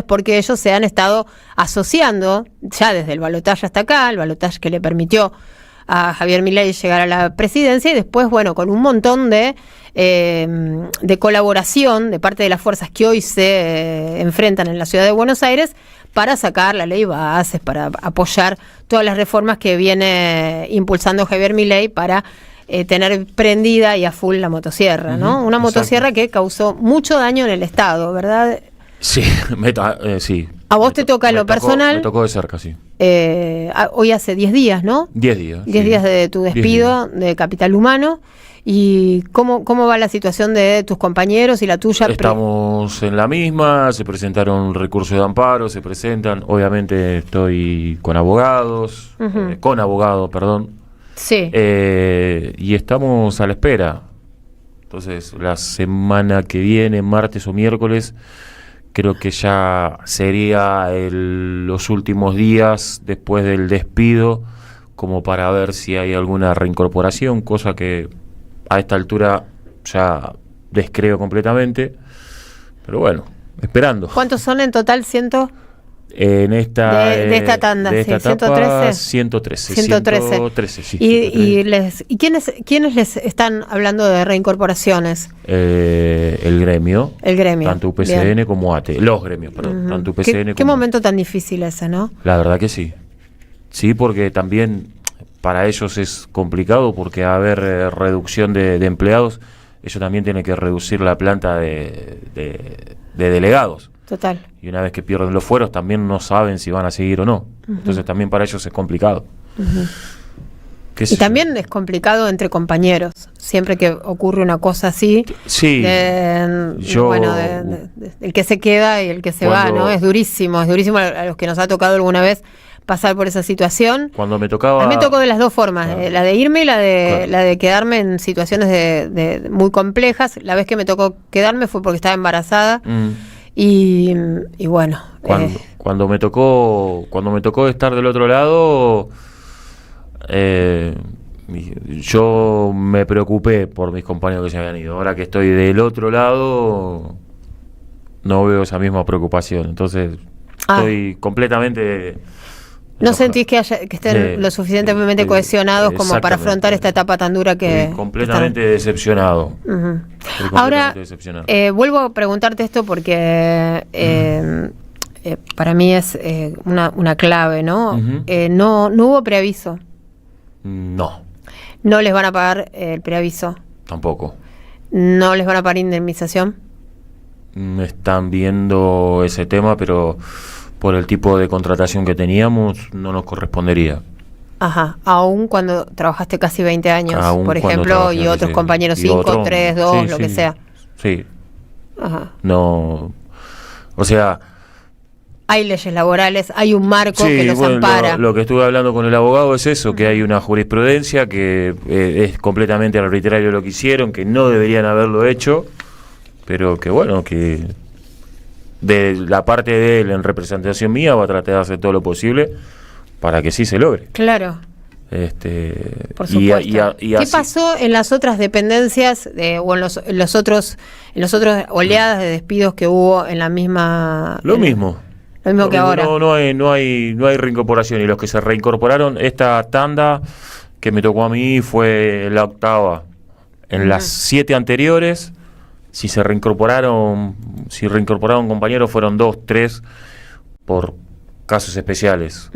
porque ellos se han estado asociando ya desde el balotaje hasta acá, el balotaje que le permitió a Javier Milei llegar a la presidencia, y después, bueno, con un montón de colaboración de parte de las fuerzas que hoy se enfrentan en la ciudad de Buenos Aires para sacar la ley bases, para apoyar todas las reformas que viene impulsando Javier Milei para tener prendida y a full la motosierra, ¿no? Una motosierra que causó mucho daño en el Estado, ¿verdad?
Sí, sí.
A vos te toca en lo personal.
Me tocó de cerca, sí.
Hoy hace 10 días, ¿no?
10 días.
10 días de tu despido de Capital Humano. ¿Y cómo va la situación de tus compañeros y la tuya?
Estamos en la misma, se presentaron recursos de amparo, se presentan. Obviamente estoy con abogados, perdón.
Sí.
Y estamos a la espera. Entonces, la semana que viene, martes o miércoles, creo que ya sería los últimos días después del despido, como para ver si hay alguna reincorporación, cosa que a esta altura ya descreo completamente. Pero bueno, esperando.
¿Cuántos son en total?
En esta
de esta tanda,
de esta
¿sí?
etapa,
113.
113, sí.
¿Y quiénes les están hablando de reincorporaciones?
El gremio. Tanto UPCN
bien.
Como ATE. Los gremios, perdón. Tanto UPCN
¿Qué momento tan difícil ese, no?
La verdad que sí. Sí, porque también para ellos es complicado, porque a haber reducción de empleados, ellos también tienen que reducir la planta de delegados.
Total.
Y una vez que pierden los fueros, también no saben si van a seguir o no. Entonces también para ellos es complicado.
Y también es complicado entre compañeros. Siempre que ocurre una cosa así,
sí,
el que se queda y el que se va, ¿no? Es durísimo a los que nos ha tocado alguna vez pasar por esa situación.
Cuando me tocaba...
A mí me tocó de las dos formas, la de irme y la de quedarme en situaciones de muy complejas. La vez que me tocó quedarme fue porque estaba embarazada. Y bueno,
cuando me tocó estar del otro lado, yo me preocupé por mis compañeros que se habían ido. Ahora que estoy del otro lado, no veo esa misma preocupación. Entonces estoy completamente...
¿No sentís que estén lo suficientemente cohesionados como para afrontar esta etapa tan dura que...
Estoy completamente decepcionado.
Ahora, vuelvo a preguntarte esto porque para mí es una clave, ¿no? No hubo preaviso.
No.
¿No les van a pagar el preaviso?
Tampoco.
¿No les van a pagar indemnización?
Están viendo ese tema, pero... por el tipo de contratación que teníamos, no nos correspondería.
Ajá, aún cuando trabajaste casi 20 años, por ejemplo, y otros compañeros 5, 3, 2, lo que sea.
Sí.
Ajá.
No, o sea...
Hay leyes laborales, hay un marco que los ampara.
Lo que estuve hablando con el abogado es eso, que hay una jurisprudencia que es completamente arbitrario lo que hicieron, que no deberían haberlo hecho, pero que bueno, que... de la parte de él en representación mía va a tratar de hacer todo lo posible para que sí se logre.
Claro. Por supuesto. ¿Qué pasó en las otras dependencias o en los otros oleadas de despidos que hubo en la misma?
Lo mismo
que ahora.
No hay reincorporación, y los que se reincorporaron, esta tanda que me tocó a mí fue la octava. En las 7 anteriores, si reincorporaron compañeros, fueron 2, 3 por casos especiales.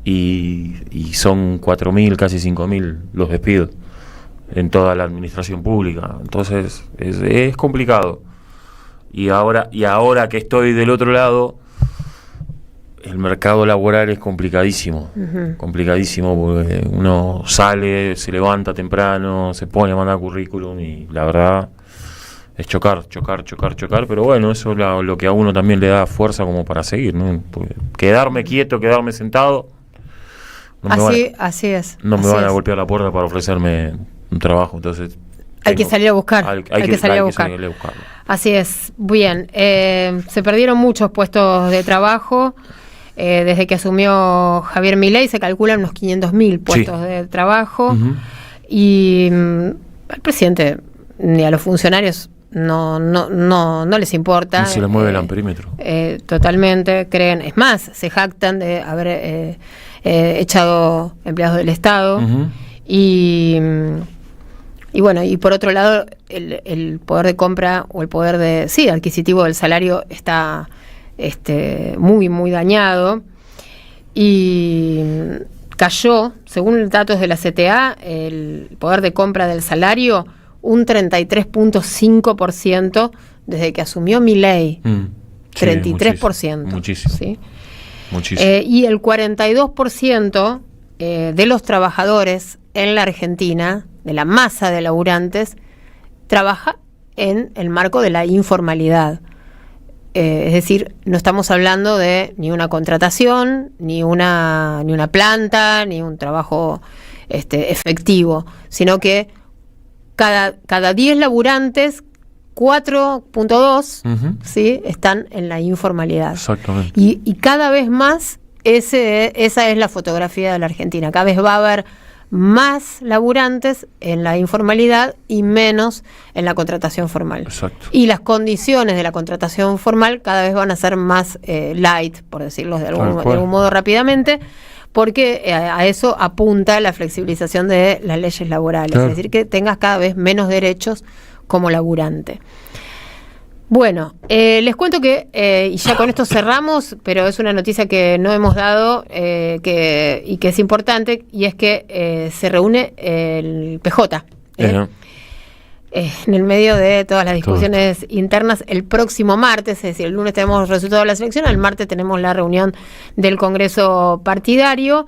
Y son 4.000, casi 5.000 los despidos en toda la administración pública. Entonces es complicado. Y ahora que estoy del otro lado, el mercado laboral es complicadísimo. Complicadísimo porque uno sale, se levanta temprano, se pone a mandar currículum y la verdad es chocar, pero bueno, eso es lo que a uno también le da fuerza como para seguir, ¿no? Porque quedarme quieto, quedarme sentado,
así es.
No me van a golpear la puerta para ofrecerme un trabajo, entonces
hay que salir a buscar. Hay que salir a buscar. Así es. Bien, se perdieron muchos puestos de trabajo. Desde que asumió Javier Milei se calculan unos 500.000 puestos de trabajo. Y al presidente ni a los funcionarios no les importa.
Ni se les mueve el amperímetro.
Totalmente, creen. Es más, se jactan de haber echado empleados del Estado. Y bueno, y por otro lado, el poder de compra o el poder adquisitivo del salario está muy, muy dañado. Y cayó, según datos de la CTA, el poder de compra del salario un 33.5% desde que asumió Milei. 33%.
Muchísimo.
¿Sí?
Muchísimo.
Y el 42% de los trabajadores en la Argentina, de la masa de laburantes, trabaja en el marco de la informalidad. Es decir, no estamos hablando de ni una contratación, ni una planta, ni un trabajo efectivo, sino que cada 10 laburantes, 4.2 ¿sí? están en la informalidad.
Exactamente.
Y cada vez más esa es la fotografía de la Argentina. Cada vez va a haber más laburantes en la informalidad y menos en la contratación formal.
Exacto.
Y las condiciones de la contratación formal cada vez van a ser más light, por decirlo de algún modo rápidamente, porque a eso apunta la flexibilización de las leyes laborales, es decir, que tengas cada vez menos derechos como laburante. Bueno, les cuento que, y ya con esto cerramos, pero es una noticia que no hemos dado y que es importante, y es que se reúne el PJ en el medio de todas las discusiones internas el próximo martes, es decir, el lunes tenemos el resultado de la selección, el martes tenemos la reunión del Congreso partidario.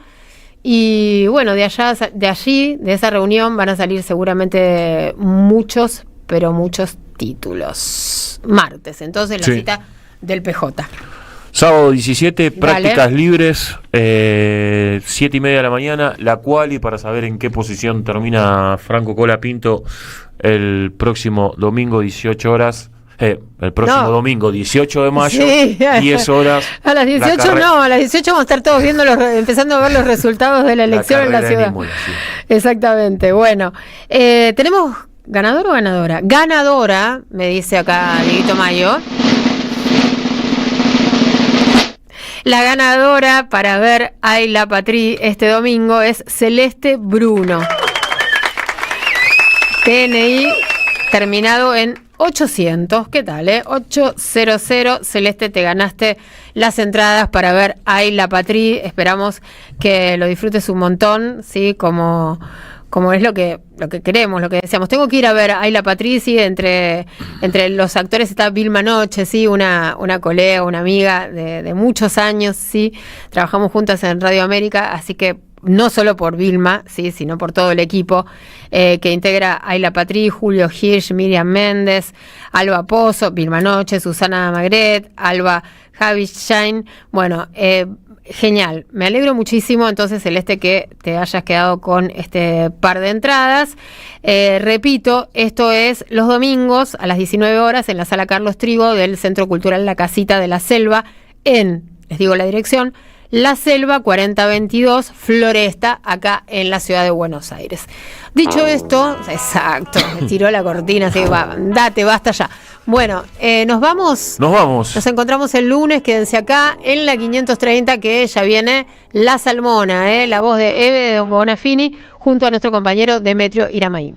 Y bueno, de esa reunión van a salir seguramente muchos títulos. Martes, entonces la cita del PJ.
Sábado 17, prácticas libres, 7:30 de la mañana, la quali para saber en qué posición termina Franco Colapinto el próximo domingo 18 horas. Domingo 18 de mayo, 10 horas.
A las 18 a las 18 vamos a estar todos empezando a ver los resultados de la elección en la ciudad. Imola, exactamente. Bueno, tenemos ¿ganador o ganadora? Ganadora, me dice acá Dieguito Mayo. La ganadora para ver Ay la Patrí este domingo es Celeste Bruno. PNI terminado en 800. ¿Qué tal, 800. Celeste, te ganaste las entradas para ver Ay la Patrí. Esperamos que lo disfrutes un montón, ¿sí? Como es lo que queremos, lo que deseamos. Tengo que ir a ver Ay la Patrí, ¿sí? Entre los actores está Vilma Noche, ¿sí? Una colega, una amiga de muchos años, ¿sí? Trabajamos juntas en Radio América, así que no solo por Vilma, ¿sí? Sino por todo el equipo que integra Ay la Patrí, Julio Hirsch, Miriam Méndez, Alba Pozo, Vilma Noche, Susana Magret, Alba Javishain. Bueno, genial, me alegro muchísimo entonces, Celeste, que te hayas quedado con este par de entradas. Repito, esto es los domingos a las 19 horas en la Sala Carlos Trigo del Centro Cultural La Casita de la Selva, les digo la dirección, La Selva 4022, Floresta, acá en la ciudad de Buenos Aires. Dicho esto, exacto, me tiró la cortina, así que basta ya. Bueno, nos vamos. Nos encontramos el lunes, quédense acá en la 530, que ya viene La Salmona, la voz de Eve Bonafini, junto a nuestro compañero Demetrio Iramaí.